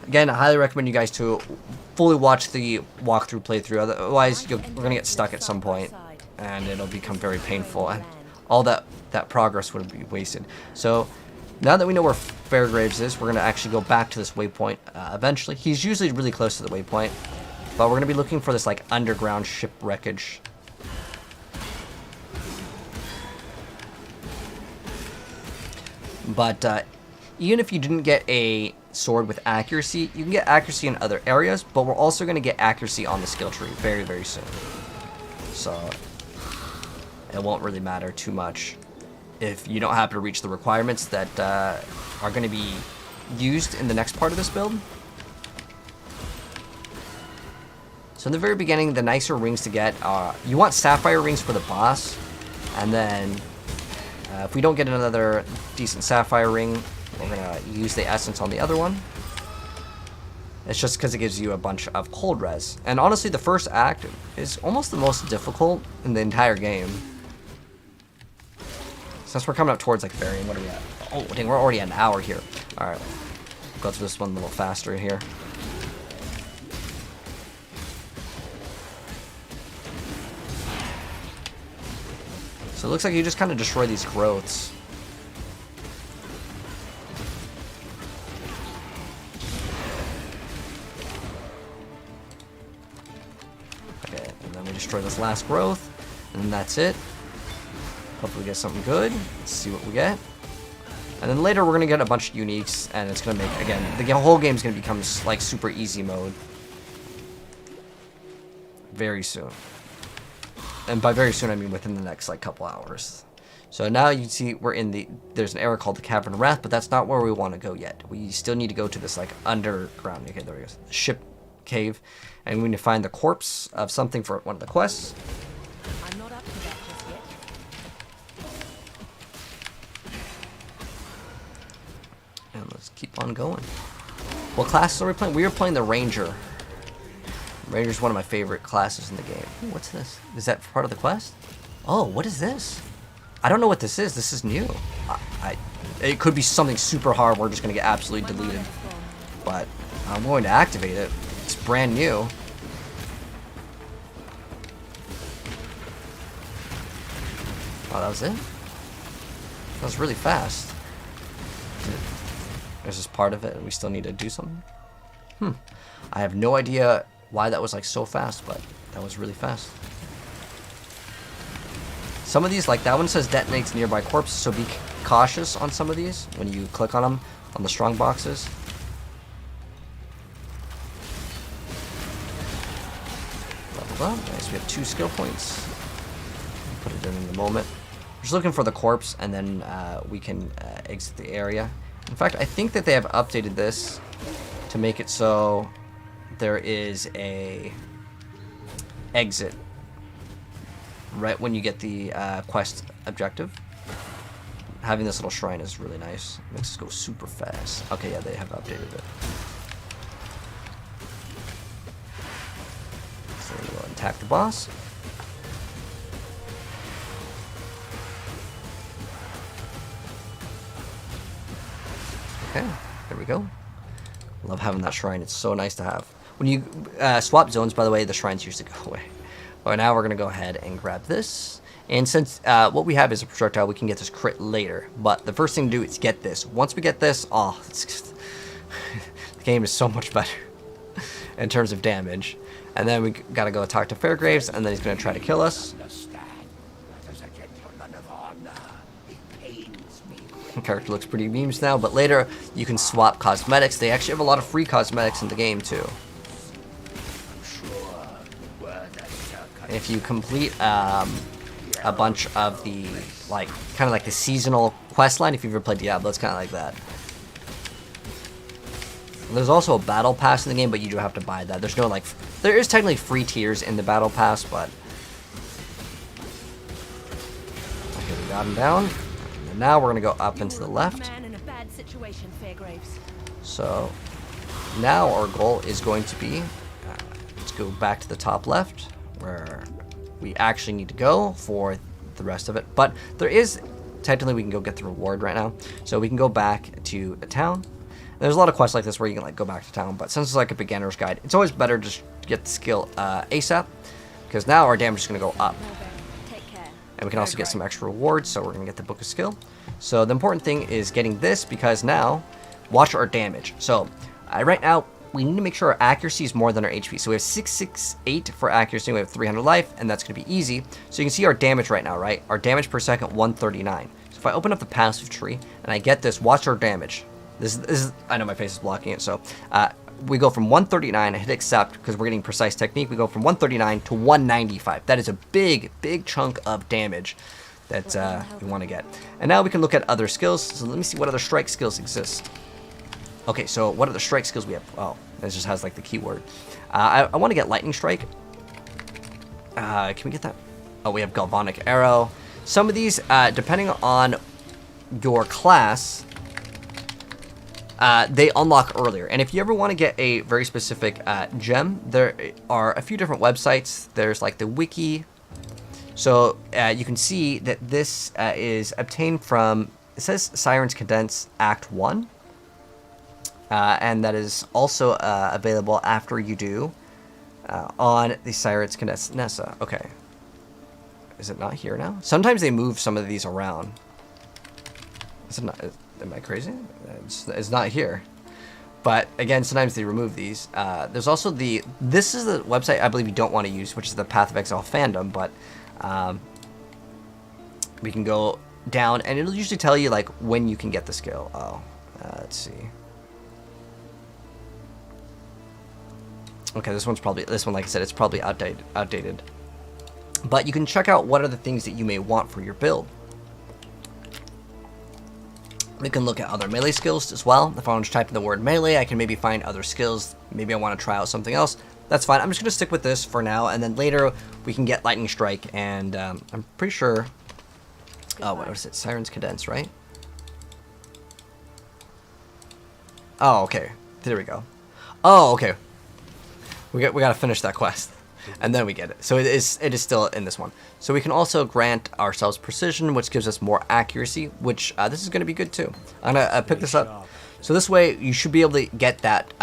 Speaker 1: again, I highly recommend you guys to fully watch the walkthrough playthrough. Otherwise, we're going to get stuck at some point, and it'll become very painful, and all that progress would be wasted. So now that we know where Fairgraves is, we're going to actually go back to this waypoint eventually. He's usually really close to the waypoint, but we're going to be looking for this like underground ship wreckage. But even if you didn't get a sword with accuracy, you can get accuracy in other areas, but we're also going to get accuracy on the skill tree very, very soon. So it won't really matter too much if you don't happen to reach the requirements that are going to be used in the next part of this build. So in the very beginning, the nicer rings to get, you want sapphire rings for the boss, and then if we don't get another decent sapphire ring, we're going to use the essence on the other one. It's just because it gives you a bunch of cold res. And honestly, the first act is almost the most difficult in the entire game. Since we're coming up towards like Varian, what are we at? Oh, dang, we're already at an hour here. Alright, go through this one a little faster here. So it looks like you just kind of destroy these growths. Okay, and then we destroy this last growth, and then that's it. Hopefully we get something good. Let's see what we get. And then later we're going to get a bunch of uniques, and it's going to make, again, the whole game is going to become like super easy mode. Very soon. And by very soon, I mean within the next like couple hours. So now you see we're in there's an area called the Cavern of Wrath, but that's not where we want to go yet. We still need to go to this like underground, okay, there we go, ship cave, and we need to find the corpse of something for one of the quests.
Speaker 3: I'm not up to that just yet.
Speaker 1: And let's keep on going. What classes are we playing? We are playing the Ranger. Ranger's one of my favorite classes in the game. Ooh, what's this? Is that part of the quest? Oh, what is this? I don't know what this is. This is new. It could be something super hard. We're just going to get absolutely deleted. But I'm going to activate it. It's brand new. Oh, that was it? That was really fast. There's just part of it, and we still need to do something? I have no idea why that was like so fast, but that was really fast. Some of these, like that one says detonates nearby corpses, so be cautious on some of these when you click on them on the strong boxes. Leveled up. Nice, we have 2 skill points. Put it in a moment. We're just looking for the corpse, and then we can exit the area. In fact, I think that they have updated this to make it so there is a exit right when you get the quest objective. Having this little shrine is really nice. It makes us go super fast. Okay, yeah, they have updated it. So we'll attack the boss. Okay, there we go. Love having that shrine. It's so nice to have. When you swap zones, by the way, the shrines usually go away. But now we're going to go ahead and grab this. And since what we have is a projectile, we can get this crit later. But the first thing to do is get this. Once we get this, oh, it's just, the game is so much better in terms of damage. And then we got to go talk to Fairgraves, and then he's going to try to kill us. The character looks pretty memes now, but later you can swap cosmetics. They actually have a lot of free cosmetics in the game too. If you complete a bunch of the, like, kind of like the seasonal quest line. If you've ever played Diablo, it's kind of like that. There's also a battle pass in the game, but you do have to buy that. There's no, like, there is technically free tiers in the battle pass, but... Okay, we got him down. And now we're going to go up into the left.
Speaker 3: Man in a bad situation, Fairgraves.
Speaker 1: So, now our goal is going to be... let's go back to the top left, where we actually need to go for the rest of it. But there is... Technically, we can go get the reward right now. So we can go back to a town. There's a lot of quests like this where you can like go back to town, but since it's like a beginner's guide, it's always better just to get the skill ASAP, because now our damage is going to go up.
Speaker 3: Take care.
Speaker 1: And we can also get some extra rewards, so we're going to get the Book of Skill. So the important thing is getting this, because now, watch our damage. So right now, we need to make sure our accuracy is more than our HP. So we have 668 for accuracy, we have 300 life, and that's going to be easy. So you can see our damage right now, right? Our damage per second, 139. So if I open up the passive tree, and I get this, watch our damage. This is, I know my face is blocking it, so we go from 139, I hit accept, because we're getting precise technique, we go from 139 to 195. That is a big, big chunk of damage that we want to get. And now we can look at other skills, so let me see what other strike skills exist. Okay, so what are the strike skills we have? Oh, this just has like the keyword. I want to get lightning strike. Can we get that? Oh, we have galvanic arrow. Some of these, depending on your class, they unlock earlier. And if you ever want to get a very specific gem, there are a few different websites. There's like the wiki. So you can see that this is obtained from, it says Siren's Cadence Act 1. And that is also available after you do on the Siren's Cadence Nessa. Okay. Is it not here now? Sometimes they move some of these around. Is it not? Am I crazy? It's not here. But again, sometimes they remove these. There's also this is the website I believe you don't want to use, which is the Path of Exile fandom, but we can go down and it'll usually tell you like when you can get the skill. Oh, let's see. Okay, this one, like I said, it's probably outdated. But you can check out what are the things that you may want for your build. We can look at other melee skills as well. If I want to type in the word melee, I can maybe find other skills. Maybe I want to try out something else. That's fine. I'm just going to stick with this for now, and then later we can get Lightning Strike, and I'm pretty sure... Oh, what was it? Siren's Cadence, right? Oh, okay. There we go. Oh, okay. We got to finish that quest. And then we get it. So it is still in this one. So we can also grant ourselves precision, which gives us more accuracy, which this is going to be good too. I'm going to pick this up. So this way you should be able to get that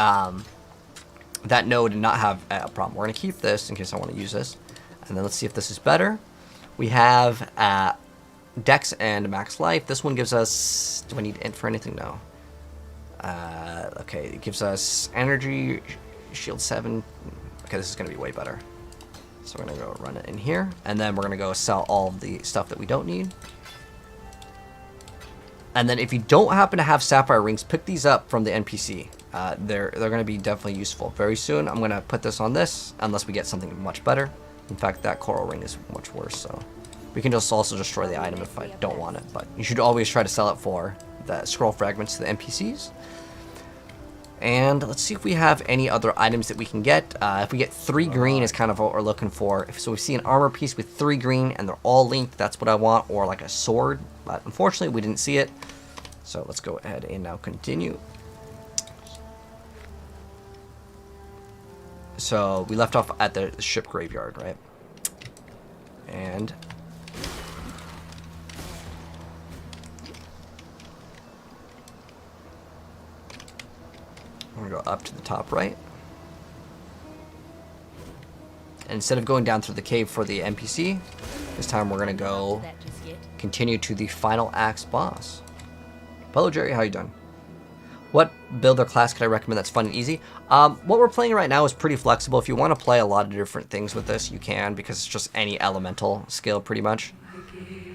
Speaker 1: that node and not have a problem. We're going to keep this in case I want to use this. And then let's see if this is better. We have Dex and Max Life. This one gives us... Do I need int for anything? No. Okay, it gives us Energy, Shield 7... Okay, this is going to be way better. So we're going to go run it in here. And then we're going to go sell all of the stuff that we don't need. And then if you don't happen to have Sapphire Rings, pick these up from the NPC. They're going to be definitely useful. Very soon, I'm going to put this on this, unless we get something much better. In fact, that Coral Ring is much worse, so... We can just also destroy the item if I don't want it. But you should always try to sell it for the scroll fragments to the NPCs. And let's see if we have any other items that we can get. If we get 3 green is kind of what we're looking for. So we see an armor piece with 3 green and they're all linked. That's what I want. Or like a sword. But unfortunately, we didn't see it. So let's go ahead and now continue. So we left off at the ship graveyard, right? And... we're going to go up to the top right. And instead of going down through the cave for the NPC, this time we're going to go continue to the final axe boss. Hello, Jerry. How you doing? What build or class could I recommend that's fun and easy? What we're playing right now is pretty flexible. If you want to play a lot of different things with this, you can, because it's just any elemental skill pretty much.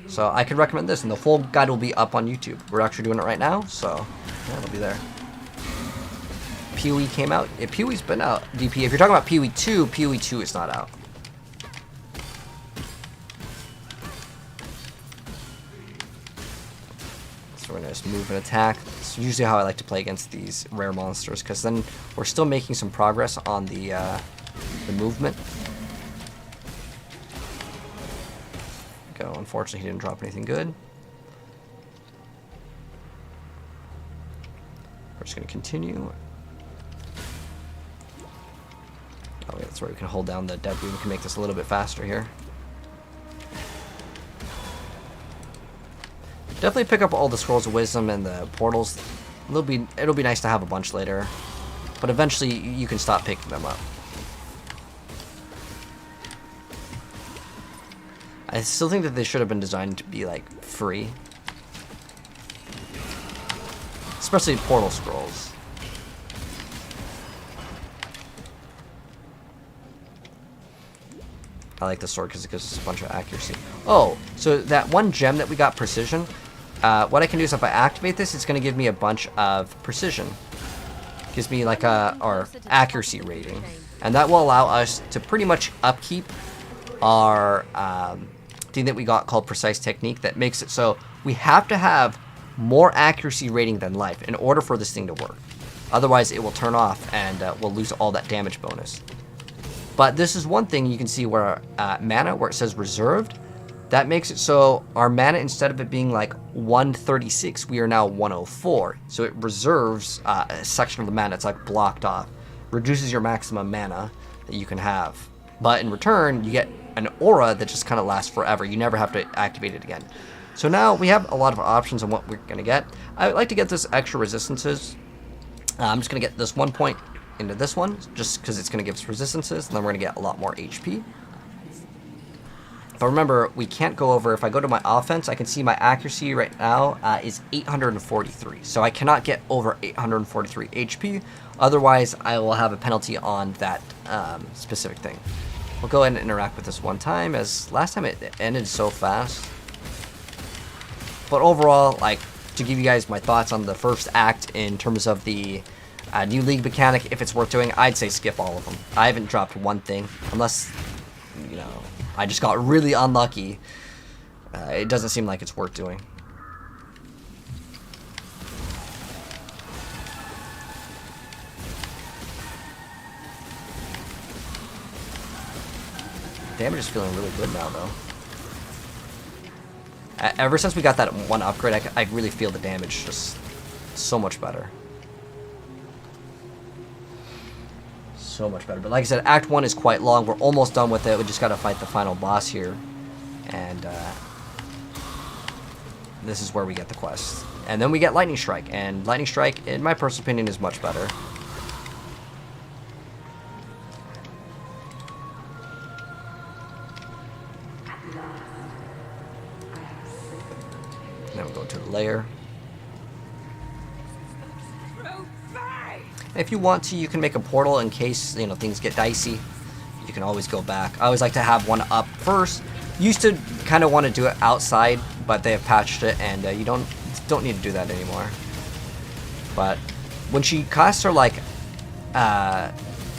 Speaker 1: So I could recommend this, and the full guide will be up on YouTube. We're actually doing it right now, so yeah, it'll be there. PoE came out. Yeah, PoE's been out. DP. If you're talking about PoE 2, PoE 2 is not out. just move and attack. It's usually how I like to play against these rare monsters, because then we're still making some progress on the movement. Go. Unfortunately, he didn't drop anything good. We're just going to continue. Oh, yeah, that's where we can hold down the dead beam. We can make this a little bit faster here. Definitely pick up all the scrolls of wisdom and the portals. It'll be nice to have a bunch later, but eventually you can stop picking them up. I still think that they should have been designed to be like free, especially portal scrolls. I like the sword because it gives us a bunch of accuracy. Oh, so that one gem that we got, precision. What I can do is if I activate this, it's going to give me a bunch of precision. Gives me like our accuracy rating, and that will allow us to pretty much upkeep our thing that we got called precise technique. That makes it so we have to have more accuracy rating than life in order for this thing to work. Otherwise, it will turn off and we'll lose all that damage bonus. But this is one thing you can see where mana, where it says reserved, that makes it so our mana, instead of it being like 136, we are now 104. So it reserves a section of the mana. It's like blocked off. Reduces your maximum mana that you can have. But in return, you get an aura that just kind of lasts forever. You never have to activate it again. So now we have a lot of options on what we're going to get. I would like to get this extra resistances. I'm just going to get this 1 point into this one, just because it's going to give us resistances, and then we're going to get a lot more HP. But remember, we can't go over, if I go to my offense, I can see my accuracy right now is 843. So I cannot get over 843 HP, otherwise I will have a penalty on that specific thing. We'll go ahead and interact with this one time, as last time it ended so fast. But overall, like, to give you guys my thoughts on the first act in terms of the new league mechanic, if it's worth doing, I'd say skip all of them. I haven't dropped one thing, unless, you know, I just got really unlucky. It doesn't seem like it's worth doing. Damage is feeling really good now, though. Ever since we got that one upgrade, I really feel the damage just so much better. So much better. But like I said, Act 1 is quite long. We're almost done with it. We just got to fight the final boss here. And this is where we get the quest. And then we get Lightning Strike. And Lightning Strike, in my personal opinion, is much better. Then we go to the lair. If you want to, you can make a portal in case, you know, things get dicey. You can always go back. I always like to have one up first. Used to kind of want to do it outside, but they have patched it, and you don't need to do that anymore. But when she casts her like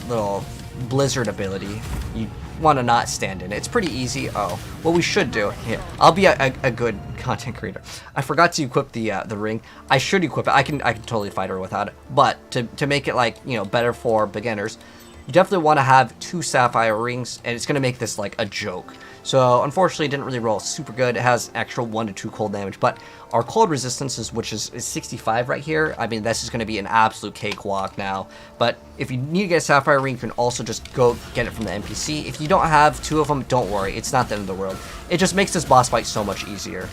Speaker 1: little blizzard ability, you want to not stand in it. It's pretty easy. Oh, what we should do here. I'll be a good content creator. I forgot to equip the ring. I should equip it. I can totally fight her without it. But to make it, like, you know, better for beginners, you definitely want to have 2 sapphire rings, and it's gonna make this like a joke. So unfortunately, it didn't really roll super good. It has extra 1 to 2 cold damage, but our cold resistance which is 65 right here. I mean, this is going to be an absolute cakewalk now. But if you need to get a sapphire ring, you can also just go get it from the NPC. If you don't have 2 of them, don't worry. It's not the end of the world. It just makes this boss fight so much easier.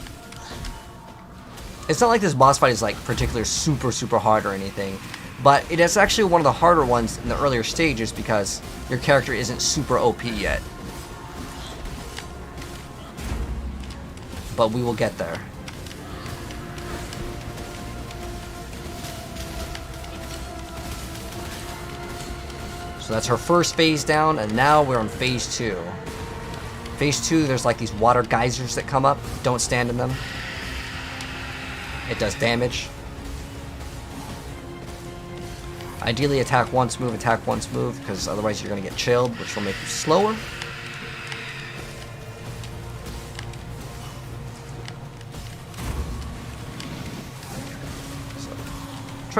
Speaker 1: It's not like this boss fight is like particularly super hard or anything, but it is actually one of the harder ones in the earlier stages because your character isn't super OP yet. But we will get there. So that's her first phase down, and now we're on phase 2. Phase 2, there's like these water geysers that come up. Don't stand in them. It does damage. Ideally, attack once, move, because otherwise you're going to get chilled, which will make you slower.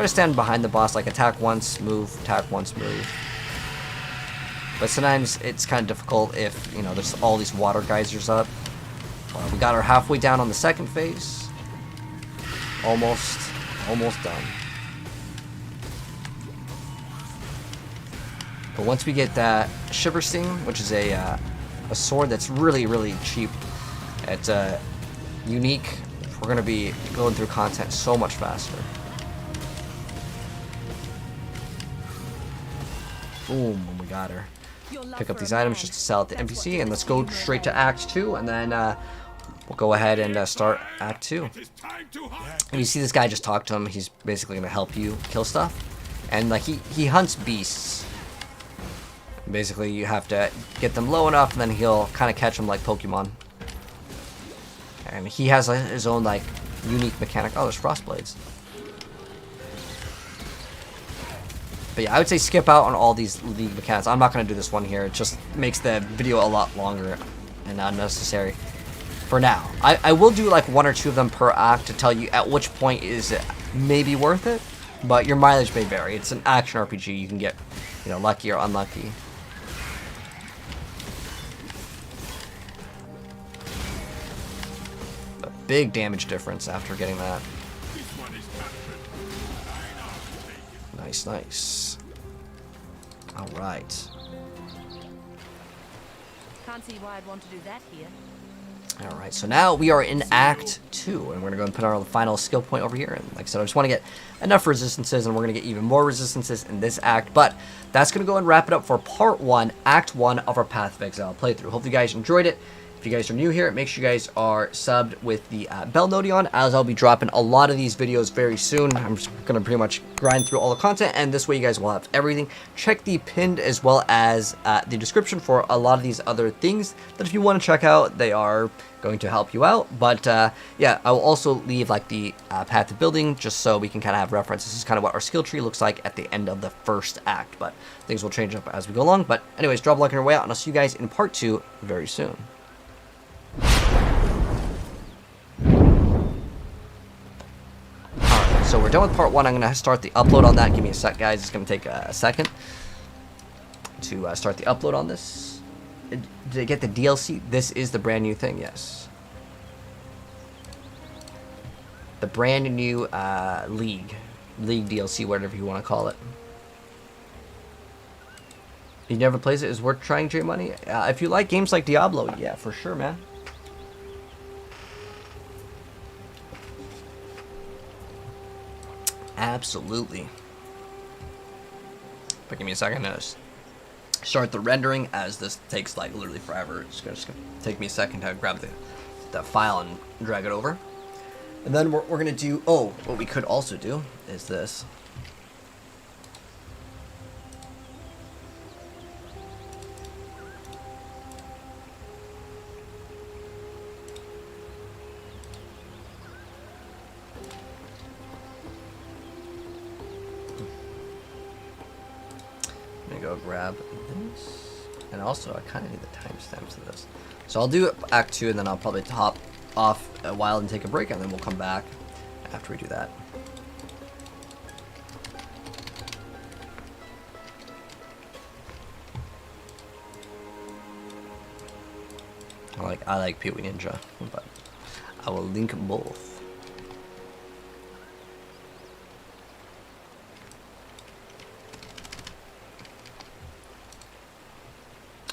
Speaker 1: try to stand behind the boss, like attack once, move, attack once, move. But sometimes it's kind of difficult if, you know, there's all these water geysers up. We got her halfway down on the second phase. Almost done. But once we get that Shiver Sting, which is a sword that's really, really cheap, it's unique, we're going to be going through content so much faster. Boom, we got her. Pick up these items just to sell at the NPC, and let's go straight to Act 2, and then we'll go ahead and start Act 2. And you see this guy, just talk to him. He's basically going to help you kill stuff. And like he hunts beasts. Basically, you have to get them low enough, and then he'll kind of catch them like Pokemon. And he has his own like unique mechanic. Oh, there's frost blades. But yeah, I would say skip out on all these league mechanics. I'm not going to do this one here. It just makes the video a lot longer and unnecessary for now. I will do like 1 or 2 of them per act to tell you at which point is it maybe worth it. But your mileage may vary. It's an action RPG. You can get, you know, lucky or unlucky. A big damage difference after getting that. Nice, nice. All right.
Speaker 3: Can't see why I'd want to do that here.
Speaker 1: All right, so now we are in Act 2, and we're going to go and put our final skill point over here. And like I said, I just want to get enough resistances, and we're going to get even more resistances in this act. But that's going to go and wrap it up for Part 1, Act 1 of our Path of Exile playthrough. Hope you guys enjoyed it. If you guys are new here, make sure you guys are subbed with the bell notification on, as I'll be dropping a lot of these videos very soon. I'm just going to pretty much grind through all the content, and this way you guys will have everything. Check the pinned as well as the description for a lot of these other things that if you want to check out, they are going to help you out. But yeah, I will also leave like the path to building just so we can kind of have reference. This is kind of what our skill tree looks like at the end of the first act, but things will change up as we go along. But anyways, drop a like on your way out, and I'll see you guys in Part 2 very soon. Alright, so we're done with Part 1. I'm going to start the upload on that. Give me a sec, guys. It's going to take a second to start the upload on this. Did I get the DLC? This is the brand new thing, yes. The brand new League DLC, whatever you want to call it. You never plays it? Is worth trying, J Money? If you like games like Diablo, yeah, for sure, man. Absolutely. But give me a second to start the rendering, as this takes like literally forever. It's just gonna take me a second to grab the file and drag it over. And then we're gonna do, oh, what we could also do is this. Go grab this, and also I kind of need the timestamps of this, so I'll do Act 2 and then I'll probably hop off a while and take a break, and then we'll come back after we do that. I like Pee-wee Ninja, but I will link both.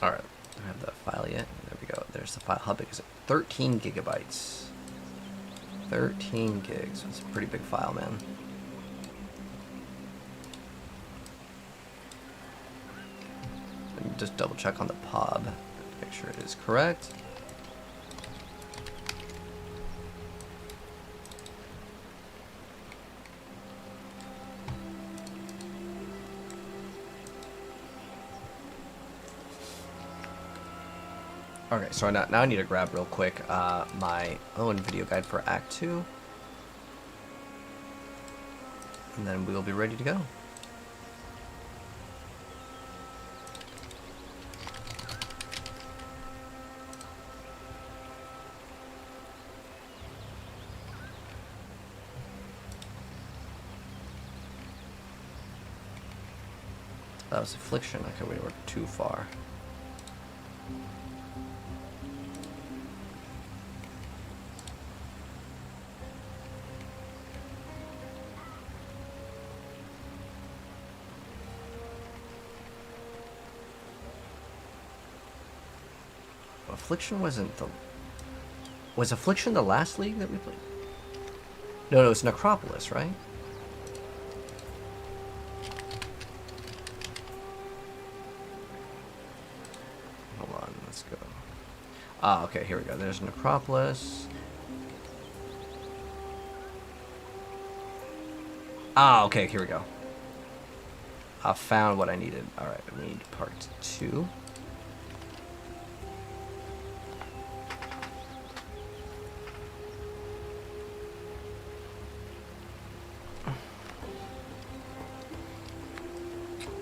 Speaker 1: Alright, I have the file yet. There we go. There's the file. How big is it? 13 gigabytes. 13 gigs. That's a pretty big file, man. Let me just double check on the POB to make sure it is correct. Okay, so now I need to grab real quick my own video guide for Act 2. And then we'll be ready to go. That was affliction. Okay, we were too far. Affliction wasn't the... Was Affliction the last league that we played? No, no, it's Necropolis, right? Hold on, let's go. Ah, okay, here we go. There's Necropolis. Ah, okay, here we go. I found what I needed. Alright, we need part 2.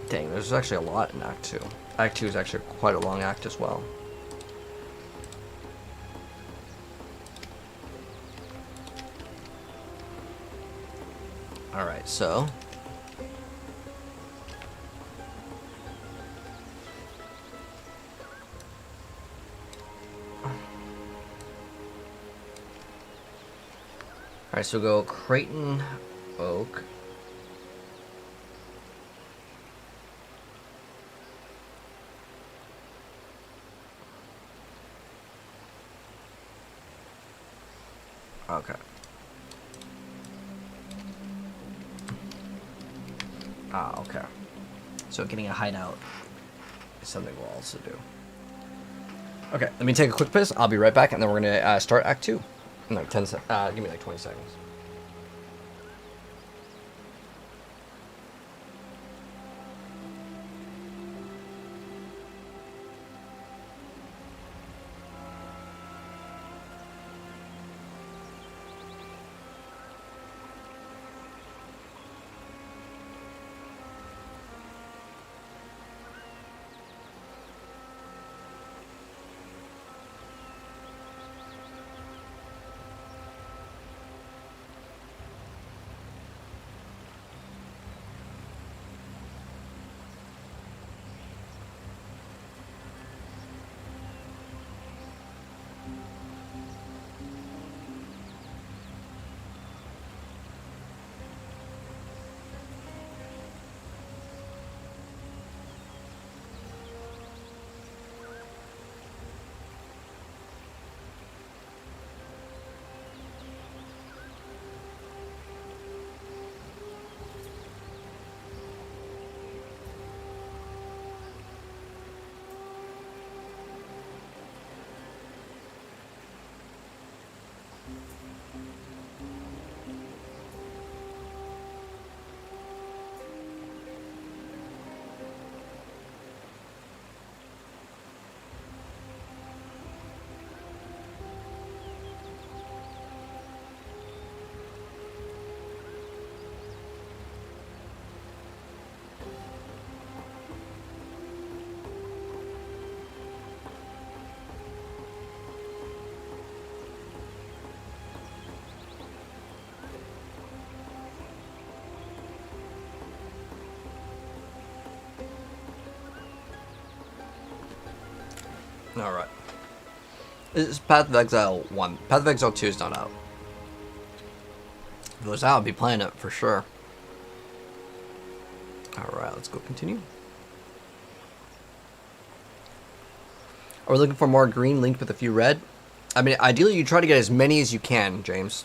Speaker 1: Dang, there's actually a lot in Act 2. Act 2 is actually quite a long act as well. Alright, so... Alright, so go Creighton Oak. Okay. Ah, okay. So getting a hideout is something we'll also do. Okay, let me take a quick piss. I'll be right back, and then we're gonna start Act 2. No, 10 seconds. Give me like 20 seconds. Alright. This is Path of Exile 1. Path of Exile 2 is not out. If it was out, I'd be playing it for sure. Alright, let's go continue. Are we looking for more green linked with a few red? I mean, ideally you try to get as many as you can, James.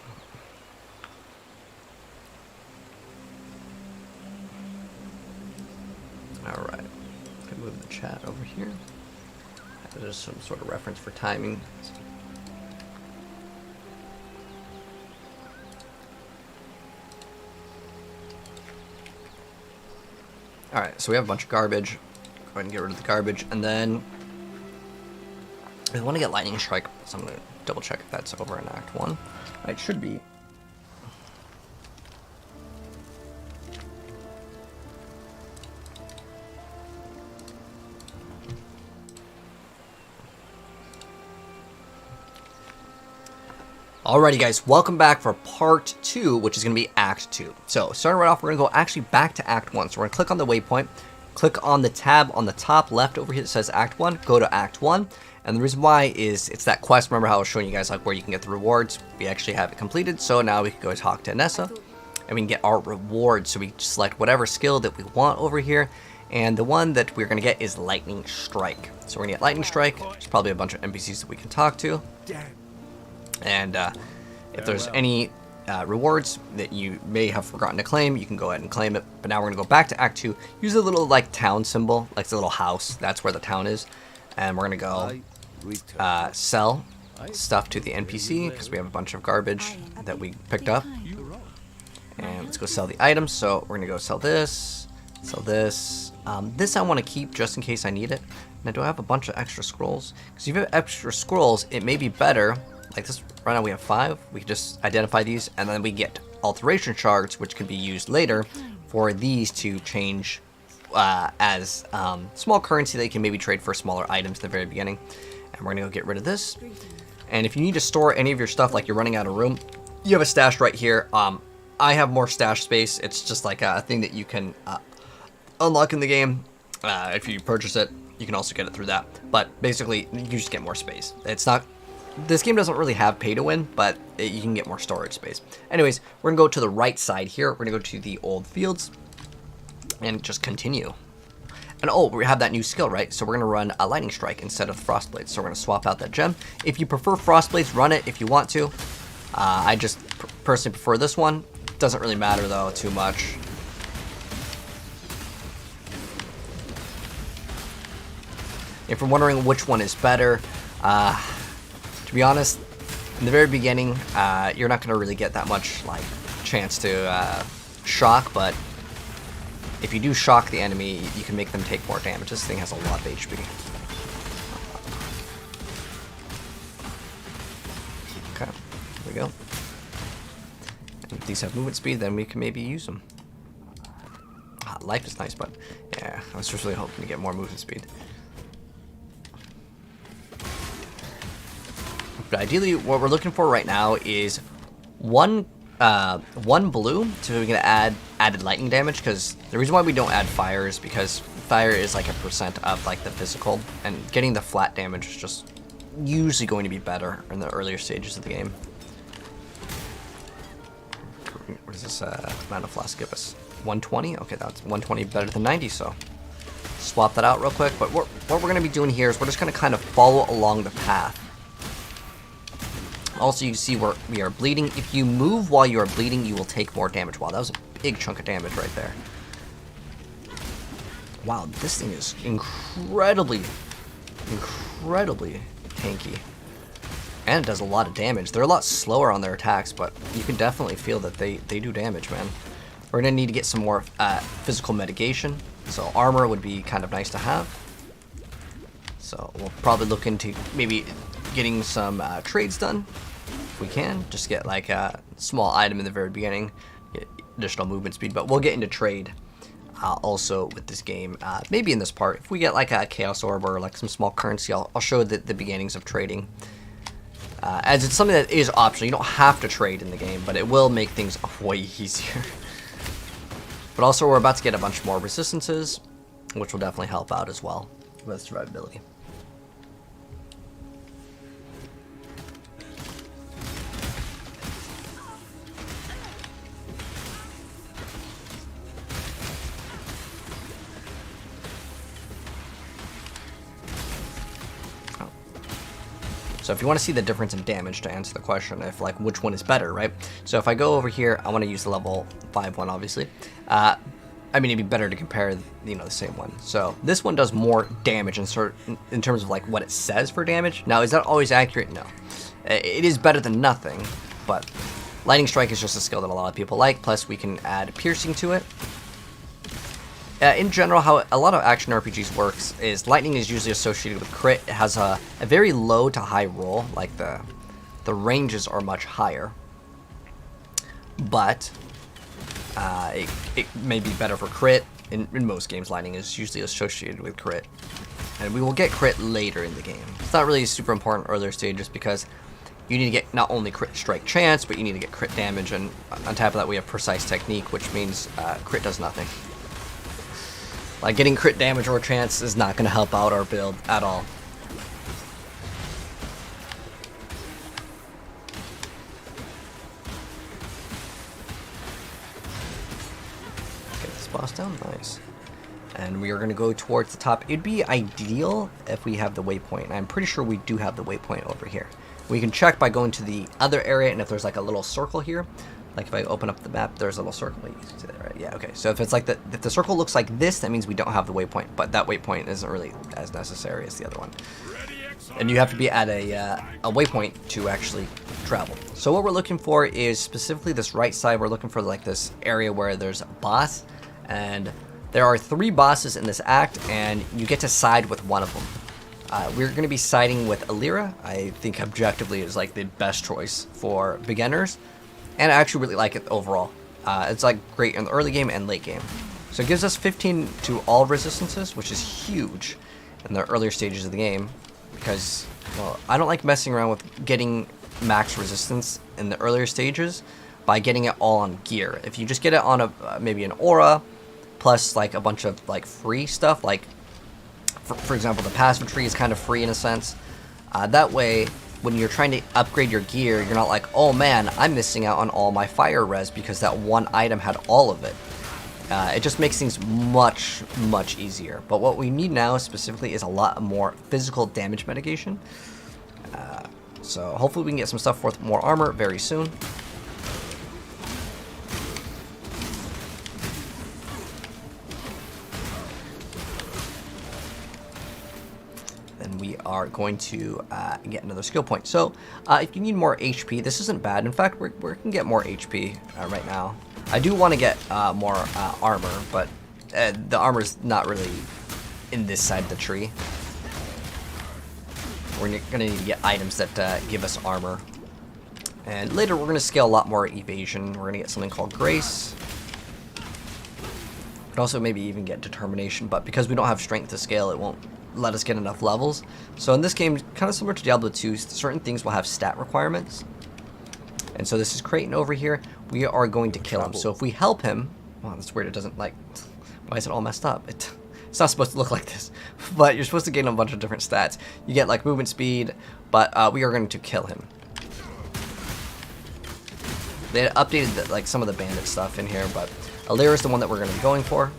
Speaker 1: Alright. Can move the chat over here. There's some sort of reference for timing. Alright, so we have a bunch of garbage. Go ahead and get rid of the garbage. And then I want to get Lightning Strike, so I'm going to double check if that's over in Act 1. It should be. Alrighty guys, welcome back for part 2, which is going to be Act 2. So, starting right off, we're going to go actually back to Act 1. So we're going to click on the waypoint, click on the tab on the top left over here that says Act 1, go to Act 1. And the reason why is it's that quest. Remember how I was showing you guys like where you can get the rewards? We actually have it completed, so now we can go talk to Nessa and we can get our rewards. So we select whatever skill that we want over here, and the one that we're gonna get is Lightning Strike. So we're gonna get Lightning Strike. There's probably a bunch of NPCs that we can talk to, and if there's any rewards that you may have forgotten to claim, you can go ahead and claim it. But now we're gonna go back to Act 2, use the little like town symbol, like the little house, that's where the town is, and we're gonna go sell stuff to the NPC because we have a bunch of garbage that we picked up. And let's go sell the items. So we're gonna go sell this, sell this. This I want to keep just in case I need it. Now, do I have a bunch of extra scrolls? Because if you have extra scrolls, it may be better. Like this, right now we have 5. We can just identify these, and then we get alteration shards, which can be used later for these to change as small currency that you can maybe trade for smaller items at the very beginning. And we're gonna go get rid of this. And if you need to store any of your stuff, like you're running out of room, you have a stash right here. I have more stash space. It's just like a thing that you can unlock in the game. If you purchase it, you can also get it through that. But basically, you just get more space. It's not. This game doesn't really have pay to win, but you can get more storage space. Anyways, we're gonna go to the right side here. We're gonna go to the old fields and just continue. And oh, we have that new skill, right? So we're gonna run a Lightning Strike instead of Frost Blades. So we're gonna swap out that gem. If you prefer Frost Blades, run it if you want to. I just personally prefer this one. Doesn't really matter though too much. If you're wondering which one is better, to be honest, in the very beginning, you're not gonna really get that much like chance to shock, but if you do shock the enemy, you can make them take more damage. This thing has a lot of HP. Okay, here we go. And if these have movement speed, then we can maybe use them. Life is nice, but yeah, I was just really hoping to get more movement speed. But ideally, what we're looking for right now is one blue so we can add added lightning damage, because the reason why we don't add fire is because fire is like a % of like the physical, and getting the flat damage is just usually going to be better in the earlier stages of the game. What does this mana flask give us? 120? Okay, that's 120 better than 90, so swap that out real quick. But what we're going to be doing here is we're just going to kind of follow along the path. Also, you see where we are bleeding. If you move while you are bleeding, you will take more damage. Wow, that was a big chunk of damage right there. Wow, this thing is incredibly tanky. And it does a lot of damage. They're a lot slower on their attacks, but you can definitely feel that they do damage, man. We're going to need to get some more physical mitigation. So armor would be kind of nice to have. So we'll probably look into maybe getting some trades done. If we can, just get like a small item in the very beginning, get additional movement speed, but we'll get into trade also with this game, maybe in this part. If we get like a chaos orb or like some small currency, I'll show the beginnings of trading, as it's something that is optional. You don't have to trade in the game, but it will make things way easier. But also we're about to get a bunch more resistances, which will definitely help out as well with survivability. So if you want to see the difference in damage, to answer the question, if like which one is better, right? So if I go over here, I want to use the level 5 one, obviously. I mean, it'd be better to compare, you know, the same one. So this one does more damage in terms of like what it says for damage. Now, is that always accurate? No. It is better than nothing, but Lightning Strike is just a skill that a lot of people like. Plus, we can add piercing to it. In general, how a lot of action RPGs works is lightning is usually associated with crit. It has a very low to high roll, like the ranges are much higher. But it may be better for crit. In most games, lightning is usually associated with crit. And we will get crit later in the game. It's not really super important earlier stages because you need to get not only crit strike chance, but you need to get crit damage. And on top of that, we have precise technique, which means crit does nothing. Like, getting crit damage or chance is not going to help out our build at all. Get this boss down, nice. And we are going to go towards the top. It'd be ideal if we have the waypoint. I'm pretty sure we do have the waypoint over here. We can check by going to the other area, and if there's like a little circle here, like if I open up the map, there's a little circle. You can see that, right? Yeah, okay. So if it's like if the circle looks like this, that means we don't have the waypoint, but that waypoint isn't really as necessary as the other one. And you have to be at a waypoint to actually travel. So what we're looking for is specifically this right side. We're looking for like this area where there's a boss, and there are 3 bosses in this act, and you get to side with one of them. We're going to be siding with Alira. I think objectively is like the best choice for beginners, and I actually really like it overall. It's like great in the early game and late game. So it gives us 15 to all resistances, which is huge in the earlier stages of the game, because, well, I don't like messing around with getting max resistance in the earlier stages by getting it all on gear. If you just get it on maybe an aura, plus like a bunch of like free stuff, like for example, the passive tree is kind of free in a sense. That way, when you're trying to upgrade your gear, you're not like, oh man, I'm missing out on all my fire res because that one item had all of it. It just makes things much, much easier. But what we need now specifically is a lot more physical damage mitigation. So hopefully we can get some stuff with more armor very soon. Then we are going to get another skill point. So if you need more HP, this isn't bad. In fact, we can get more HP right now. I do want to get more armor, but the armor's not really in this side of the tree. We're going to need to get items that give us armor. And later we're going to scale a lot more evasion. We're going to get something called Grace. Could also maybe even get Determination, but because we don't have strength to scale, it won't let us get enough levels. So in this game, kind of similar to Diablo 2, certain things will have stat requirements. And so this is Kraton over here. We are going to kill him. So if we help him, wow, that's weird. It doesn't like, why is it all messed up? It's not supposed to look like this, but you're supposed to gain a bunch of different stats. You get like movement speed, but we are going to kill him. They updated like some of the bandit stuff in here, but Alira is the one that we're going to be going for.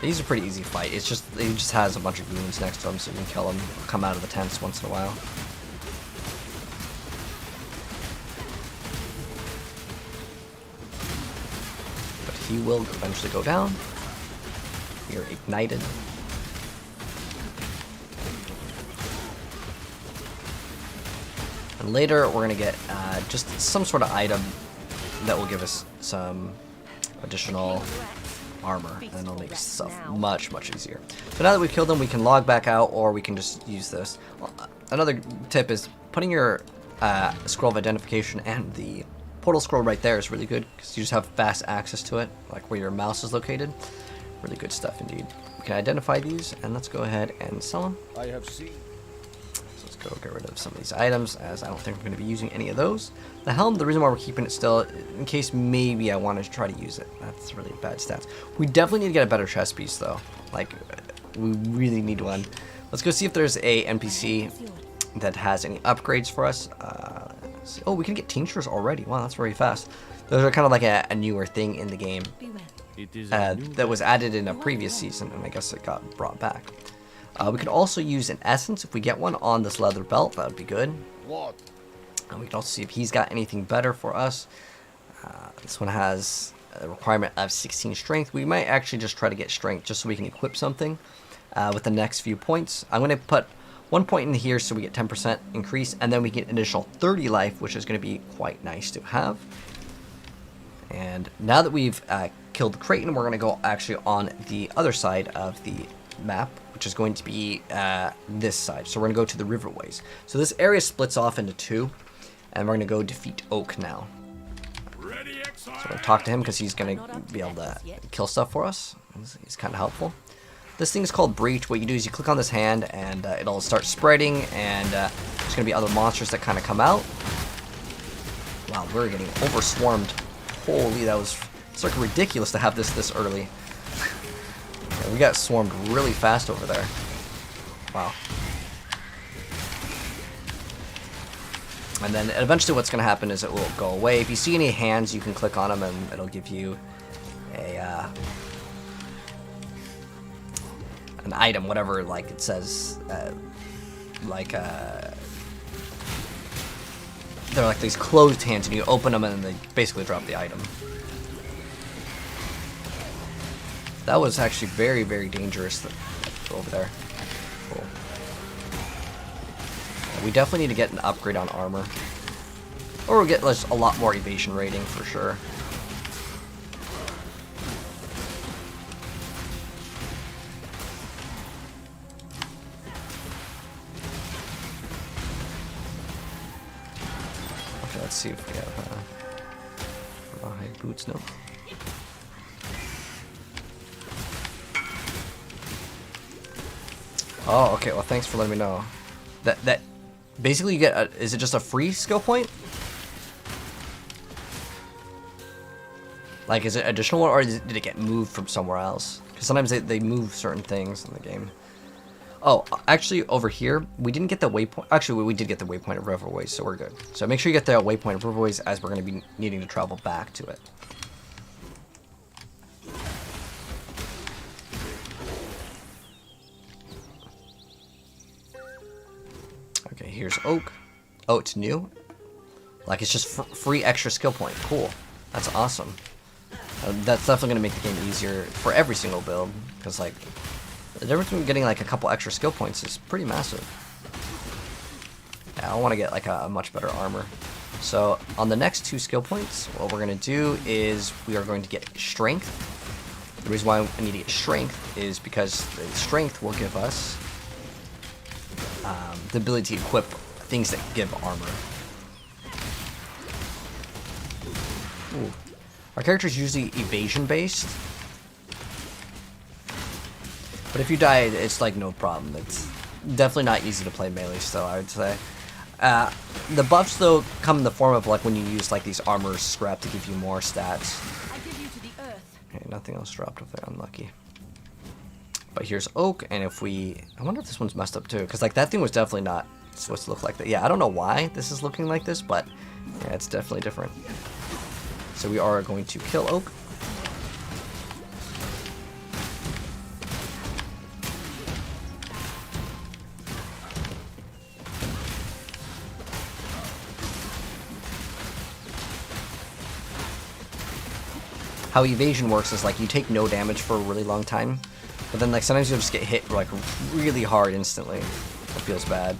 Speaker 1: He's a pretty easy fight. It's just he just has a bunch of goons next to him, so you can kill him. Come out of the tents once in a while. But he will eventually go down. You're ignited. And later we're gonna get just some sort of item that will give us some additional armor, and it'll make stuff much, much easier. So now that we've killed them, we can log back out, or we can just use this. Well, another tip is putting your scroll of identification and the portal scroll right there is really good, because you just have fast access to it, like where your mouse is located. Really good stuff indeed. We can identify these, and let's go ahead and sell them.
Speaker 4: I have seen.
Speaker 1: So let's go get rid of some of these items, as I don't think we're going to be using any of those. The helm, the reason why we're keeping it still, in case maybe I want to try to use it. That's really bad stats. We definitely need to get a better chest piece, though. Like, we really need one. Let's go see if there's a NPC that has any upgrades for us. Oh, we can get tinctures already. Wow, that's very fast. Those are kind of like a newer thing in the game that was added in a previous season, and I guess it got brought back. We could also use an essence if we get one on this leather belt. That would be good.
Speaker 4: What?
Speaker 1: And we can also see if he's got anything better for us. This one has a requirement of 16 strength. We might actually just try to get strength just so we can equip something with the next few points. I'm going to put 1 point in here so we get 10% increase, and then we get an additional 30 life, which is going to be quite nice to have. And now that we've killed Kraton, we're going to go actually on the other side of the map, which is going to be this side. So we're going to go to the riverways. So this area splits off into 2. And we're going to go defeat Oak now. So we're going to talk to him because he's going to be able to kill stuff for us. He's kind of helpful. This thing is called Breach. What you do is you click on this hand, and it'll start spreading, and there's going to be other monsters that kind of come out. Wow, we're getting overswarmed. Holy, that was... It's like ridiculous to have this early. Yeah, we got swarmed really fast over there. Wow. And then eventually what's going to happen is it will go away. If you see any hands, you can click on them, and it'll give you a... an item, whatever, like it says, they're like these closed hands, and you open them and they basically drop the item. That was actually very, very dangerous over there. Cool. Yeah, we definitely need to get an upgrade on armor, or we'll get a lot more evasion rating for sure. Let's see if we have high boots. No. Oh, okay. Well, thanks for letting me know. That basically you get. Is it just a free skill point? Like, is it additional one, or did it get moved from somewhere else? Because sometimes they move certain things in the game. Oh, actually, over here, we didn't get the waypoint. Actually, we did get the waypoint of Riverways, so we're good. So make sure you get the waypoint of Riverways, as we're going to be needing to travel back to it. Okay, here's Oak. Oh, it's new? Like, it's just free extra skill point. Cool. That's awesome. That's definitely going to make the game easier for every single build, because, like... The difference between getting like a couple extra skill points is pretty massive. Yeah, I want to get like a much better armor. So on the next 2 skill points, what we're going to do is we are going to get strength. The reason why I need to get strength is because the strength will give us the ability to equip things that give armor. Ooh. Our character is usually evasion based. But if you die, it's like no problem. It's definitely not easy to play melee still, I would say. The buffs, though, come in the form of like when you use like these armor scrap to give you more stats.
Speaker 3: I give you to the earth.
Speaker 1: Okay, nothing else dropped up there. Unlucky. But here's Oak, and if we... I wonder if this one's messed up too, because like that thing was definitely not supposed to look like that. Yeah, I don't know why this is looking like this, but yeah, it's definitely different. So we are going to kill Oak. How evasion works is like you take no damage for a really long time, but then like sometimes you'll just get hit like really hard instantly. It feels bad.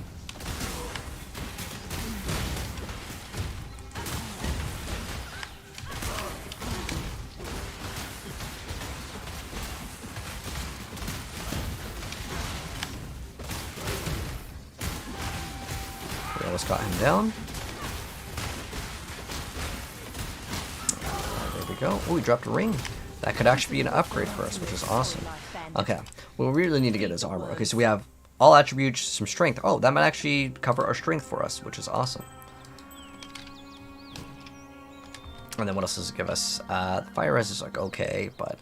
Speaker 1: We almost got him down. Go. Oh, we dropped a ring. That could actually be an upgrade for us, which is awesome. Okay, well, we really need to get his armor. Okay, so we have all attributes, some strength. Oh, that might actually cover our strength for us, which is awesome. And then what else does it give us? Fire res is like okay, but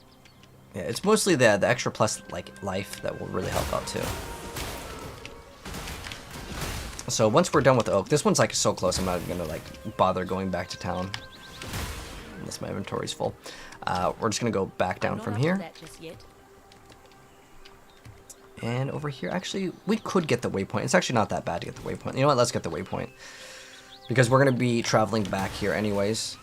Speaker 1: yeah, it's mostly the extra plus like life that will really help out too. So once we're done with the Oak, this one's like so close, I'm not gonna like bother going back to town. Unless my inventory's full. We're just gonna go back down from here. And over here, actually, we could get the waypoint. It's actually not that bad to get the waypoint. You know what? Let's get the waypoint. Because we're gonna be traveling back here anyways.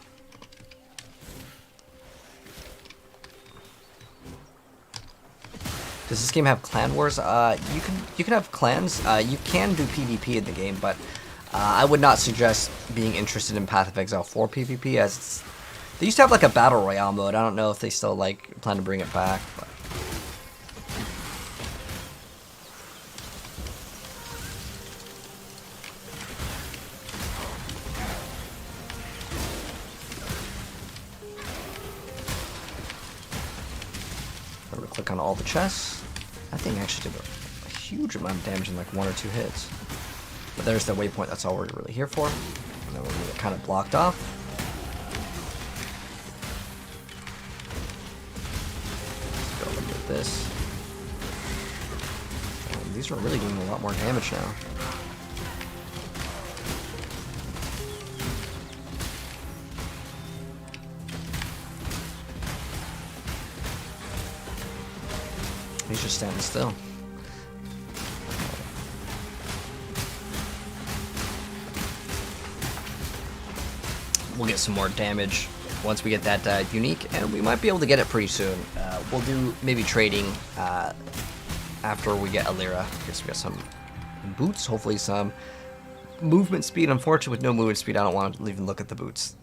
Speaker 1: Does this game have clan wars? You can have clans. You can do PvP in the game, but I would not suggest being interested in Path of Exile for PvP, as it's... They used to have like a battle royale mode. I don't know if they still like plan to bring it back. But... I'm gonna click on all the chests. That thing actually did a huge amount of damage in like 1 or 2 hits. But there's the waypoint, that's all we're really here for. And then we're gonna get kind of blocked off. Let's go look at this. And these are really doing a lot more damage now. He's just standing still. We'll get some more damage once we get that unique, and we might be able to get it pretty soon. We'll do maybe trading after we get Alira. I guess we got some boots, hopefully some movement speed. Unfortunately, with no movement speed, I don't want to even look at the boots.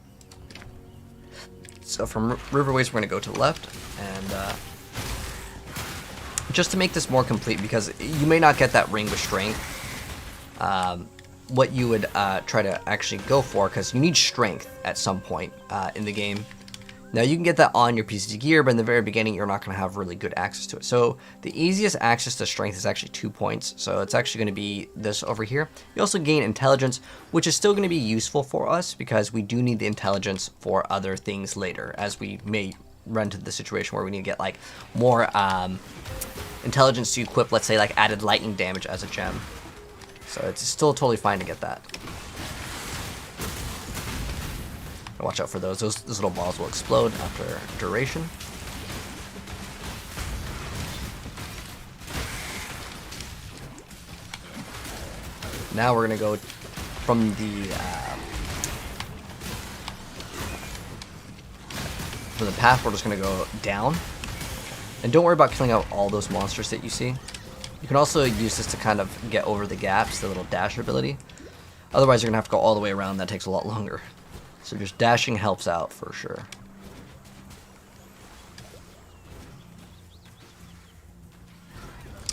Speaker 1: So from Riverways, we're going to go to the left, and just to make this more complete, because you may not get that ring with strength, what you would try to actually go for, because you need strength at some point in the game. Now you can get that on your PCT gear, but in the very beginning you're not going to have really good access to it. So the easiest access to strength is actually 2 points, so it's actually going to be this over here. You also gain intelligence, which is still going to be useful for us, because we do need the intelligence for other things later, as we may run to the situation where we need to get like more intelligence to equip, let's say, like added lightning damage as a gem. So it's still totally fine to get that. Watch out for those. Those little balls will explode after duration. Now we're gonna go from the path. We're just gonna go down, and don't worry about killing out all those monsters that you see. You can also use this to kind of get over the gaps, the little dash ability. Otherwise, you're gonna have to go all the way around. That takes a lot longer. So just dashing helps out for sure.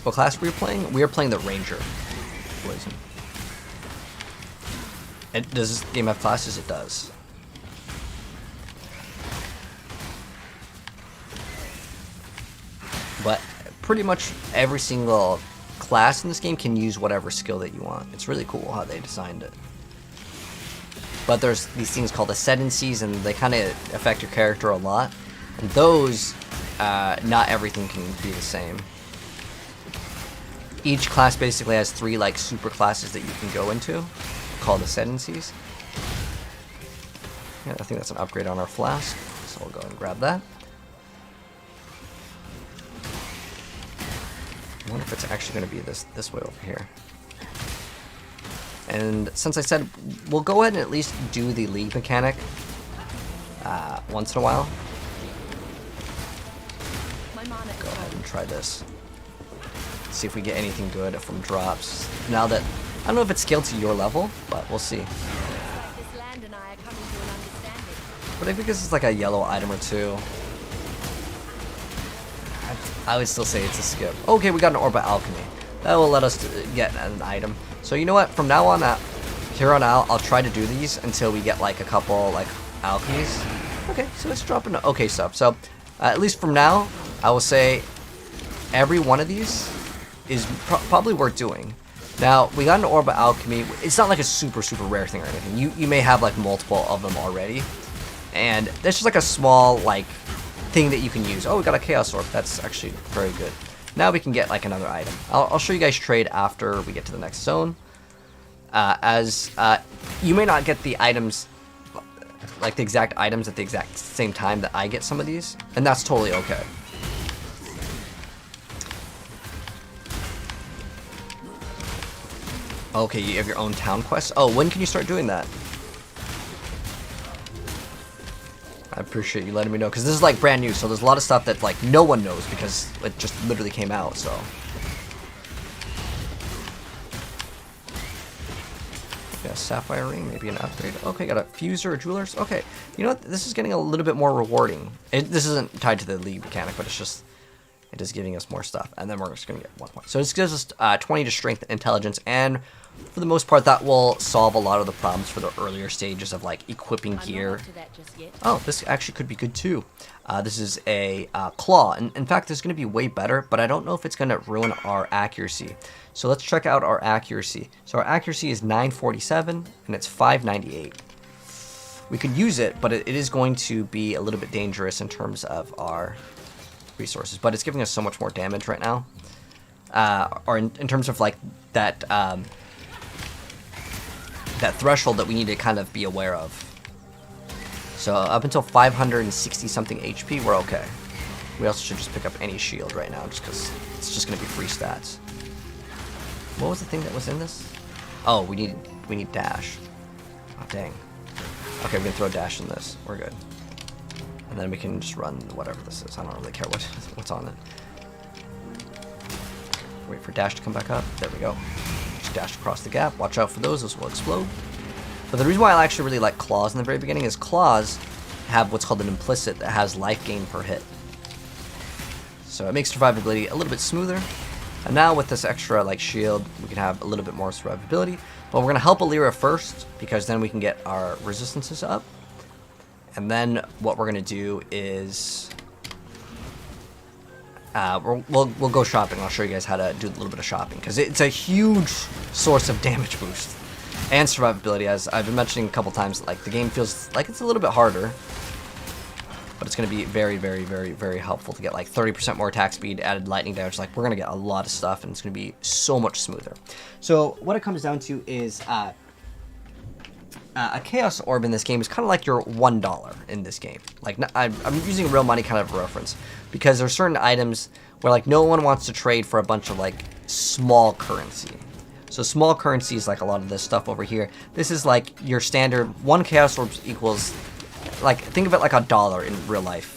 Speaker 1: What class were you playing? We are playing the Ranger. Poison. And does this game have classes? It does. But pretty much every single class in this game can use whatever skill that you want. It's really cool how they designed it. But there's these things called ascendancies, and they kind of affect your character a lot. And those, not everything can be the same. Each class basically has 3 like super classes that you can go into, called ascendancies. Yeah, I think that's an upgrade on our flask, so we'll go and grab that. I wonder if it's actually going to be this way over here. And since I said, we'll go ahead and at least do the league mechanic once in a while. Go ahead and try this. See if we get anything good from drops. Now that, I don't know if it's scaled to your level, but we'll see. But I think this is like a yellow item or 2. I would still say it's a skip. Okay, we got an Orb of Alchemy. That will let us get an item. So you know what? From now on, here on out, I'll try to do these until we get like a couple like alchemies. Okay, so let's drop an okay stuff. So at least from now, I will say every one of these is probably worth doing. Now we got an Orb of Alchemy. It's not like a super rare thing or anything. You may have like multiple of them already, and that's just like a small like thing that you can use. Oh, we got a Chaos Orb. That's actually very good. Now we can get like another item. I'll show you guys trade after we get to the next zone. You may not get the items, like the exact items at the exact same time that I get some of these, and that's totally okay. Okay, you have your own town quest. Oh, when can you start doing that? I appreciate you letting me know, because this is like brand new, so there's a lot of stuff that like no one knows because it just literally came out. So got a sapphire ring, maybe an upgrade. Okay, got a fuser or jewelers. Okay, you know what? This is getting a little bit more rewarding. This isn't tied to the league mechanic, but it's just it is giving us more stuff. And then we're just going to get 1 point. So this gives us 20 to strength and intelligence. And for the most part, that will solve a lot of the problems for the earlier stages of like equipping
Speaker 3: I'm
Speaker 1: gear.
Speaker 3: not up to that just yet.
Speaker 1: Oh, this actually could be good too. This is a claw. And in fact, it's going to be way better, but I don't know if it's going to ruin our accuracy. So let's check out our accuracy. So our accuracy is 947 and it's 598. We could use it, but it is going to be a little bit dangerous in terms of our resources. But it's giving us so much more damage right now. Or in terms of like that that threshold that we need to kind of be aware of. So up until 560 something HP, we're okay. We also should just pick up any shield right now, just because it's just going to be free stats. What was the thing that was in this? Oh, we need dash. Oh dang. Okay, we can throw dash in this. We're good. And then we can just run whatever this is. I don't really care what's on it. Wait for dash to come back up. There we go. Just dash across the gap. Watch out for those will explode. But the reason why I actually really like claws in the very beginning is claws have what's called an implicit that has life gain per hit. So it makes survivability a little bit smoother. And now with this extra like shield, we can have a little bit more survivability. But we're going to help Alira first, because then we can get our resistances up. And then what we're going to do is we'll go shopping. I'll show you guys how to do a little bit of shopping, because it's a huge source of damage boost and survivability. As I've been mentioning a couple times, like the game feels like it's a little bit harder, but it's going to be very, very, very, very helpful to get like 30% more attack speed, added lightning damage. Like we're going to get a lot of stuff, and it's going to be so much smoother. So what it comes down to is a Chaos Orb in this game is kind of like your $1 in this game. Like I'm using real money kind of reference, because there's certain items where like no one wants to trade for a bunch of like small currency. So small currency is like a lot of this stuff over here. This is like your standard 1 Chaos Orb equals, like think of it like $1 in real life.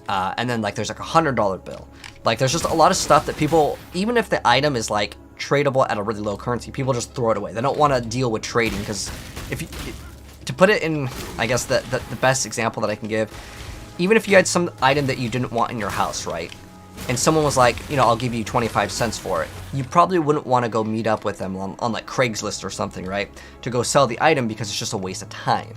Speaker 1: And then like there's like $100 bill. Like there's just a lot of stuff that people, even if the item is like tradable at a really low currency, people just throw it away. They don't want to deal with trading, because if you, to put it in, I guess the best example that I can give, even if you had some item that you didn't want in your house, right? And someone was like, you know, I'll give you 25 cents for it. You probably wouldn't want to go meet up with them on like Craigslist or something, right? To go sell the item, because it's just a waste of time.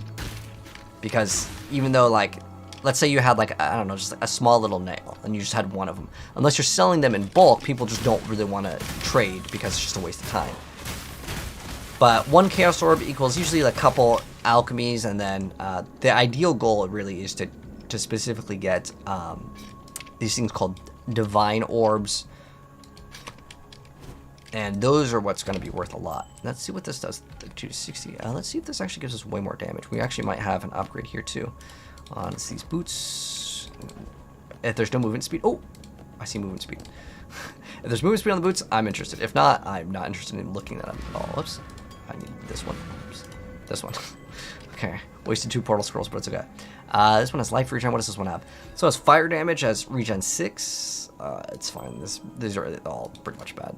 Speaker 1: Because even though like, let's say you had like, I don't know, just a small little nail, and you just had one of them. Unless you're selling them in bulk, people just don't really want to trade, because it's just a waste of time. But 1 Chaos Orb equals usually a couple alchemies, and then the ideal goal really is to specifically get these things called Divine Orbs. And those are what's going to be worth a lot. Let's see what this does. 260. Let's see if this actually gives us way more damage. We actually might have an upgrade here too. Let's see these boots. If there's no movement speed. Oh, I see movement speed. If there's movement speed on the boots, I'm interested. If not, I'm not interested in looking at them at all. Oops. I need this one. Oops. This one. Okay. Wasted 2 portal scrolls, but it's okay. This one has life regen. What does this one have? So it has fire damage, has regen 6. It's fine. These are all pretty much bad.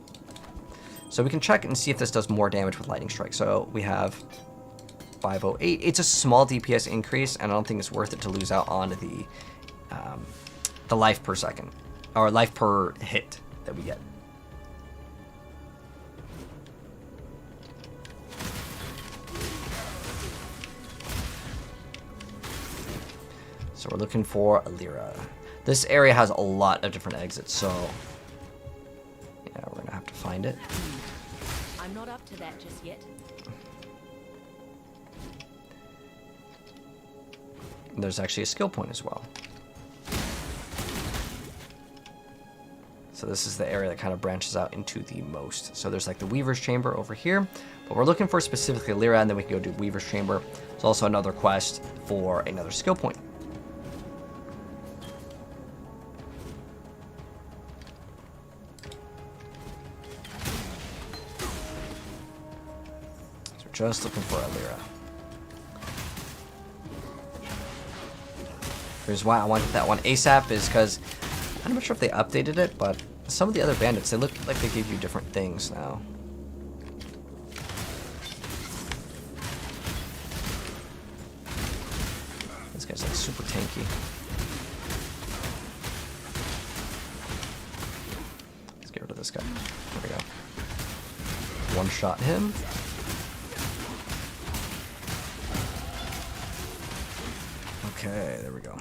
Speaker 1: So we can check and see if this does more damage with lightning strike. So we have 508. It's a small DPS increase, and I don't think it's worth it to lose out on the life per second, or life per hit that we get. So we're looking for Alira. This area has a lot of different exits, so yeah, we're gonna have to find it.
Speaker 3: I'm not up to that just yet.
Speaker 1: And there's actually a skill point as well. So this is the area that kind of branches out into the most. So there's like the Weaver's Chamber over here, but we're looking for specifically Alira, and then we can go do Weaver's Chamber. There's also another quest for another skill point. So we're just looking for Alira. Here's why I wanted that one ASAP, is because I'm not sure if they updated it, but some of the other bandits, they look like they give you different things now. This guy's like super tanky. this guy. There we go. One shot him. Okay, there we go.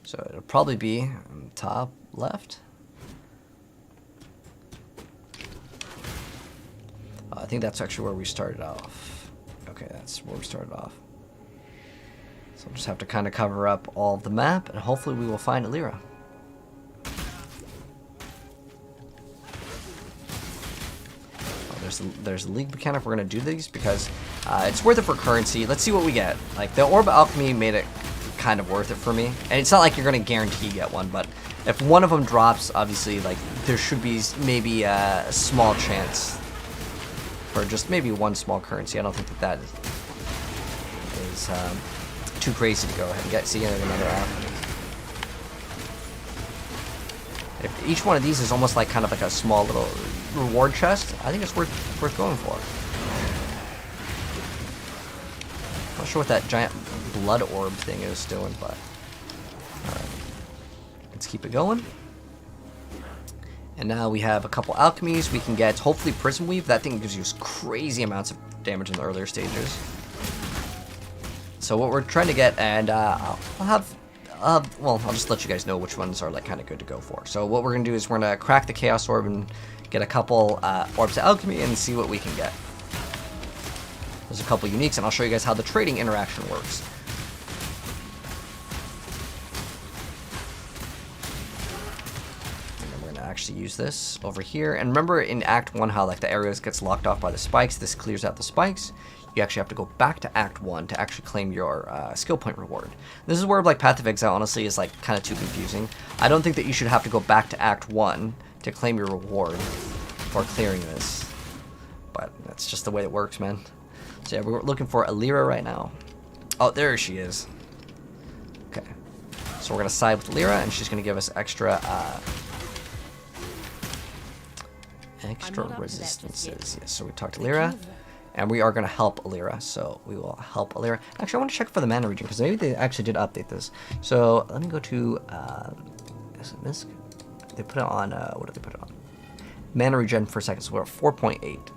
Speaker 1: So it'll probably be on top left. I think that's actually where we started off. Okay, that's where we started off. So we'll just have to kind of cover up all of the map, and hopefully we will find Alira. There's a league mechanic. We're going to do these because it's worth it for currency. Let's see what we get. Like, the Orb of Alchemy made it kind of worth it for me. And it's not like you're going to guarantee get one, but if one of them drops, obviously, like, there should be maybe a small chance for just maybe one small currency. I don't think that is too crazy to go ahead and get. See, another app. If each one of these is almost like kind of like a small little reward chest, I think it's worth going for. Not sure what that giant blood orb thing is doing, but alright. Let's keep it going. And now we have a couple alchemies. We can get hopefully Prism Weave. That thing gives you crazy amounts of damage in the earlier stages. So what we're trying to get, and I'll just let you guys know which ones are like kind of good to go for. So what we're gonna do is we're gonna crack the Chaos Orb and get a couple Orbs of Alchemy and see what we can get. There's a couple uniques, and I'll show you guys how the trading interaction works. And then we're gonna actually use this over here. And remember in Act 1 how like the areas gets locked off by the spikes. This clears out the spikes. You actually have to go back to Act 1 to actually claim your skill point reward. This is where like Path of Exile honestly is like kind of too confusing. I don't think that you should have to go back to Act 1 to claim your reward for clearing this. But that's just the way it works, man. So yeah, we're looking for Alira right now. Oh, there she is. Okay. So we're going to side with Alira, and she's going to give us extra resistances. Yes, so we talked to Alira. And we are going to help Alira, so we will help Alira. Actually, I want to check for the mana region, because maybe they actually did update this. So, let me go to, is it Misk? They put it on, what did they put it on? Mana regen per second, so we're at 4.8.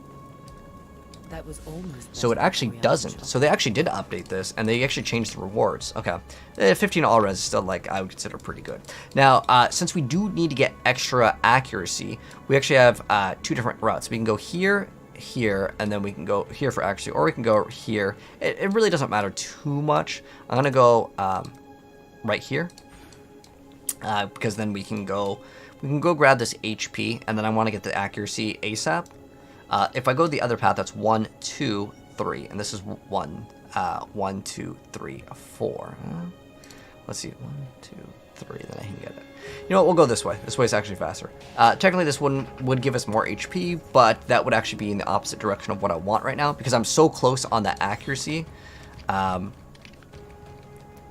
Speaker 5: That was almost
Speaker 1: So it actually doesn't. So they actually did update this, and they actually changed the rewards. Okay. 15 all res is still, like, I would consider pretty good. Now, since we do need to get extra accuracy, we actually have 2 different routes. We can go here, and then we can go here for accuracy, or we can go here. It really doesn't matter too much. I'm gonna go right here because then we can go grab this HP, and then I want to get the accuracy ASAP. If I go the other path, that's 1, 2, 3, and this is 1, 2, 3, 4. Let's see, 1, 2, 3, then I can get it. You know what, we'll go this way. This way is actually faster. Technically, this one would give us more HP, but that would actually be in the opposite direction of what I want right now, because I'm so close on that accuracy.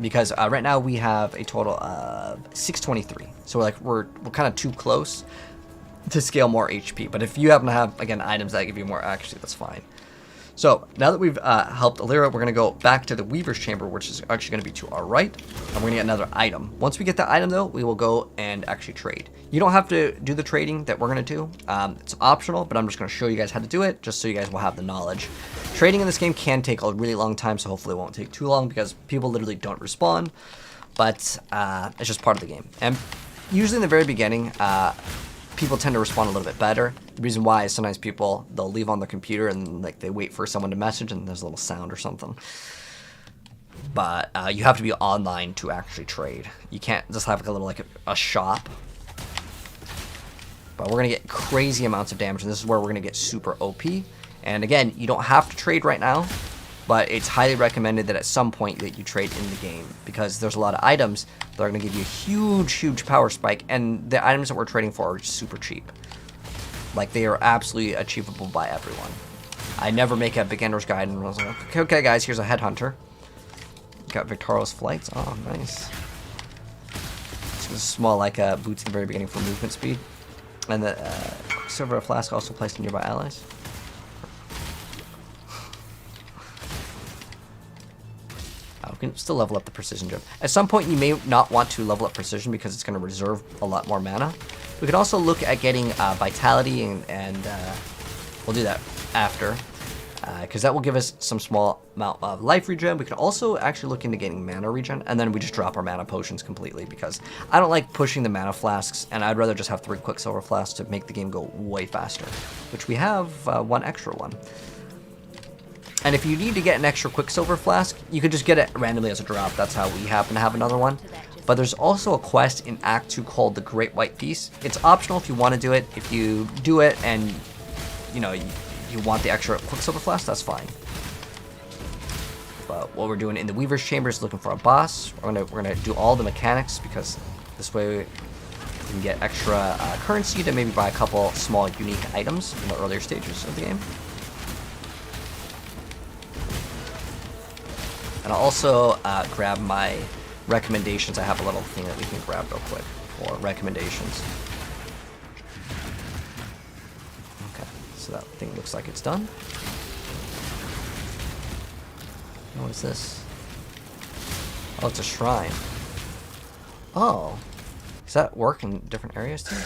Speaker 1: Because right now we have a total of 623. So we're kind of too close to scale more HP. But if you happen to have, again, items that give you more accuracy, that's fine. So now that we've helped Alira, we're going to go back to the Weaver's Chamber, which is actually going to be to our right. And we're going to get another item. Once we get that item, though, we will go and actually trade. You don't have to do the trading that we're going to do. It's optional, but I'm just going to show you guys how to do it, just so you guys will have the knowledge. Trading in this game can take a really long time, so hopefully it won't take too long, because people literally don't respond. But it's just part of the game. And usually in the very beginning, people tend to respond a little bit better. The reason why is sometimes they'll leave on their computer and like they wait for someone to message and there's a little sound or something. But you have to be online to actually trade. You can't just have like a little a shop. But we're gonna get crazy amounts of damage, and this is where we're gonna get super OP. And again, you don't have to trade right now, but it's highly recommended that at some point that you trade in the game, because there's a lot of items that are going to give you a huge power spike, and the items that we're trading for are super cheap. Like, they are absolutely achievable by everyone. I never make a beginner's guide, and I was like, okay guys, here's a headhunter. Got Victorio's Flights. Oh, nice. This is small, like boots at the very beginning for movement speed. And the Silver Flask also placed in nearby allies. We can still level up the precision gem. At some point, you may not want to level up precision because it's going to reserve a lot more mana. We could also look at getting vitality, and we'll do that after, because that will give us some small amount of life regen. We could also actually look into getting mana regen, and then we just drop our mana potions completely, because I don't like pushing the mana flasks, and I'd rather just have 3 Quicksilver flasks to make the game go way faster, which we have 1 extra one. And if you need to get an extra Quicksilver flask, you could just get it randomly as a drop. That's how we happen to have another one. But there's also a quest in Act 2 called the Great White Peace. It's optional if you want to do it. If you do it and, you know, you want the extra Quicksilver flask, that's fine. But what we're doing in the Weaver's Chamber is looking for a boss. We're gonna do all the mechanics, because this way we can get extra currency to maybe buy a couple small unique items in the earlier stages of the game. And I'll also grab my recommendations. I have a little thing that we can grab real quick for recommendations. Okay, so that thing looks like it's done. What is this? Oh, it's a shrine. Oh, does that work in different areas too?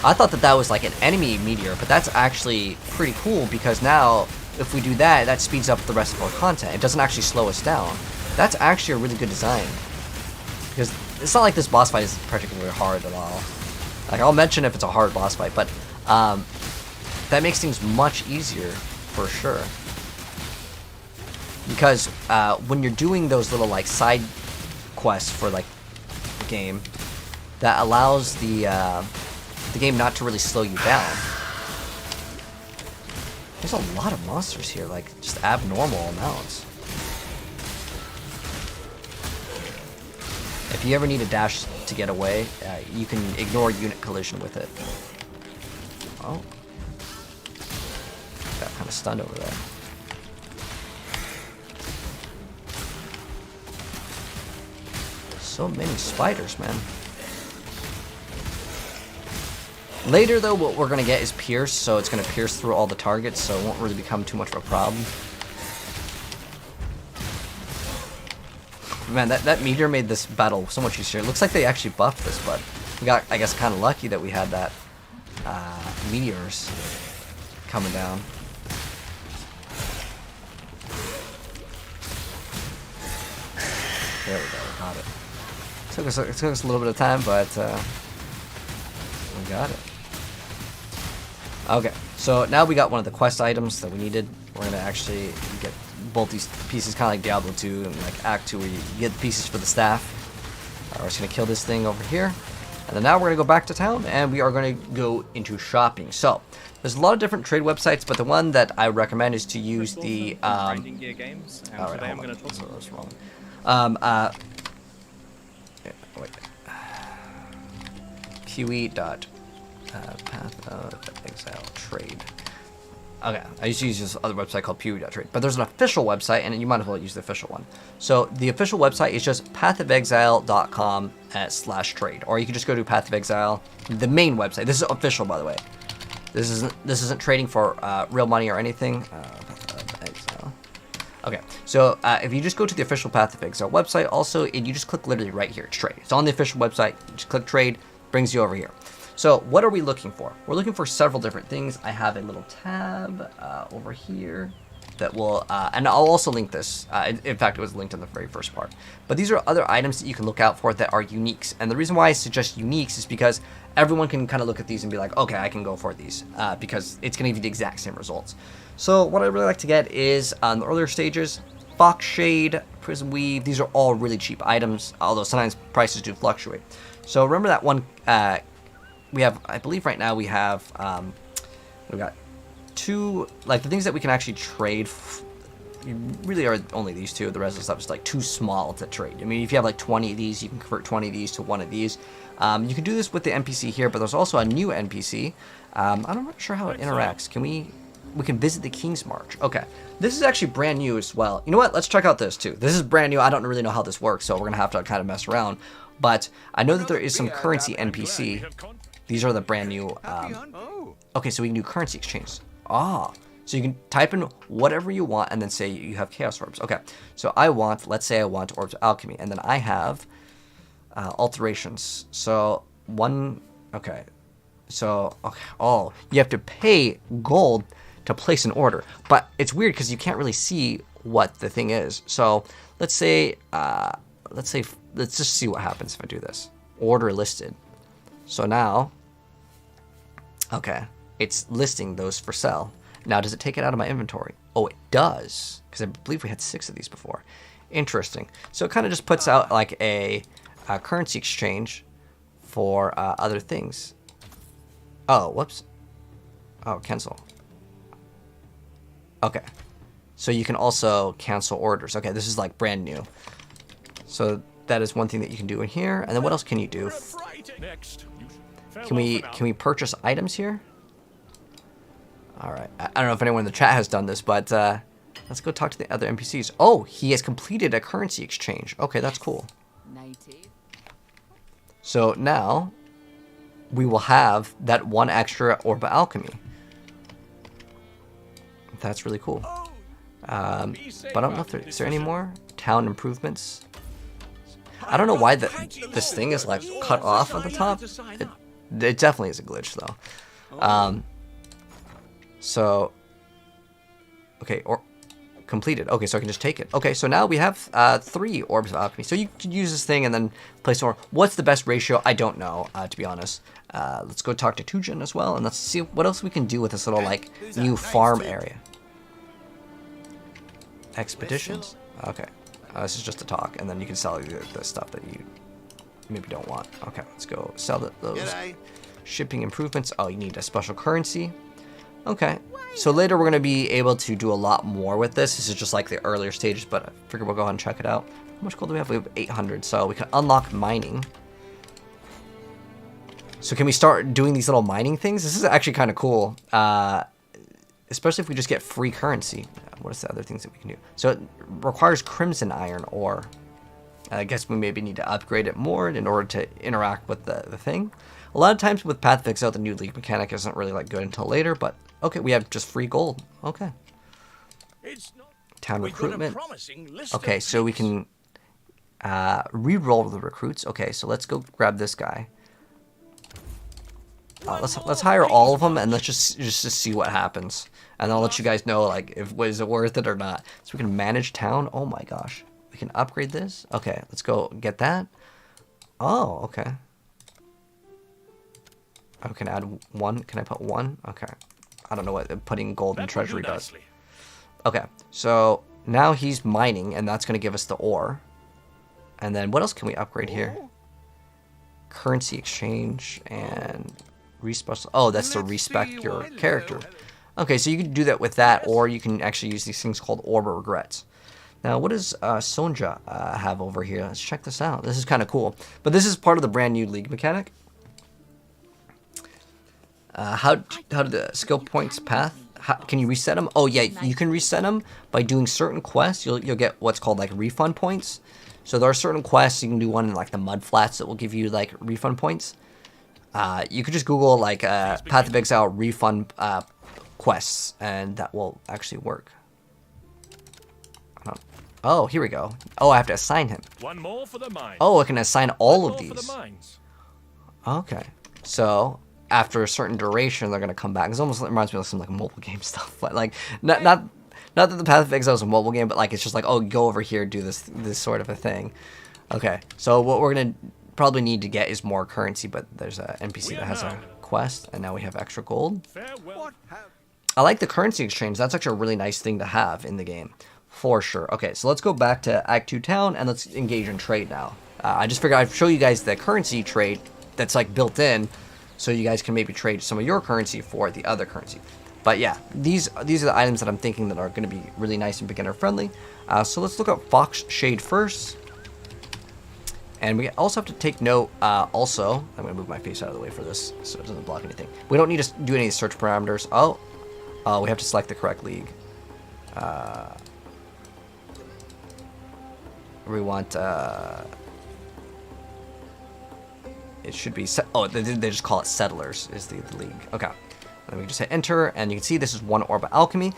Speaker 1: I thought that was like an enemy meteor, but that's actually pretty cool, because now if we do that, that speeds up the rest of our content. It doesn't actually slow us down. That's actually a really good design, because it's not like this boss fight is particularly hard at all. Like, I'll mention if it's a hard boss fight, but that makes things much easier for sure. Because when you're doing those little like side quests for like the game, that allows the game not to really slow you down. There's a lot of monsters here, like just abnormal amounts. If you ever need a dash to get away, you can ignore unit collision with it. Oh. Got kind of stunned over there. So many spiders, man. Later, though, what we're going to get is Pierce, so it's going to pierce through all the targets, so it won't really become too much of a problem. Man, that meteor made this battle so much easier. It looks like they actually buffed this, but we got, I guess, kind of lucky that we had that meteors coming down. There we go, we got it. It took us a little bit of time, but we got it. Okay, so now we got one of the quest items that we needed. We're gonna actually get both these pieces, kind of like Diablo 2 and like Act 2, where you get the pieces for the staff. We're just gonna kill this thing over here, and then now we're gonna go back to town, and we are gonna go into shopping. So there's a lot of different trade websites, but the one that I recommend is to use the
Speaker 7: Grinding Gear Games, and
Speaker 1: alright,
Speaker 7: today I'm
Speaker 1: hold
Speaker 7: going
Speaker 1: on.
Speaker 7: to talk
Speaker 1: That's wrong. Wait. Path of Exile Trade. Okay, I used to use this other website called Pew.trade, but there's an official website, and you might as well use the official one. So the official website is just pathofexile.com/trade, or you can just go to Path of Exile, the main website. This is official, by the way. This isn't trading for real money or anything. Path of Exile. Okay, so if you just go to the official Path of Exile website, also, and you just click literally right here, it's trade. It's on the official website. You just click trade, brings you over here. So what are we looking for? We're looking for several different things. I have a little tab over here that will, and I'll also link this. In fact, it was linked in the very first part. But these are other items that you can look out for that are uniques. And the reason why I suggest uniques is because everyone can kind of look at these and be like, okay, I can go for these, because it's going to give you the exact same results. So what I really like to get is, on the earlier stages, Fox Shade, Prism Weave. These are all really cheap items, although sometimes prices do fluctuate. So remember that one, we have, I believe right now we have, we've got 2, like the things that we can actually trade, really are only these 2. The rest of the stuff is like too small to trade. I mean, if you have like 20 of these, you can convert 20 of these to one of these. You can do this with the NPC here, but there's also a new NPC. I'm not sure how it interacts. We can visit the King's March. Okay, this is actually brand new as well. You know what? Let's check out this too. This is brand new. I don't really know how this works, so we're gonna have to kind of mess around. But I know that there is some currency NPC. These are the brand new. Okay, so we can do currency exchange. So you can type in whatever you want and then say you have Chaos Orbs. Okay, so let's say I want Orbs of Alchemy, and then I have alterations. So 1 Okay. So, okay. Oh, you have to pay gold to place an order. But it's weird because you can't really see what the thing is. So, let's just see what happens if I do this. Order listed. So now, okay, it's listing those for sale. Now, does it take it out of my inventory? Oh, it does, because I believe we had 6 of these before. Interesting. So it kind of just puts out like a currency exchange for other things. Oh, whoops. Oh, cancel. Okay. So you can also cancel orders. Okay, this is like brand new. So that is one thing that you can do in here. And then what else can you do?
Speaker 4: Next.
Speaker 1: Can we purchase items here? All right. I don't know if anyone in the chat has done this, but let's go talk to the other NPCs. Oh, he has completed a currency exchange. Okay, that's cool. So now we will have that 1 extra orb of alchemy. That's really cool. But I don't know if is there any more town improvements. I don't know why this thing is like cut off at the top. It definitely is a glitch though. So okay, or completed. Okay, so I can just take it. Okay, so now we have 3 orbs of alchemy. So you can use this thing and then place more. What's the best ratio? I don't know, to be honest. Let's go talk to Tujin as well, and let's see what else we can do with this little like new farm area. Expeditions. Okay, this is just a talk, and then you can sell the stuff that you maybe don't want. Okay, let's go sell those shipping improvements. Oh, you need a special currency. Okay, so later we're going to be able to do a lot more with this. This is just like the earlier stages, but I figure we'll go ahead and check it out. How much gold do we have? We have 800, so we can unlock mining. So can we start doing these little mining things? This is actually kind of cool, especially if we just get free currency. What is the other things that we can do? So it requires crimson iron ore. I guess we maybe need to upgrade it more in order to interact with the thing. A lot of times with Path of Exile, the new league mechanic isn't really like good until later, but okay, we have just free gold. Okay. Town recruitment. Okay, so we can re-roll the recruits. Okay, so let's go grab this guy. Let's hire all of them and let's just see what happens. And I'll let you guys know like if is it worth it or not. So we can manage town. Oh my gosh. We can upgrade this. Okay, let's go get that. Oh, okay. I can add 1. Can I put 1? Okay. I don't know what putting gold in treasury does. Okay, so now he's mining, and that's going to give us the ore. And then what else can we upgrade here? Currency exchange and respec. Oh, that's to respec your character. Okay, so you can do that with that, or you can actually use these things called Orb of Regrets. Now, what does Sonja have over here? Let's check this out. This is kind of cool. But this is part of the brand new league mechanic. How do the skill points path? Can you reset them? Oh yeah, you can reset them by doing certain quests. You'll get what's called like refund points. So there are certain quests. You can do one in like the mud flats that will give you like refund points. You could just Google like Path of Exile refund quests, and that will actually work. Oh, here we go. Oh, I have to assign him.
Speaker 4: One more for the mine.
Speaker 1: Oh, I can assign all of these. Okay, so after a certain duration, they're gonna come back. It almost reminds me of some like mobile game stuff, but like not that the Path of Exile is a mobile game, but like it's just like, oh, go over here, do this sort of a thing. Okay, so what we're gonna probably need to get is more currency, but there's a NPC that has a quest, and now we have extra gold. I like the currency exchange. That's actually a really nice thing to have in the game, for sure. Okay, so let's go back to Act 2 Town, and let's engage in trade now. I just figured I'd show you guys the currency trade that's like built in, so you guys can maybe trade some of your currency for the other currency. But yeah, these are the items that I'm thinking that are going to be really nice and beginner friendly. So let's look at Fox Shade first. And we also have to take note, also, I'm going to move my face out of the way for this so it doesn't block anything. We don't need to do any search parameters. Oh, we have to select the correct league. We want, it should be, they just call it Settlers is the league. Okay, then we can just hit enter, and you can see this is 1 Orb of Alchemy.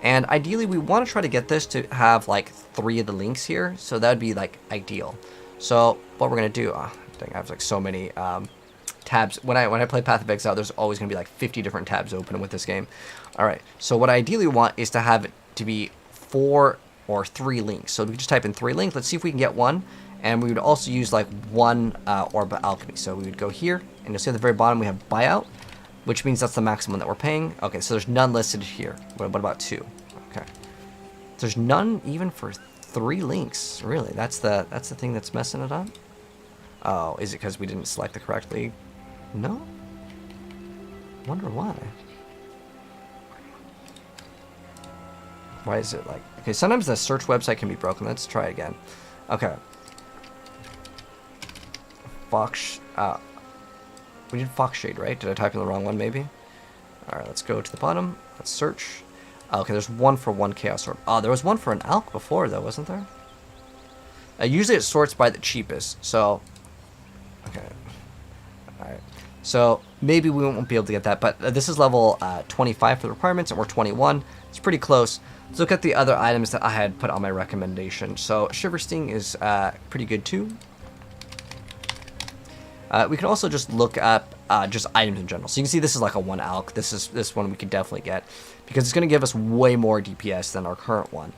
Speaker 1: And ideally, we want to try to get this to have like 3 of the links here, so that would be like ideal. So what we're gonna do, dang, I have like so many tabs. When I play Path of Exile, there's always going to be like 50 different tabs open with this game. All right, so what I ideally want is to have it to be 4 or 3 links. So we just type in 3 link. Let's see if we can get one. And we would also use like 1 orb of alchemy. So we would go here, and you'll see at the very bottom we have buyout, which means that's the maximum that we're paying. Okay, so there's none listed here. What about 2? Okay, there's none even for 3 links. Really, that's the thing that's messing it up. Oh, is it because we didn't select the correct league? No. Wonder why. Why is it like... Okay, sometimes the search website can be broken. Let's try again. Okay. Fox... we did Fox Shade, right? Did I type in the wrong one, maybe? Alright, let's go to the bottom. Let's search. Okay, there's 1 for 1 Chaos Orb. Oh, there was 1 for an Alk before, though, wasn't there? Usually it sorts by the cheapest, so... Okay. Alright. So, maybe we won't be able to get that, but this is level 25 for the requirements, and we're 21. It's pretty close. Let's look at the other items that I had put on my recommendation. So, Shiver Sting is pretty good, too. We can also just look up just items in general. So you can see this is like a 1 Alk. This one we could definitely get because it's going to give us way more DPS than our current one.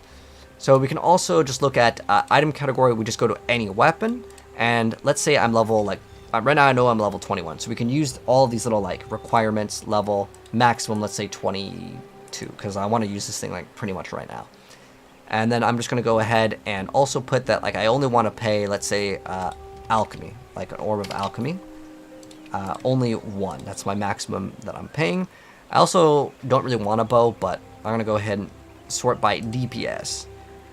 Speaker 1: So we can also just look at item category. We just go to any weapon, and let's say I'm level like right now I know I'm level 21. So we can use all of these little like requirements level maximum. Let's say 22 because I want to use this thing like pretty much right now. And then I'm just going to go ahead and also put that like I only want to pay, let's say alchemy, like an orb of alchemy. Only 1. That's my maximum that I'm paying. I also don't really want a bow, but I'm going to go ahead and sort by DPS.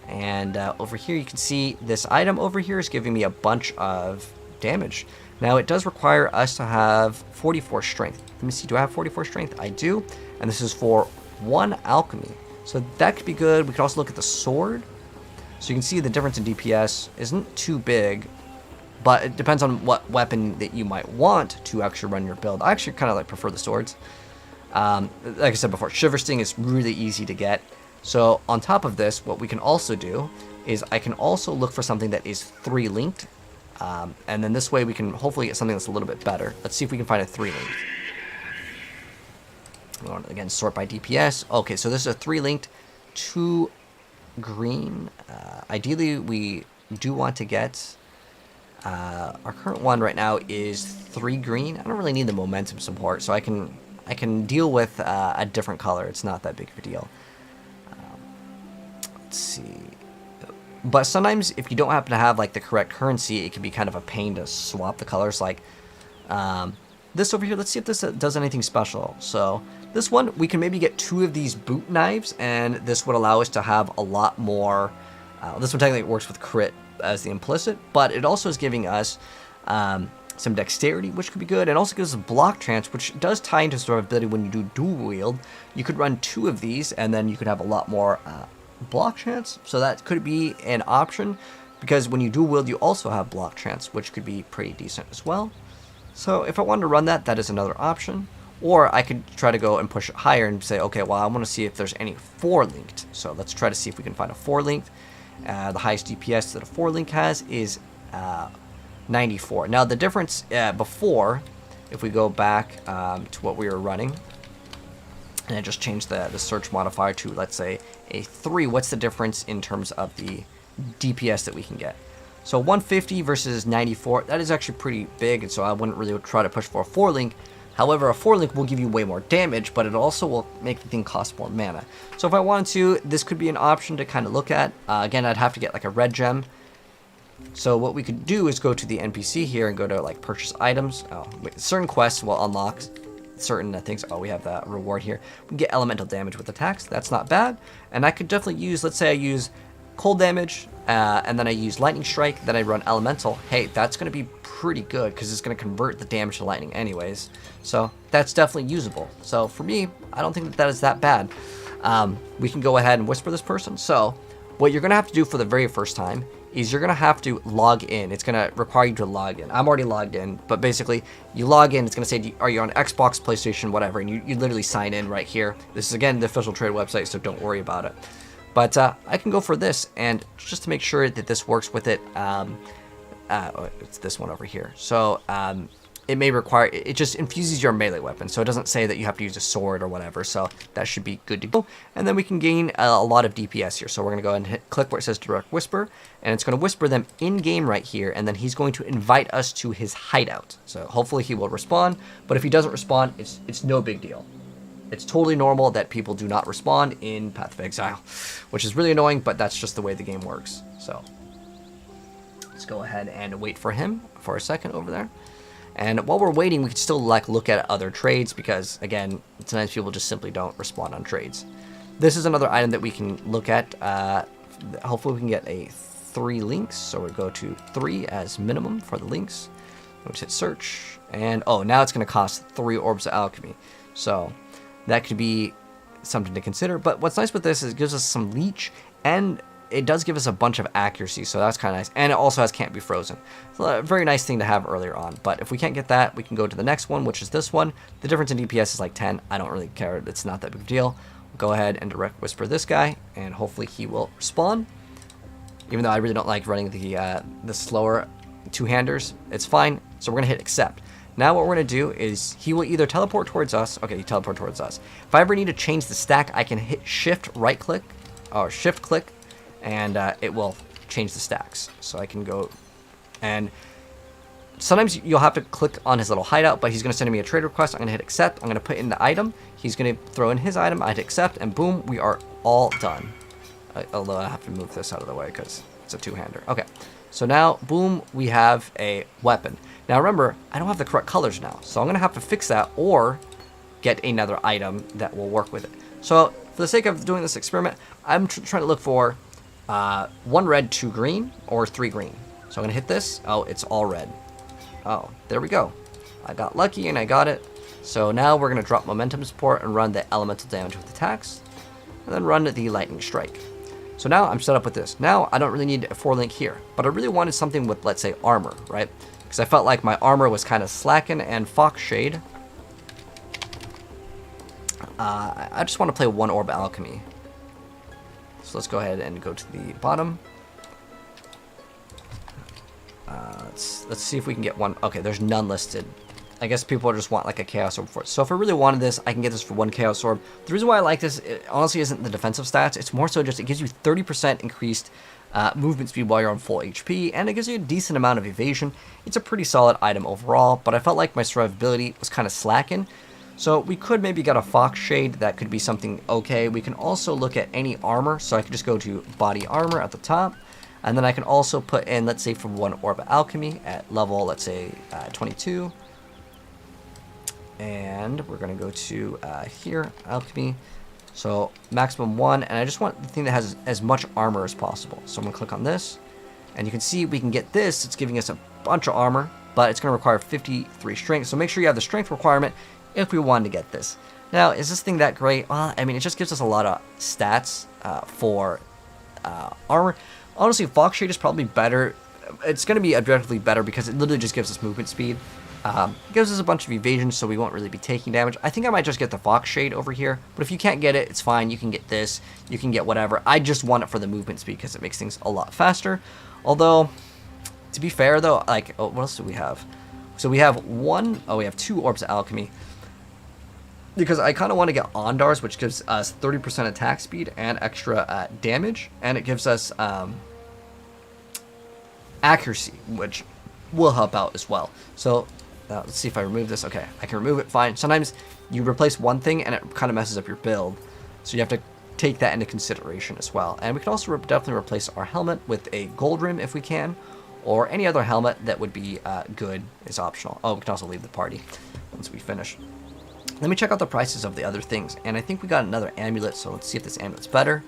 Speaker 1: And over here you can see this item over here is giving me a bunch of damage. Now it does require us to have 44 strength. Let me see, do I have 44 strength? I do. And this is for 1 alchemy. So that could be good. We could also look at the sword. So you can see the difference in DPS isn't too big. But it depends on what weapon that you might want to actually run your build. I actually kind of like prefer the swords. Like I said before, Shiver Sting is really easy to get. So on top of this, what we can also do is I can also look for something that is 3 linked. And then this way we can hopefully get something that's a little bit better. Let's see if we can find a 3 linked. Again, sort by DPS. Okay, so this is a 3 linked, 2 green. Ideally, we do want to get... our current one right now is 3 green. I don't really need the momentum support, so I can deal with a different color. It's not that big of a deal. Let's see. But sometimes if you don't happen to have like the correct currency, it can be kind of a pain to swap the colors. Like this over here, let's see if this does anything special. So this one, we can maybe get 2 of these boot knives, and this would allow us to have a lot more. This one technically works with crit as the implicit, but it also is giving us some dexterity, which could be good, and also gives us block trance, which does tie into survivability when you do dual wield. You could run 2 of these, and then you could have a lot more block trance, so that could be an option, because when you dual wield, you also have block trance, which could be pretty decent as well. So if I wanted to run that, that is another option. Or I could try to go and push it higher and say, okay, well, I want to see if there's any 4 linked. So let's try to see if we can find a 4 linked. The highest DPS that a 4 link has is 94. Now the difference before, if we go back to what we were running, and I just change the search modifier to, let's say, a 3, what's the difference in terms of the DPS that we can get? So 150 versus 94, that is actually pretty big, and so I wouldn't really try to push for a 4 link. However, a 4 link will give you way more damage, but it also will make the thing cost more mana. So if I wanted to, this could be an option to kind of look at. Again, I'd have to get like a red gem. So what we could do is go to the NPC here and go to like purchase items. Certain quests will unlock certain things. Oh, we have that reward here. We can get elemental damage with attacks. That's not bad. And I could definitely use, let's say I use cold damage, and then I use lightning strike, then I run elemental. Hey, that's going to be pretty good because it's going to convert the damage to lightning anyways. So that's definitely usable. So for me, I don't think that is that bad. We can go ahead and whisper this person. So what you're going to have to do for the very first time is you're going to have to log in. It's going to require you to log in. I'm already logged in, but basically you log in. It's going to say, are you on Xbox, PlayStation, whatever, and you literally sign in right here. This is, again, the official trade website, so don't worry about it. But I can go for this, and just to make sure that this works with it, it's this one over here. So it may require, it just infuses your melee weapon, so it doesn't say that you have to use a sword or whatever, so that should be good to go. And then we can gain a lot of DPS here, so we're going to go ahead and click where it says Direct Whisper, and it's going to whisper them in-game right here, and then he's going to invite us to his hideout. So hopefully he will respond, but if he doesn't respond, it's no big deal. It's totally normal that people do not respond in Path of Exile, which is really annoying, but that's just the way the game works. So let's go ahead and wait for him for a second over there. And while we're waiting, we can still like look at other trades because, again, sometimes people just simply don't respond on trades. This is another item that we can look at. Hopefully we can get a 3 links. So we'll go to 3 as minimum for the links. We'll just hit search. And, oh, now it's going to cost 3 orbs of alchemy. So that could be something to consider. But what's nice with this is it gives us some leech, and it does give us a bunch of accuracy, so that's kind of nice. And it also has can't be frozen. So a very nice thing to have earlier on. But if we can't get that, we can go to the next one, which is this one. The difference in DPS is like 10. I don't really care. It's not that big of a deal. We'll go ahead and direct whisper this guy, and hopefully he will respond. Even though I really don't like running the slower two-handers, it's fine. So we're going to hit accept. Now what we're going to do is he will either teleport towards us. Okay, he teleported towards us. If I ever need to change the stack, I can hit shift right click or shift click, and it will change the stacks. So I can go, and sometimes you'll have to click on his little hideout, but he's going to send me a trade request. I'm going to hit accept. I'm going to put in the item. He's going to throw in his item. I hit accept, and boom, we are all done. Although I have to move this out of the way because it's a two-hander. Okay, so now, boom, we have a weapon. Now remember, I don't have the correct colors now, so I'm going to have to fix that or get another item that will work with it. So for the sake of doing this experiment, I'm trying to look for 1 red, 2 green, or 3 green. So I'm going to hit this. Oh, it's all red. Oh, there we go. I got lucky and I got it. So now we're going to drop momentum support and run the elemental damage with attacks, and then run the lightning strike. So now I'm set up with this. Now I don't really need a 4-link here, but I really wanted something with, let's say, armor, right? Because I felt like my armor was kind of slacking, and Fox Shade. I just want to play 1 orb alchemy. So let's go ahead and go to the bottom. Let's see if we can get one. Okay, there's none listed. I guess people just want like a chaos orb for it. So if I really wanted this, I can get this for 1 chaos orb. The reason why I like this, it honestly isn't the defensive stats. It's more so just it gives you 30% increased movement speed while you're on full HP, and it gives you a decent amount of evasion. It's a pretty solid item overall, but I felt like my survivability was kind of slacking. So we could maybe get a Fox Shade. That could be something okay. We can also look at any armor. So I could just go to body armor at the top. And then I can also put in, let's say, for 1 orb of alchemy at level, let's say, 22. And we're going to go to here, alchemy. So maximum 1. And I just want the thing that has as much armor as possible. So I'm going to click on this. And you can see we can get this. It's giving us a bunch of armor, but it's going to require 53 strength. So make sure you have the strength requirement if we wanted to get this. Now, is this thing that great? Well, I mean, it just gives us a lot of stats for armor. Honestly, Fox Shade is probably better. It's going to be objectively better because it literally just gives us movement speed. It gives us a bunch of evasion, so we won't really be taking damage. I think I might just get the Fox Shade over here. But if you can't get it, it's fine. You can get this. You can get whatever. I just want it for the movement speed because it makes things a lot faster. Although, to be fair, though, like, oh, what else do we have? So we have we have 2 orbs of alchemy. Because I kind of want to get Ondars, which gives us 30% attack speed and extra damage. And it gives us accuracy, which will help out as well. So let's see if I remove this. Okay, I can remove it, fine. Sometimes you replace one thing and it kind of messes up your build. So you have to take that into consideration as well. And we can also definitely replace our helmet with a gold rim if we can. Or any other helmet that would be good is optional. Oh, we can also leave the party once we finish. Let me check out the prices of the other things. And I think we got another amulet, so let's see if this amulet's better.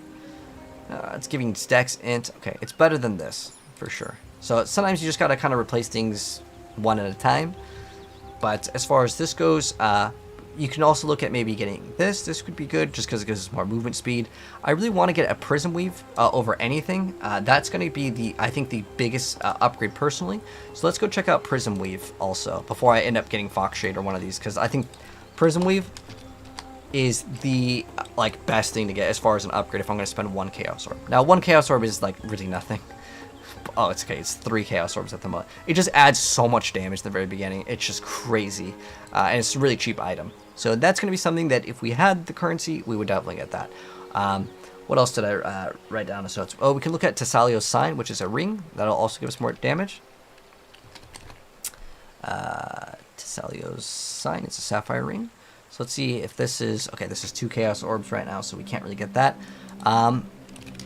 Speaker 1: It's giving Dex Int. Okay, it's better than this, for sure. So sometimes you just gotta kind of replace things one at a time. But as far as this goes, you can also look at maybe getting this. This could be good, just because it gives us more movement speed. I really want to get a Prism Weave over anything. That's going to be, I think, the biggest upgrade personally. So let's go check out Prism Weave also, before I end up getting Fox Shade or one of these, because I think Prism Weave is the best thing to get as far as an upgrade if I'm going to spend 1 Chaos Orb. Now 1 Chaos Orb is like really nothing, Oh, it's okay. It's 3 Chaos Orbs at the moment. It just adds so much damage at the very beginning. It's just crazy. And it's a really cheap item. So that's going to be something that if we had the currency, we would definitely get that. What else did I write down as notes? Oh, we can look at Tessalio's Sign, which is a ring. That'll also give us more damage. Tessalio's Sign is a sapphire ring. So let's see if this is... Okay, this is 2 Chaos Orbs right now, so we can't really get that.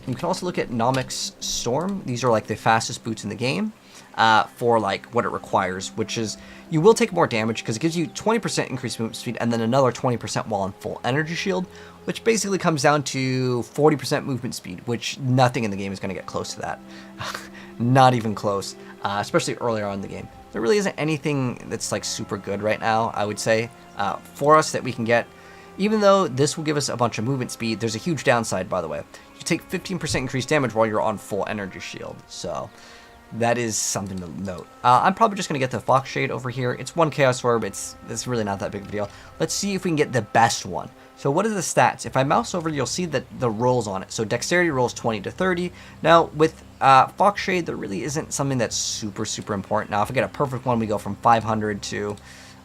Speaker 1: You can also look at Nomic's Storm. These are like the fastest boots in the game for like what it requires, which is you will take more damage because it gives you 20% increased movement speed and then another 20% while on full energy shield, which basically comes down to 40% movement speed, which nothing in the game is going to get close to that. Not even close, especially earlier on in the game. There really isn't anything that's like super good right now, I would say, for us that we can get. Even though this will give us a bunch of movement speed, there's a huge downside, by the way. You take 15% increased damage while you're on full energy shield, so that is something to note. I'm probably just going to get the Fox Shade over here. It's 1 Chaos Orb. It's really not that big of a deal. Let's see if we can get the best one. So what are the stats? If I mouse over, you'll see that the rolls on it. So Dexterity rolls 20 to 30. Now, with Fox Shade, there really isn't something that's super, super important. Now, if I get a perfect one, we go from 500 to...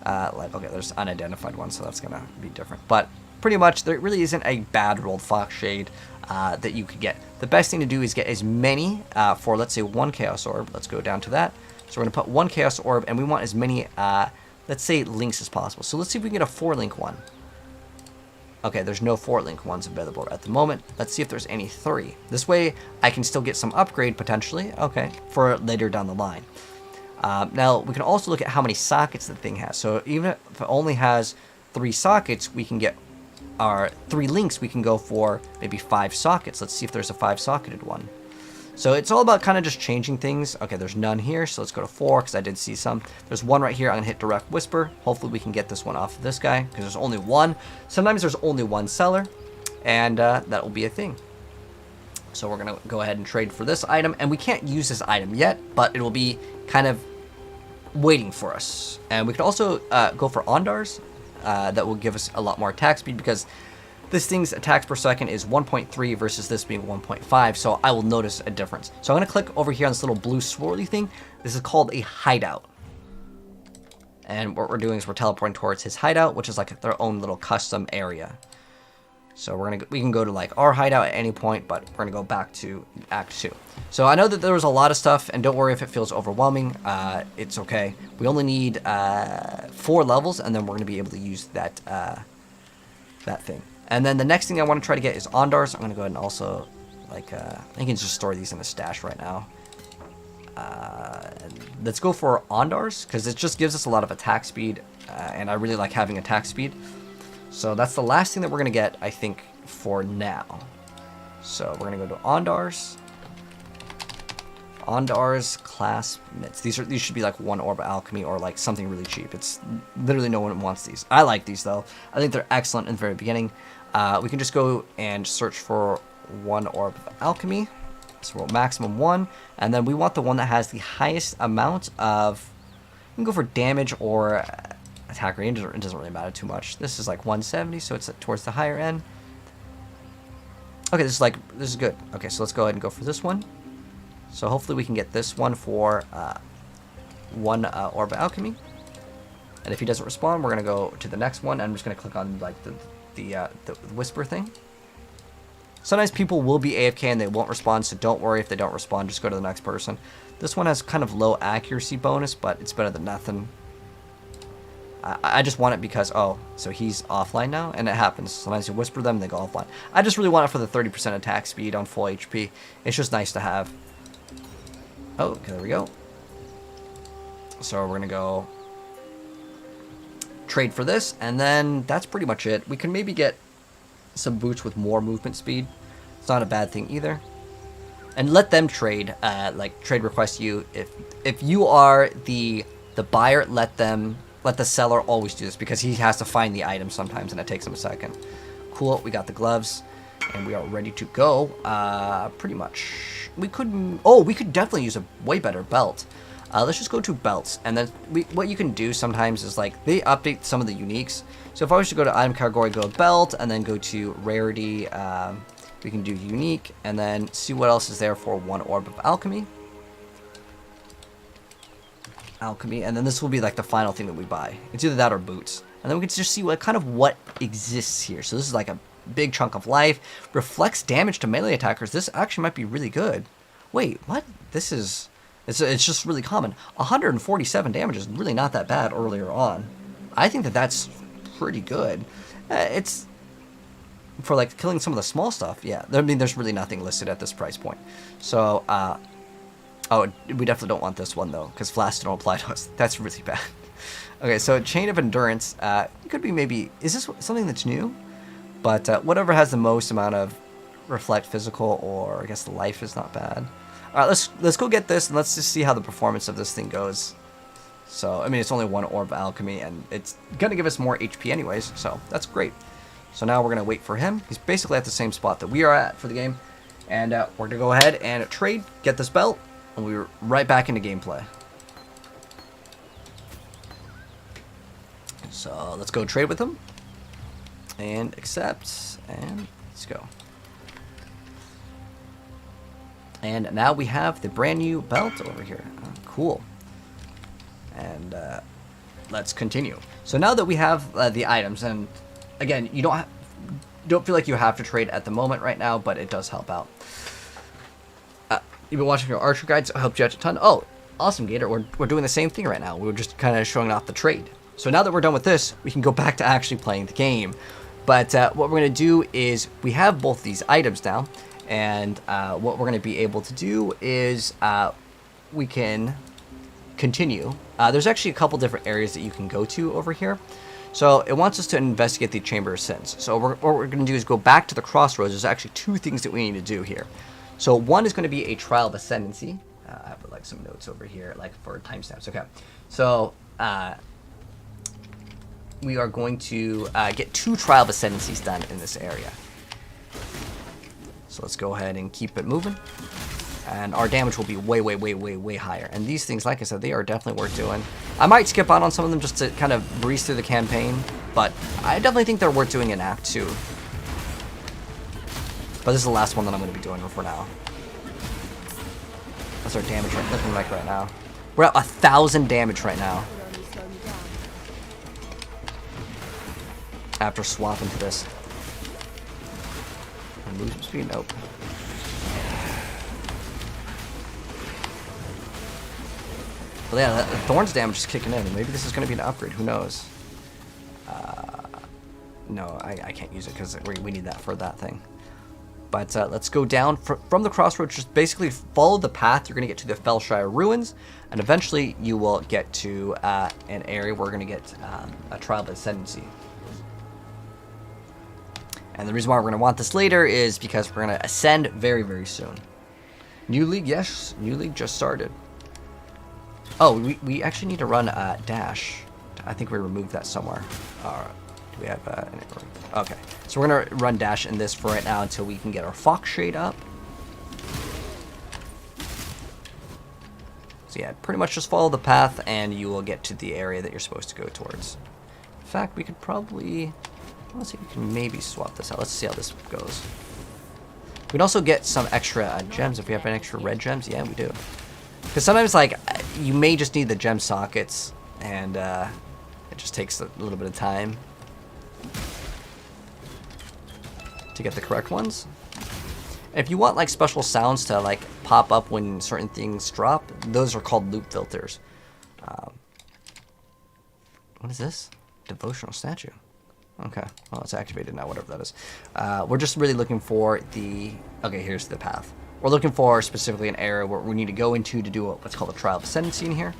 Speaker 1: okay, there's unidentified ones, so that's gonna be different. But pretty much, there really isn't a bad rolled Fox Shade that you could get. The best thing to do is get as many for, let's say, 1 Chaos Orb. Let's go down to that. So we're gonna put 1 Chaos Orb, and we want as many, let's say, links as possible. So let's see if we can get a 4-link one. Okay, there's no 4-link ones available at the moment. Let's see if there's any 3. This way, I can still get some upgrade, potentially, okay, for later down the line. Now, we can also look at how many sockets the thing has. So even if it only has 3 sockets, we can get our 3 links. We can go for maybe 5 sockets. Let's see if there's a 5-socketed one. So it's all about kind of just changing things. Okay, there's none here, so let's go to 4 because I did see some. There's 1 right here. I'm going to hit Direct Whisper. Hopefully we can get this one off of this guy because there's only 1. Sometimes there's only 1 seller, and that will be a thing. So we're going to go ahead and trade for this item, and we can't use this item yet, but it will be kind of waiting for us. And we can also go for Ondars. That will give us a lot more attack speed because this thing's attacks per second is 1.3 versus this being 1.5, so I will notice a difference. So I'm going to click over here on this little blue swirly thing. This is called a hideout. And what we're doing is we're teleporting towards his hideout, which is like their own little custom area. So we can go to like our hideout at any point, but we're gonna go back to Act 2. So I know that there was a lot of stuff, and don't worry if it feels overwhelming. It's okay. We only need 4 levels, and then we're gonna be able to use that that thing. And then the next thing I want to try to get is Ondars. I'm gonna go ahead and also like I can just store these in a stash right now. Let's go for Ondars because it just gives us a lot of attack speed, and I really like having attack speed. So that's the last thing that we're going to get, I think, for now. So we're going to go to Ondars. Ondars Class Mitts. These should be like 1 Orb of Alchemy or like something really cheap. It's literally no one wants these. I like these though. I think they're excellent in the very beginning. We can just go and search for 1 Orb of Alchemy. So we'll maximum 1. And then we want the one that has the highest amount of... We can go for damage or... attack range. It doesn't really matter too much. This is like 170, so it's towards the higher end. Okay, this is good. Okay, so let's go ahead and go for this one. So hopefully we can get this one for 1 Orb of Alchemy. And if he doesn't respond, we're gonna go to the next one. I'm just gonna click on like the whisper thing. Sometimes people will be AFK and they won't respond, so don't worry if they don't respond. Just go to the next person. This one has kind of low accuracy bonus, but it's better than nothing. I just want it because, oh, so he's offline now, and it happens. Sometimes you whisper them, they go offline. I just really want it for the 30% attack speed on full HP. It's just nice to have. Oh, okay, there we go. So we're going to go trade for this, and then that's pretty much it. We can maybe get some boots with more movement speed. It's not a bad thing either. And let them trade, like trade request you. If you are the buyer, let the seller always do this because he has to find the item sometimes and it takes him a second. Cool, we got the gloves and we are ready to go. Pretty much. We could definitely use a way better belt. Let's just go to belts, and then what you can do sometimes is like they update some of the uniques. So if I was to go to item category, go belt, and then go to rarity, we can do unique, and then see what else is there for 1 Orb of Alchemy. alchemy, and then this will be like the final thing that we buy. It's either that or boots. And then we can just see what exists here. So this is like a big chunk of life. Reflects damage to melee attackers. This actually might be really good. Wait, what? This is... It's just really common. 147 damage is really not that bad earlier on. I think that that's pretty good. It's... For like killing some of the small stuff, yeah. I mean, there's really nothing listed at this price point. So, oh, we definitely don't want this one though, because flask don't apply to us. That's really bad. Okay, so Chain of Endurance, could be maybe, is this something that's new? But whatever has the most amount of reflect physical, or I guess the life is not bad. All right, let's go get this and let's just see how the performance of this thing goes. So, I mean, it's only 1 orb of alchemy and it's gonna give us more HP anyways, so that's great. So now we're gonna wait for him. He's basically at the same spot that we are at for the game. And we're gonna go ahead and trade, get this belt, and we're right back into gameplay. So let's go trade with him. And accept, and let's go. And now we have the brand new belt over here. Oh, cool. And let's continue. So now that we have the items, and again, you don't feel like you have to trade at the moment right now, but it does help out. You've been watching your archer guides. I helped you out a ton. Oh, awesome, Gator. We're doing the same thing right now. We're just kind of showing off the trade. So now that we're done with this, we can go back to actually playing the game. But what we're going to do is we have both these items now. And what we're going to be able to do is we can continue. There's actually a couple different areas that you can go to over here. So it wants us to investigate the Chamber of Sins. So what we're going to do is go back to the crossroads. There's actually 2 things that we need to do here. So one is going to be a trial of ascendancy. I have like some notes over here, like for timestamps. Okay. So we are going to get 2 trial of ascendancies done in this area. So let's go ahead and keep it moving. And our damage will be way, way, way, way, way higher. And these things, like I said, they are definitely worth doing. I might skip out on some of them just to kind of breeze through the campaign. But I definitely think they're worth doing in Act 2. But this is the last one that I'm going to be doing for now. That's our damage looking like right now. We're at 1,000 damage right now. After swapping to this. Lose some speed? Nope. Well, yeah, the Thorn's damage is kicking in. Maybe this is going to be an upgrade. Who knows? No, I can't use it because we need that for that thing. But let's go down from the crossroads. Just basically follow the path. You're going to get to the Felshire Ruins. And eventually you will get to an area where we're going to get a Trial of Ascendancy. And the reason why we're going to want this later is because we're going to ascend very, very soon. New League, yes. New League just started. Oh, we actually need to run dash. I think we removed that somewhere. Do we have okay. So we're going to run dash in this for right now until we can get our Fox Shade up. So yeah, pretty much just follow the path and you will get to the area that you're supposed to go towards. In fact, we could probably... Let's see if we can maybe swap this out. Let's see how this goes. We can also get some extra gems if we have any extra red gems. Yeah, we do. Because sometimes, like, you may just need the gem sockets, and it just takes a little bit of time to get the correct ones. And if you want, like, special sounds to, like, pop up when certain things drop, those are called loop filters. What is this? Devotional statue. Okay, well, it's activated now, whatever that is. We're just really looking for the... Okay, here's the path. We're looking for specifically an area where we need to go into to do what's called a Trial of Ascendancy in here.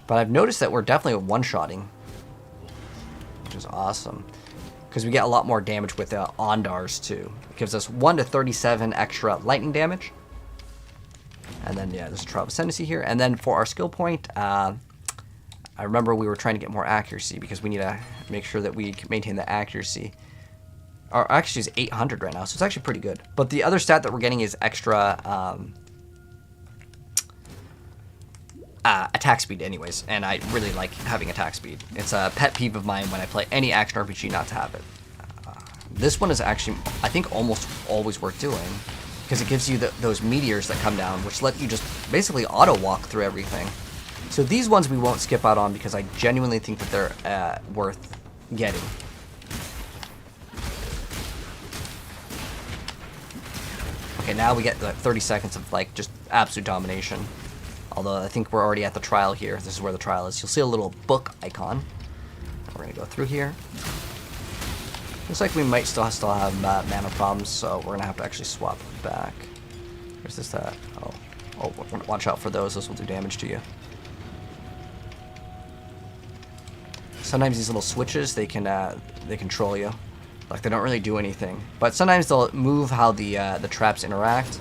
Speaker 1: But I've noticed that we're definitely one-shotting, which is awesome. Because we get a lot more damage with Ondars, too. It gives us 1 to 37 extra lightning damage. And then, yeah, there's a Trial of Ascendancy here. And then for our skill point... I remember we were trying to get more accuracy because we need to make sure that we maintain the accuracy. Our accuracy is 800 right now, so it's actually pretty good. But the other stat that we're getting is extra attack speed anyways, and I really like having attack speed. It's a pet peeve of mine when I play any action RPG not to have it. This one is actually, I think, almost always worth doing because it gives you those meteors that come down, which let you just basically auto-walk through everything. So these ones we won't skip out on because I genuinely think that they're worth getting. Okay, now we get like 30 seconds of like just absolute domination. Although I think we're already at the trial here. This is where the trial is. You'll see a little book icon. We're gonna go through here. Looks like we might still have mana problems, so we're gonna have to actually swap back. Where's this at? Oh, watch out for those. Those will do damage to you. Sometimes these little switches, they control you. Like they don't really do anything, but sometimes they'll move how the traps interact.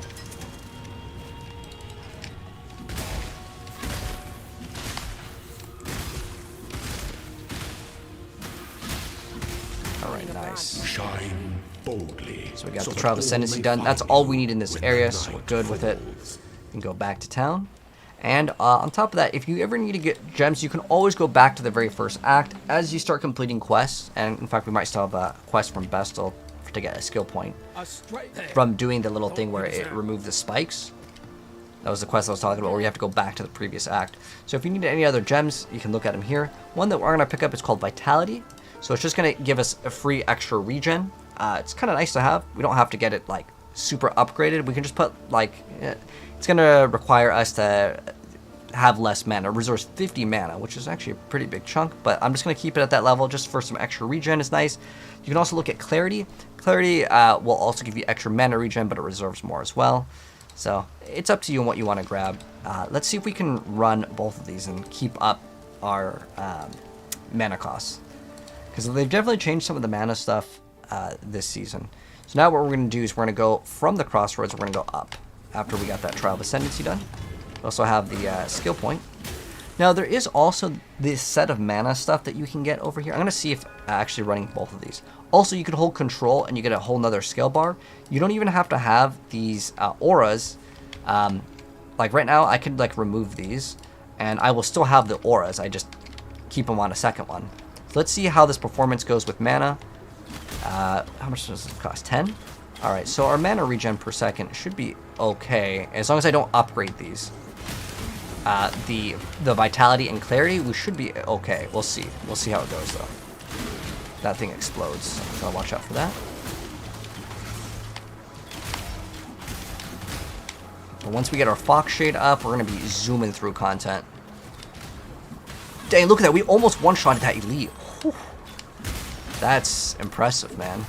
Speaker 1: All right, nice.
Speaker 4: Shine boldly.
Speaker 1: So we got the Trial of Ascendancy done. That's all we need in this area, so we're good with it. We can go back to town. And on top of that, if you ever need to get gems, you can always go back to the very first act as you start completing quests. And in fact, we might still have a quest from Bestel to get a skill point from doing the little thing where it removed the spikes. That was the quest I was talking about, where you have to go back to the previous act. So if you need any other gems, you can look at them here. One that we're going to pick up is called Vitality. So it's just going to give us a free extra regen. It's kind of nice to have. We don't have to get it like super upgraded. We can just put like... It's going to require us to have less mana. It reserves 50 mana, which is actually a pretty big chunk, but I'm just going to keep it at that level just for some extra regen. It's nice. You can also look at Clarity. Clarity will also give you extra mana regen, but it reserves more as well. So it's up to you and what you want to grab. Let's see if we can run both of these and keep up our mana costs. Because they've definitely changed some of the mana stuff this season. So now what we're going to do is we're going to go from the crossroads, we're going to go up. After we got that Trial of Ascendancy done. We also have the skill point. Now there is also this set of mana stuff that you can get over here. I'm going to see if actually running both of these. Also, you can hold control and you get a whole nother skill bar. You don't even have to have these auras. Like right now, I could like remove these and I will still have the auras. I just keep them on a second one. So let's see how this performance goes with mana. How much does it cost? 10? Alright, so our mana regen per second should be okay, as long as I don't upgrade these. The Vitality and Clarity, we should be okay. We'll see. We'll see how it goes, though. That thing explodes, so I'll watch out for that. But once we get our Fox Shade up, we're going to be zooming through content. Dang, look at that. We almost one-shotted that Elite. Whew. That's impressive, man.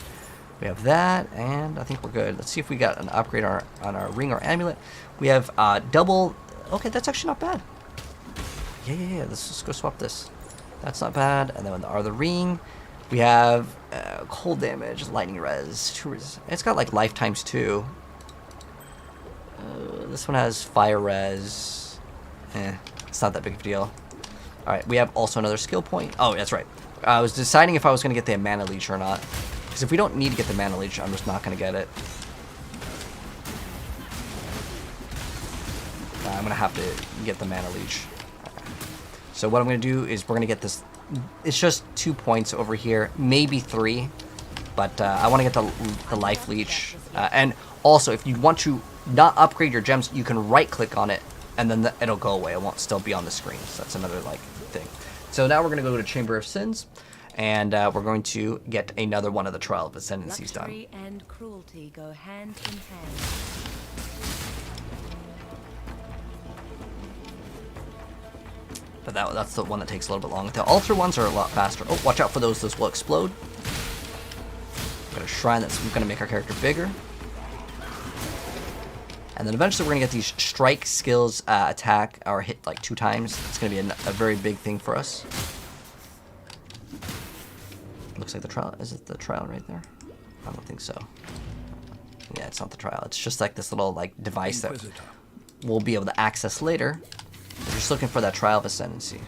Speaker 1: We have that, and I think we're good. Let's see if we got an upgrade on our ring or amulet. We have double... Okay, that's actually not bad. Yeah. Let's just go swap this. That's not bad. And then on the ring, we have cold damage, lightning res, 2 res. It's got like lifetimes too. This one has fire res. It's not that big of a deal. All right, we have also another skill point. Oh, that's right. I was deciding if I was going to get the mana leech or not. Because if we don't need to get the mana leech, I'm just not going to get it. I'm going to have to get the mana leech. So what I'm going to do is we're going to get this. It's just 2 points over here, maybe 3. But I want to get the life leech. And also, if you want to not upgrade your gems, you can right click on it and then it'll go away. It won't still be on the screen. So that's another like thing. So now we're going to go to Chamber of Sins. And we're going to get another one of the Trial of Ascendancies done.
Speaker 3: Luxury and cruelty go hand in hand.
Speaker 1: But that's the one that takes a little bit longer. The altar ones are a lot faster. Oh, watch out for those. Those will explode. Got a shrine that's going to make our character bigger. And then eventually we're going to get these strike skills attack or hit like 2 times. It's going to be a very big thing for us. Looks like the trial. Is it the trial right there? I don't think so. Yeah, it's not the trial. It's just like this little like device that we'll be able to access later. We're just looking for that Trial of Ascendancy.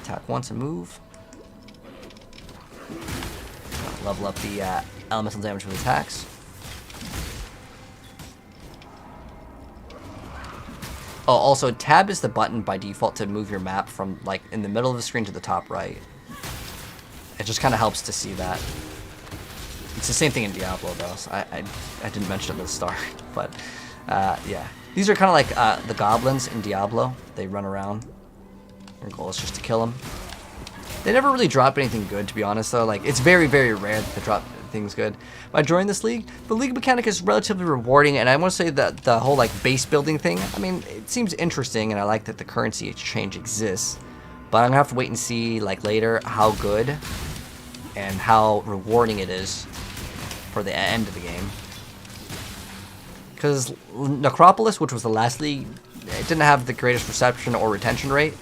Speaker 1: Attack once and move. Level up the elemental damage with attacks. Oh, also, tab is the button by default to move your map from, like, in the middle of the screen to the top right. It just kind of helps to see that. It's the same thing in Diablo, though. So I didn't mention it at the start, but Yeah. These are kind of like the goblins in Diablo. They run around. Your goal is just to kill them. They never really drop anything good, to be honest, though. Like, it's very, very rare that they drop things good. By joining this league, the league mechanic is relatively rewarding, and I want to say that the whole, like, base building thing, I mean, it seems interesting, and I like that the currency exchange exists. But I'm going to have to wait and see, like, later how good and how rewarding it is for the end of the game. Because Necropolis, which was the last league, it didn't have the greatest reception or retention rate.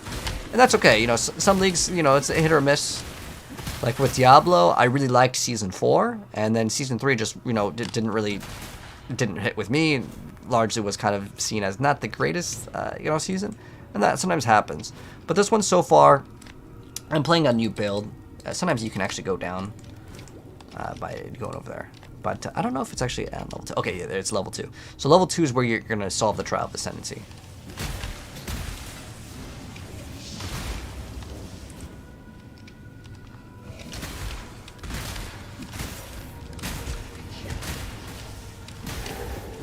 Speaker 1: And that's okay, you know, some leagues, you know, it's a hit or miss. Like with Diablo, I really liked Season 4, and then Season 3 just, you know, didn't hit with me. Largely was kind of seen as not the greatest, you know, season. And that sometimes happens. But this one so far, I'm playing a new build. Sometimes you can actually go down by going over there. But I don't know if it's actually at level 2. Okay, yeah, it's level 2. So level 2 is where you're going to solve the Trial of Ascendancy.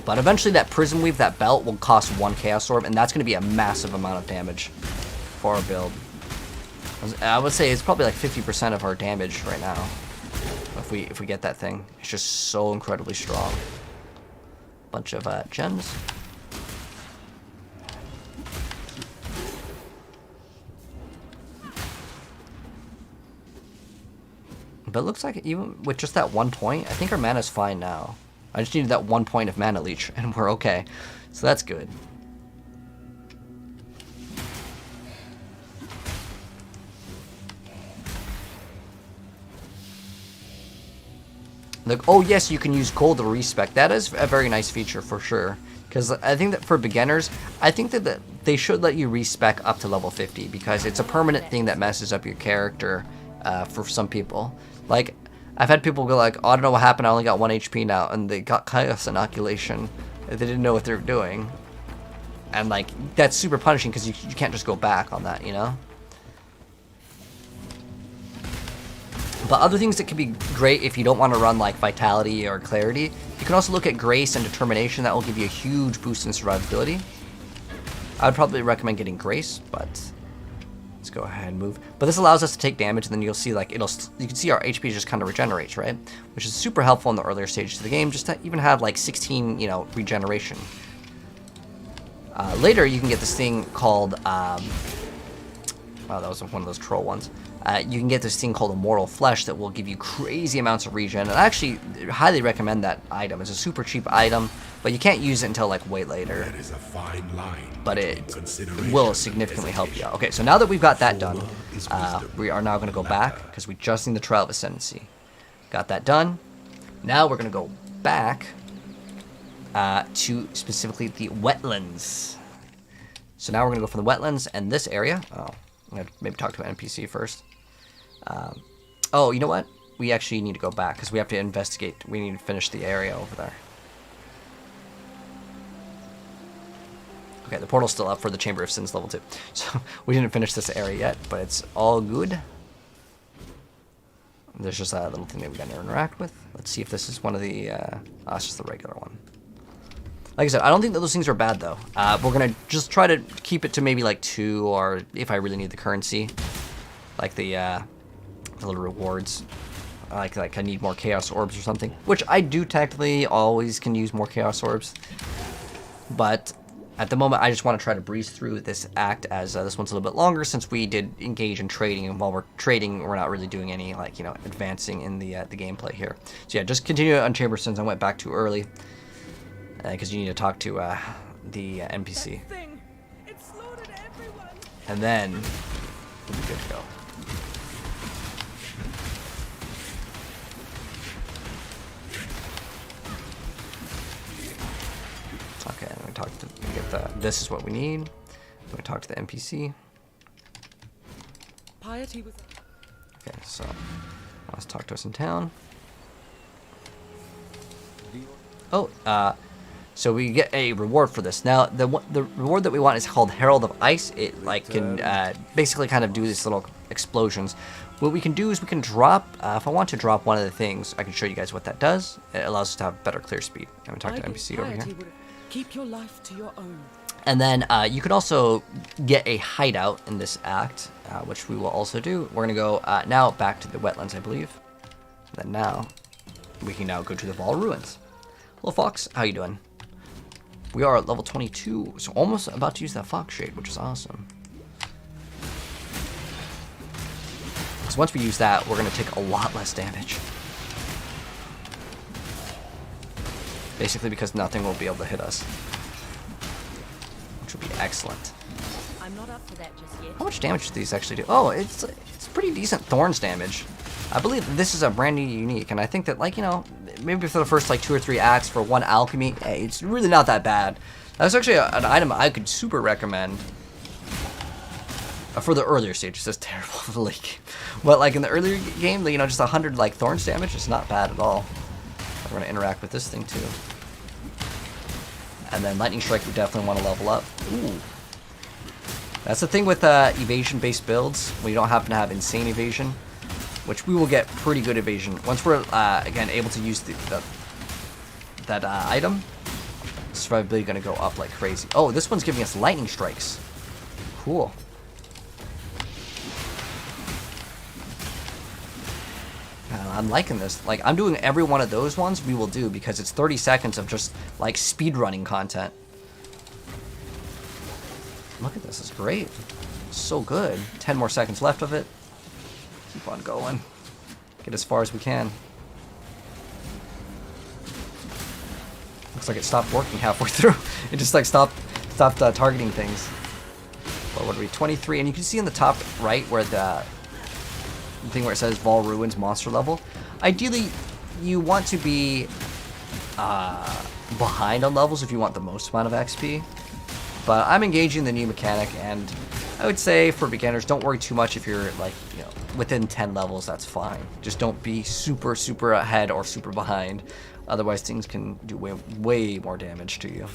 Speaker 1: But eventually that Prism Weave, that belt, will cost 1 Chaos Orb, and that's going to be a massive amount of damage for our build. I would say it's probably like 50% of our damage right now. If we get that thing. It's just so incredibly strong. Bunch of gems. But it looks like even with just that 1 point, I think our mana's fine now. I just needed that 1 point of mana leech, and we're okay. So that's good. Like, oh yes, you can use gold to respec. That is a very nice feature for sure. Because I think that for beginners, I think that they should let you respec up to level 50, because it's a permanent thing that messes up your character for some people. Like, I've had people go like, oh, I don't know what happened, I only got 1 HP now, and they got Chaos Inoculation. They didn't know what they were doing. And like, that's super punishing because you can't just go back on that, you know? But other things that can be great if you don't want to run like Vitality or Clarity, you can also look at Grace and Determination. That will give you a huge boost in survivability. I would probably recommend getting Grace, but let's go ahead and move. But this allows us to take damage, and then you'll see like you can see our HP just kind of regenerates, right? Which is super helpful in the earlier stages of the game, just to even have like 16, you know, regeneration. Later, you can get this thing called, wow, that was one of those troll ones. You can get this thing called Immortal Flesh that will give you crazy amounts of regen. And I actually highly recommend that item. It's a super cheap item, but you can't use it until like way later.
Speaker 4: That is a fine line.
Speaker 1: But it will significantly help you out. Okay, so now that we've got that done, we are now going to go back because we just need the Trial of Ascendancy. Got that done. Now we're going to go back to specifically the wetlands. So now we're going to go from the wetlands and this area. Oh, I'm going to maybe talk to an NPC first. Oh, you know what? We actually need to go back because we have to investigate. We need to finish the area over there. Okay, the portal's still up for the Chamber of Sins level 2. So we didn't finish this area yet, but it's all good. There's just a little thing that we got to interact with. Let's see if this is one of the... oh, it's just the regular one. Like I said, I don't think that those things are bad, though. We're going to just try to keep it to maybe like 2, or if I really need the currency. Like the little rewards. Like I need more Chaos Orbs or something. Which I do technically always can use more Chaos Orbs. But at the moment, I just want to try to breeze through this act, as this one's a little bit longer since we did engage in trading. And while we're trading, we're not really doing any, like, you know, advancing in the gameplay here. So yeah, just continue on Chamber of Sins. I went back too early. Because you need to talk to the NPC. And then we'll be good to go. Okay, I'm gonna talk to get the. This is what we need. I'm gonna talk to the NPC.
Speaker 5: Piety was.
Speaker 1: Okay, so let's talk to us in town. Oh, so we get a reward for this. Now, the reward that we want is called Herald of Ice. It like can basically kind of do these little explosions. What we can do is we can drop, if I want to drop one of the things, I can show you guys what that does. It allows us to have better clear speed. I'm going to talk to NPC over here.
Speaker 5: Keep your life to your own.
Speaker 1: And then you could also get a hideout in this act, which we will also do. We're going to go now back to the wetlands, I believe. And then now, we can now go to the Vol Ruins. Hello, Fox. How you doing? We are at level 22, so almost about to use that Fox Shade, which is awesome. So once we use that, we're going to take a lot less damage. Basically because nothing will be able to hit us. Which will be excellent.
Speaker 3: I'm not up to that just yet.
Speaker 1: How much damage do these actually do? Oh, it's pretty decent Thorns damage. I believe this is a brand new unique, and I think that, like, you know, maybe for the first, like, 2 or 3 acts for 1 alchemy, hey, it's really not that bad. That's actually an item I could super recommend. For the earlier stages, that's terrible for the late game. But, like, in the earlier game, you know, just 100, like, Thorns damage is not bad at all. We're going to interact with this thing, too. And then Lightning Strike, we definitely want to level up. Ooh. That's the thing with evasion-based builds, when you don't happen to have insane evasion, which we will get pretty good evasion. Once we're, again, able to use that item, survivability going to go up like crazy. Oh, this one's giving us Lightning Strikes. Cool. I'm liking this. Like, I'm doing every one of those ones we will do because it's 30 seconds of just, like, speedrunning content. Look at this. It's great. So good. 10 more seconds left of it. Keep on going. Get as far as we can. Looks like it stopped working halfway through. It just, like, stopped targeting things. But what are we? 23. And you can see in the top right where the thing where it says Vol Ruins monster level. Ideally, you want to be behind on levels if you want the most amount of XP. But I'm engaging the new mechanic, and I would say for beginners, don't worry too much if you're, like, you know, within 10 levels. That's fine. Just don't be super ahead or super behind. Otherwise, things can do way more damage to you.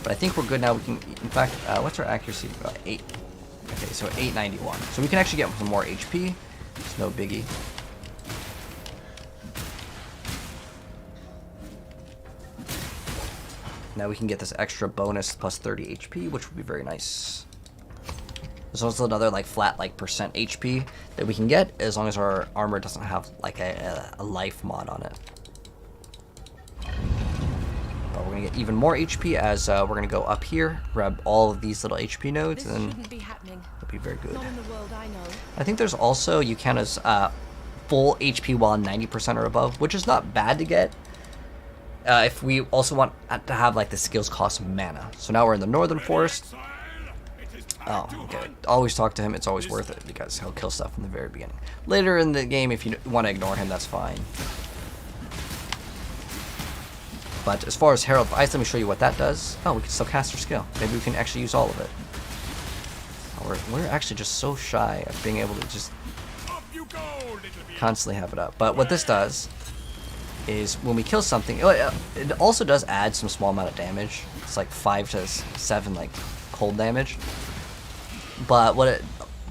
Speaker 1: But I think we're good now. We can, in fact, what's our accuracy? 8. Okay, so 891. So we can actually get some more HP. It's no biggie. Now we can get this extra bonus plus 30 HP, which would be very nice. There's also another, like, flat, like, percent HP that we can get as long as our armor doesn't have, like, a life mod on it. But we're gonna get even more HP as we're gonna go up here, grab all of these little HP nodes, and
Speaker 3: Shouldn't be happening.
Speaker 1: it'll be very good.
Speaker 3: Not in the world I know.
Speaker 1: I think there's also, you count as full HP while 90% or above, which is not bad to get. If we also want to have, like, the skills cost mana. So now we're in the Northern Forest. Oh, okay. Always talk to him. It's always worth it because he'll kill stuff from the very beginning. Later in the game, if you want to ignore him, that's fine. But as far as Herald of Ice, let me show you what that does. Oh, we can still cast our skill. Maybe we can actually use all of it. Oh, we're actually just so shy of being able to just constantly have it up. But what this does is when we kill something, it also does add some small amount of damage. It's like 5 to 7 like cold damage. But what it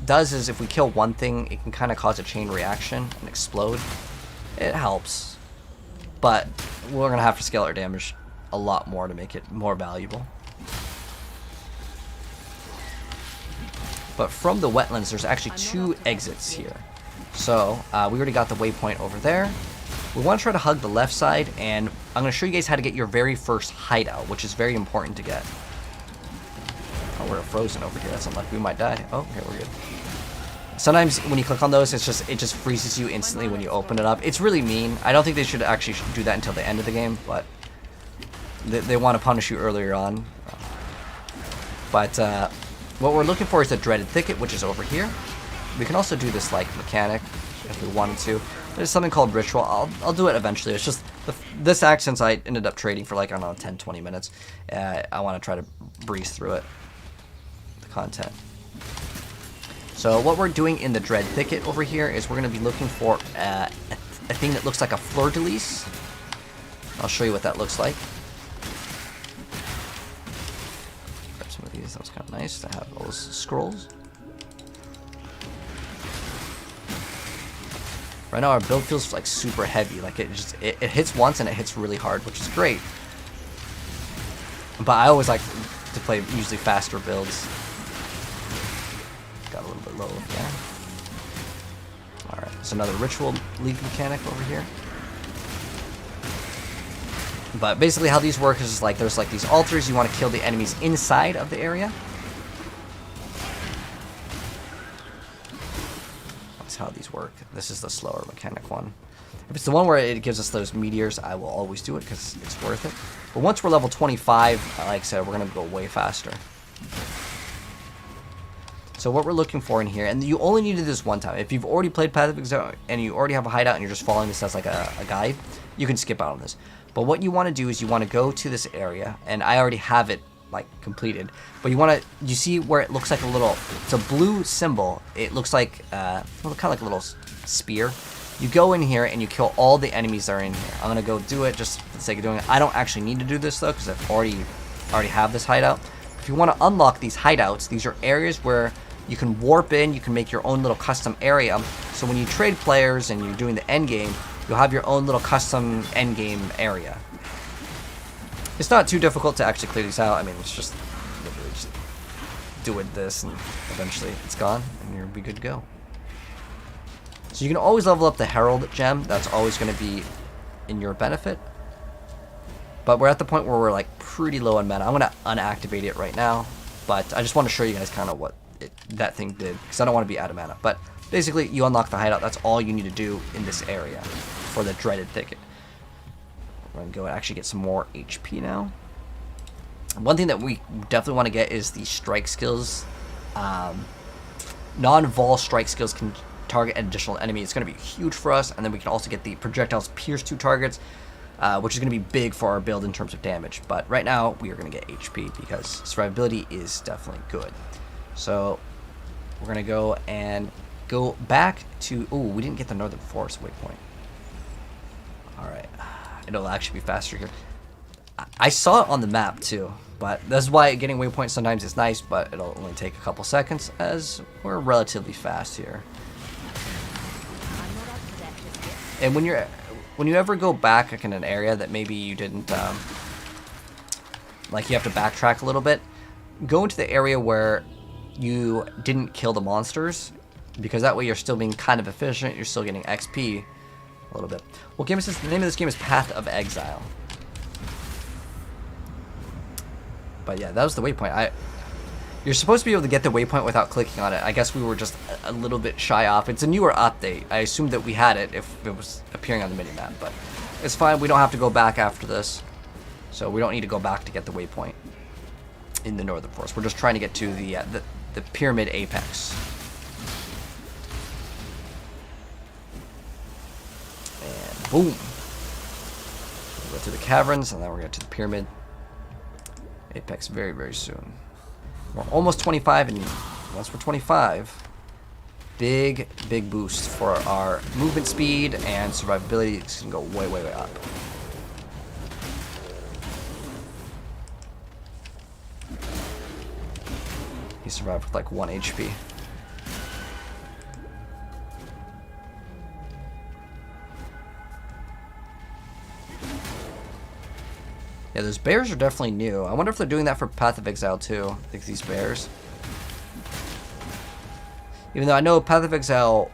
Speaker 1: does is if we kill one thing, it can kind of cause a chain reaction and explode. It helps. But we're going to have to scale our damage a lot more to make it more valuable. But from the wetlands, there's actually 2 exits here. So we already got the waypoint over there. We want to try to hug the left side, and I'm going to show you guys how to get your very first hideout, which is very important to get. Oh, we're frozen over here. That's unlucky. We might die. Oh, okay, we're good. Sometimes when you click on those, it just freezes you instantly when you open it up. It's really mean. I don't think they should actually do that until the end of the game, but they want to punish you earlier on. But what we're looking for is the Dreaded Thicket, which is over here. We can also do this like mechanic if we wanted to. There's something called Ritual. I'll do it eventually. It's just this act, since I ended up trading for, like, I don't know, 10-20 minutes. I want to try to breeze through it. The content. So what we're doing in the Dread Thicket over here is we're going to be looking for a thing that looks like a fleur-de-lis. I'll show you what that looks like. Grab some of these. That was kind of nice to have those scrolls. Right now our build feels like super heavy. Like it hits once and it hits really hard, which is great. But I always like to play usually faster builds. Got a little bit low, yeah. Alright, there's another ritual league mechanic over here. But basically how these work is like there's like these altars, you want to kill the enemies inside of the area. That's how these work. This is the slower mechanic one. If it's the one where it gives us those meteors, I will always do it because it's worth it. But once we're level 25, like I said, we're going to go way faster. So what we're looking for in here, and you only need to do this one time. If you've already played Path of Exile and you already have a hideout and you're just following this as like a guide, you can skip out on this. But what you want to do is you want to go to this area, and I already have it like completed. But you see where it looks like a little, it's a blue symbol. It looks like, well, kind of like a little spear. You go in here and you kill all the enemies that are in here. I'm gonna go do it just for the sake of doing it. I don't actually need to do this though because I've already have this hideout. If you want to unlock these hideouts, these are areas where you can warp in. You can make your own little custom area. So when you trade players and you're doing the end game, you'll have your own little custom end game area. It's not too difficult to actually clear these out. I mean, it's just literally just doing this, and eventually it's gone, and you'll be good to go. So you can always level up the Herald gem. That's always going to be in your benefit. But we're at the point where we're like pretty low on mana. I'm going to unactivate it right now, but I just want to show you guys kind of what that thing did, because I don't want to be out of mana. But basically, you unlock the hideout. That's all you need to do in this area for the dreaded thicket. We're going to go and actually get some more HP now. One thing that we definitely want to get is the strike skills. Non-vol strike skills can target an additional enemy. It's going to be huge for us. And then we can also get the projectiles pierce 2 targets, which is going to be big for our build in terms of damage. But right now, we are going to get HP because survivability is definitely good. So we're going to go and go back to... Oh, we didn't get the Northern Forest waypoint. Alright. It'll actually be faster here. I saw it on the map too, but that's why getting waypoints sometimes is nice, but it'll only take a couple seconds as we're relatively fast here.
Speaker 3: I'm not up for that just yet.
Speaker 1: And when you ever go back like in an area that maybe you didn't like, you have to backtrack a little bit, go into the area where you didn't kill the monsters, because that way you're still being kind of efficient, you're still getting XP a little bit. What game is this? The name of this game is Path of Exile. But yeah, that was the waypoint. You're supposed to be able to get the waypoint without clicking on it. I guess we were just a little bit shy off. It's a newer update. I assumed that we had it if it was appearing on the minimap, but it's fine. We don't have to go back after this. So we don't need to go back to get the waypoint in the Northern Forest. We're just trying to get to the pyramid apex. And boom. We'll go through the caverns, and then we're going to the pyramid apex very, very soon. We're almost 25, and once we're 25, big boost for our movement speed and survivability. It's going to go way, way, way up. He survived with like 1 HP. Yeah, those bears are definitely new. I wonder if they're doing that for Path of Exile too, like these bears. Even though I know Path of Exile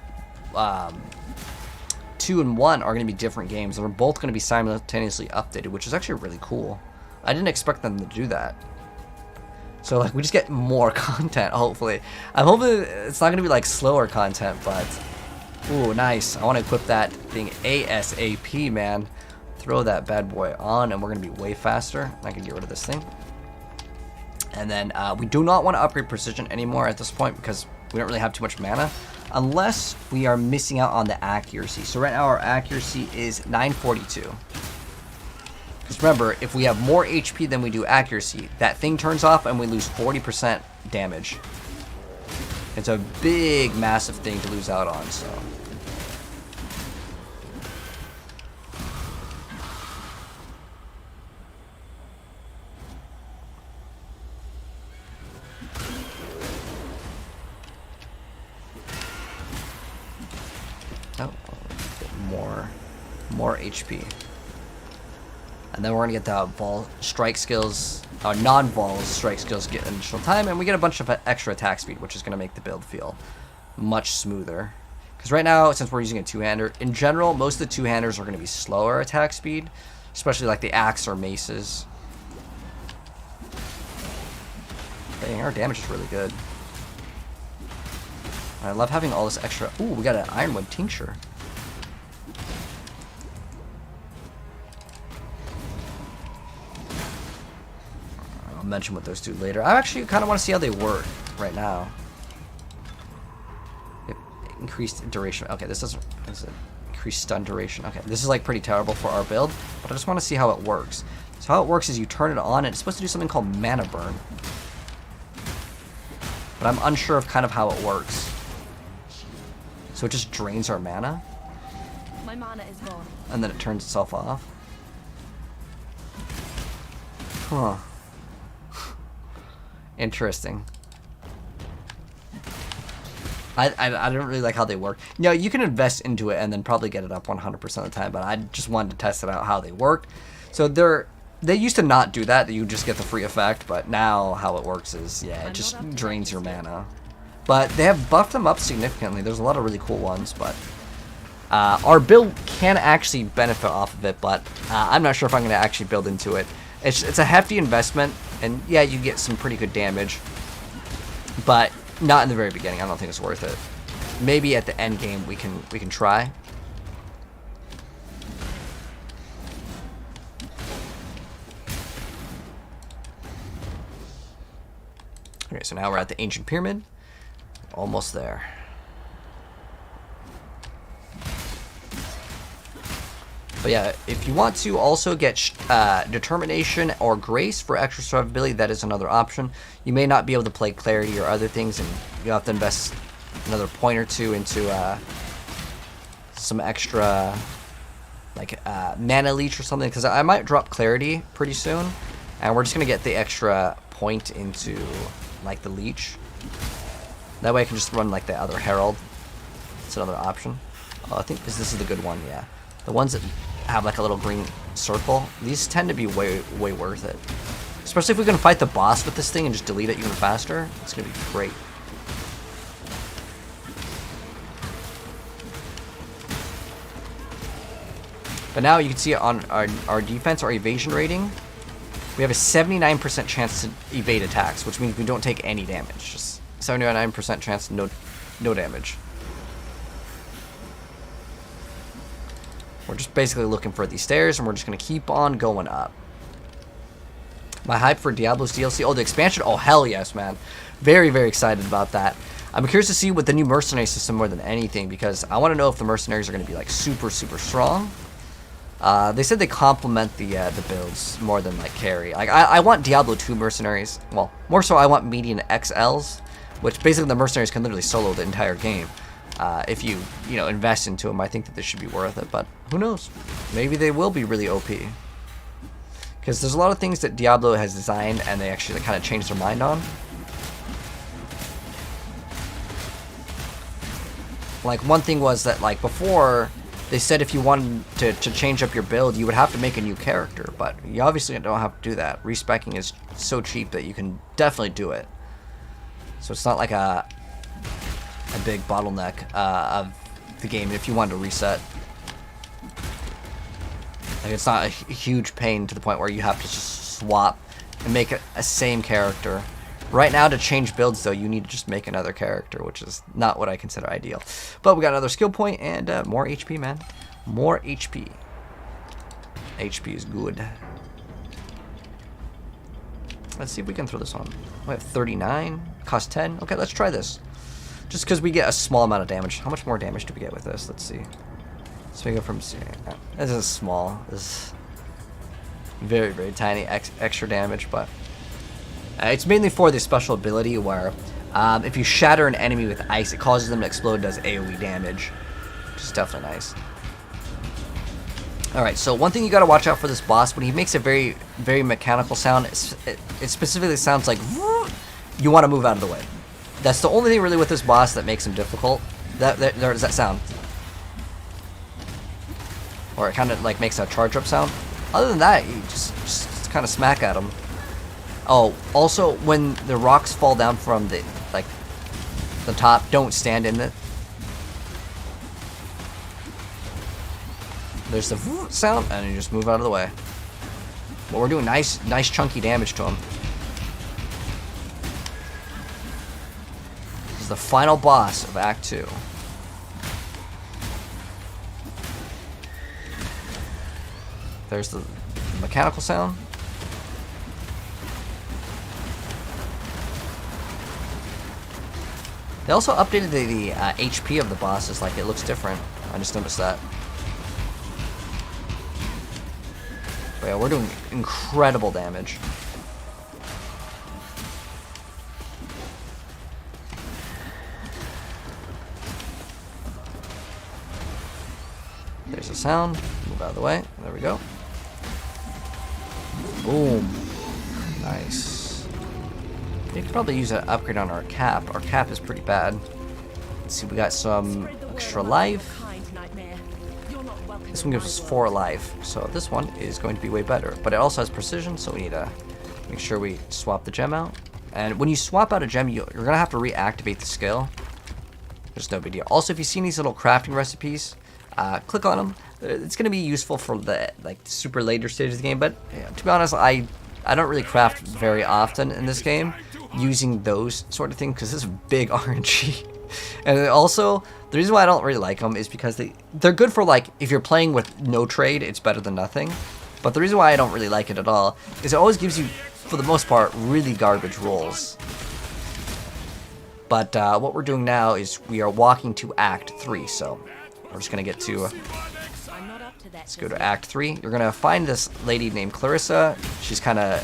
Speaker 1: 2 and 1 are going to be different games, and they're both going to be simultaneously updated, which is actually really cool. I didn't expect them to do that. So like we just get more content, hopefully. I'm hoping it's not going to be like slower content, but ooh, nice. I want to equip that thing ASAP, man. Throw that bad boy on, and we're going to be way faster. I can get rid of this thing. And then we do not want to upgrade precision anymore at this point because we don't really have too much mana, unless we are missing out on the accuracy. So right now our accuracy is 942. Because remember, if we have more HP than we do accuracy, that thing turns off and we lose 40% damage. It's a big, massive thing to lose out on, so... Oh, more HP. And then we're gonna get the ball strike skills, non-ball strike skills get additional time, and we get a bunch of extra attack speed, which is gonna make the build feel much smoother. Because right now, since we're using a two-hander, in general, most of the two-handers are gonna be slower attack speed, especially like the axe or maces. Dang, our damage is really good. I love having all this extra. Ooh, we got an ironwood tincture. I'll mention what those do later. I actually kind of want to see how they work right now. Increased duration. Okay, this doesn't. Is it increased stun duration? Okay, this is like pretty terrible for our build, but I just want to see how it works. So how it works is you turn it on, and it's supposed to do something called mana burn. But I'm unsure of kind of how it works. So it just drains our mana,
Speaker 3: My mana is gone.
Speaker 1: and then it turns itself off. Huh. Interesting. I don't really like how they work. You know, you can invest into it and then probably get it up 100% of the time, but I just wanted to test it out how they work. So they used to not do that you just get the free effect, but now how it works is, yeah, it just drains your mana. But they have buffed them up significantly. There's a lot of really cool ones, but our build can actually benefit off of it, but I'm not sure if I'm going to actually build into it. It's a hefty investment, and yeah, you get some pretty good damage, but not in the very beginning. I don't think it's worth it. Maybe at the end game we can try. Okay, so now we're at the ancient pyramid. Almost there. But yeah, if you want to also get determination or grace for extra survivability, that is another option. You may not be able to play clarity or other things, and you have to invest another point or two into some extra like mana leech or something, because I might drop clarity pretty soon, and we're just gonna get the extra point into like the leech. That way I can just run like the other herald. It's another option. Oh, I think this is the good one. Yeah, the ones that have like a little green circle, these tend to be way worth it, especially if we can fight the boss with this thing and just delete it even faster. It's gonna be great. But now you can see on our defense, our evasion rating, we have a 79% chance to evade attacks, which means we don't take any damage. Just 79% chance, no damage. We're just basically looking for these stairs, and we're just going to keep on going up. My hype for Diablo's DLC. Oh, the expansion. Oh, hell yes, man. Very, very excited about that. I'm curious to see what the new mercenary system more than anything, because I want to know if the mercenaries are going to be like super strong. They said they complement the builds more than like carry. Like I want Diablo 2 mercenaries. Well, more so I want median XLs, which basically the mercenaries can literally solo the entire game. If you invest into them, I think that this should be worth it. But who knows? Maybe they will be really OP. Because there's a lot of things that Diablo has designed and they actually kind of changed their mind on. Like one thing was that like before they said if you wanted to change up your build, you would have to make a new character, but you obviously don't have to do that. Respecking is so cheap that you can definitely do it. So it's not like a big bottleneck of the game if you wanted to reset. Like it's not a huge pain to the point where you have to just swap and make a same character. Right now, to change builds, though, you need to just make another character, which is not what I consider ideal. But we got another skill point and more HP, man. More HP. HP is good. Let's see if we can throw this on. We have 39. Cost 10. Okay, let's try this. Just because we get a small amount of damage. How much more damage do we get with this? Let's see. So we go from... This is small. This is very, very tiny extra damage, but... it's mainly for the special ability where if you shatter an enemy with ice, it causes them to explode and does AoE damage, which is definitely nice. Alright, so one thing you gotta watch out for this boss, when he makes a very, very mechanical sound, it specifically sounds like you want to move out of the way. That's the only thing really with this boss that makes him difficult. There's that sound. or it kind of like makes a charge up sound. Other than that, you just kind of smack at them. Oh, also when the rocks fall down from the top, don't stand in it. There's the sound, and you just move out of the way. But we're doing nice chunky damage to him. This is the final boss of Act 2. There's the mechanical sound. They also updated the HP of the bosses, like it looks different. I just noticed that. But yeah, we're doing incredible damage. There's a sound. Move out of the way. There we go. Boom. Nice. We could probably use an upgrade on our cap. Our cap is pretty bad. Let's see, we got some extra life. This one gives us 4 life, so this one is going to be way better. But it also has precision, so we need to make sure we swap the gem out. And when you swap out a gem, you're going to have to reactivate the skill. There's no big deal. Also, if you've seen these little crafting recipes, click on them. It's going to be useful for the super later stages of the game, but yeah, to be honest, I don't really craft very often in this game using those sort of things because this is big RNG. And also, the reason why I don't really like them is because they're good for if you're playing with no trade, it's better than nothing. But the reason why I don't really like it at all is it always gives you, for the most part, really garbage rolls. But what we're doing now is we are walking to Act 3, so we're just going to get to... Let's go to Act 3. You're going to find this lady named Clarissa. She's kind of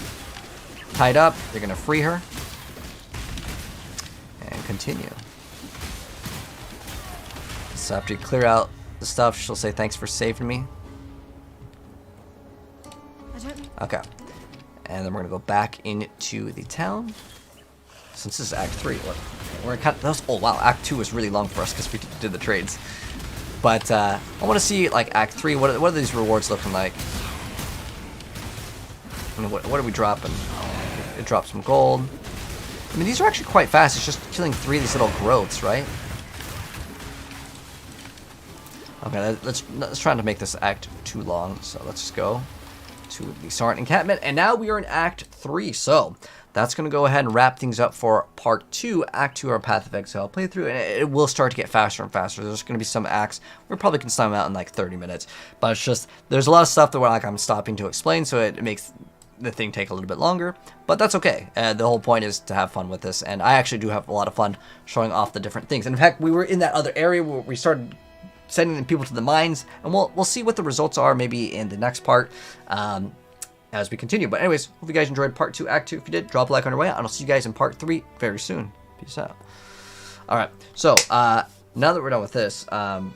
Speaker 1: tied up. You're going to free her. And continue. So after you clear out the stuff, she'll say, thanks for saving me. Okay. And then we're going to go back into the town. Since this is Act 3, we're kind of... Oh, wow. Act 2 was really long for us because we did the trades. But I want to see, Act 3. What are these rewards looking like? And what are we dropping? It drops some gold. I mean, these are actually quite fast. It's just killing 3 of these little growths, right? Okay, let's try not to make this act too long. So let's just go to the Sarn encampment. And now we are in Act 3. So that's going to go ahead and wrap things up for Part 2, Act 2, our Path of Exile playthrough. And it will start to get faster and faster. There's going to be some acts we probably can sum out in 30 minutes. But it's just, there's a lot of stuff that I'm stopping to explain. So it makes the thing take a little bit longer. But that's okay. The whole point is to have fun with this. And I actually do have a lot of fun showing off the different things. And in fact, we were in that other area where we started sending people to the mines, and we'll see what the results are maybe in the next part as we continue. But anyways, hope you guys enjoyed Part 2, Act 2. If you did, drop a like on your way out, and I'll see you guys in Part 3 very soon. Peace out. Alright, so now that we're done with this, kind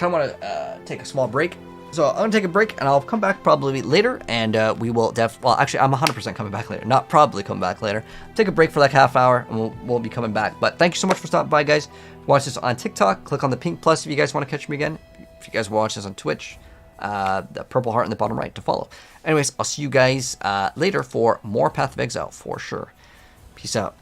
Speaker 1: of want to take a small break. So I'm going to take a break, and I'll come back probably later, and we will well, actually, I'm 100% coming back later. Not probably coming back later. Take a break for half hour, and we'll be coming back. But thank you so much for stopping by, guys. Watch this on TikTok. Click on the pink plus if you guys want to catch me again. If you guys watch this on Twitch, the purple heart in the bottom right to follow. Anyways, I'll see you guys later for more Path of Exile for sure. Peace out.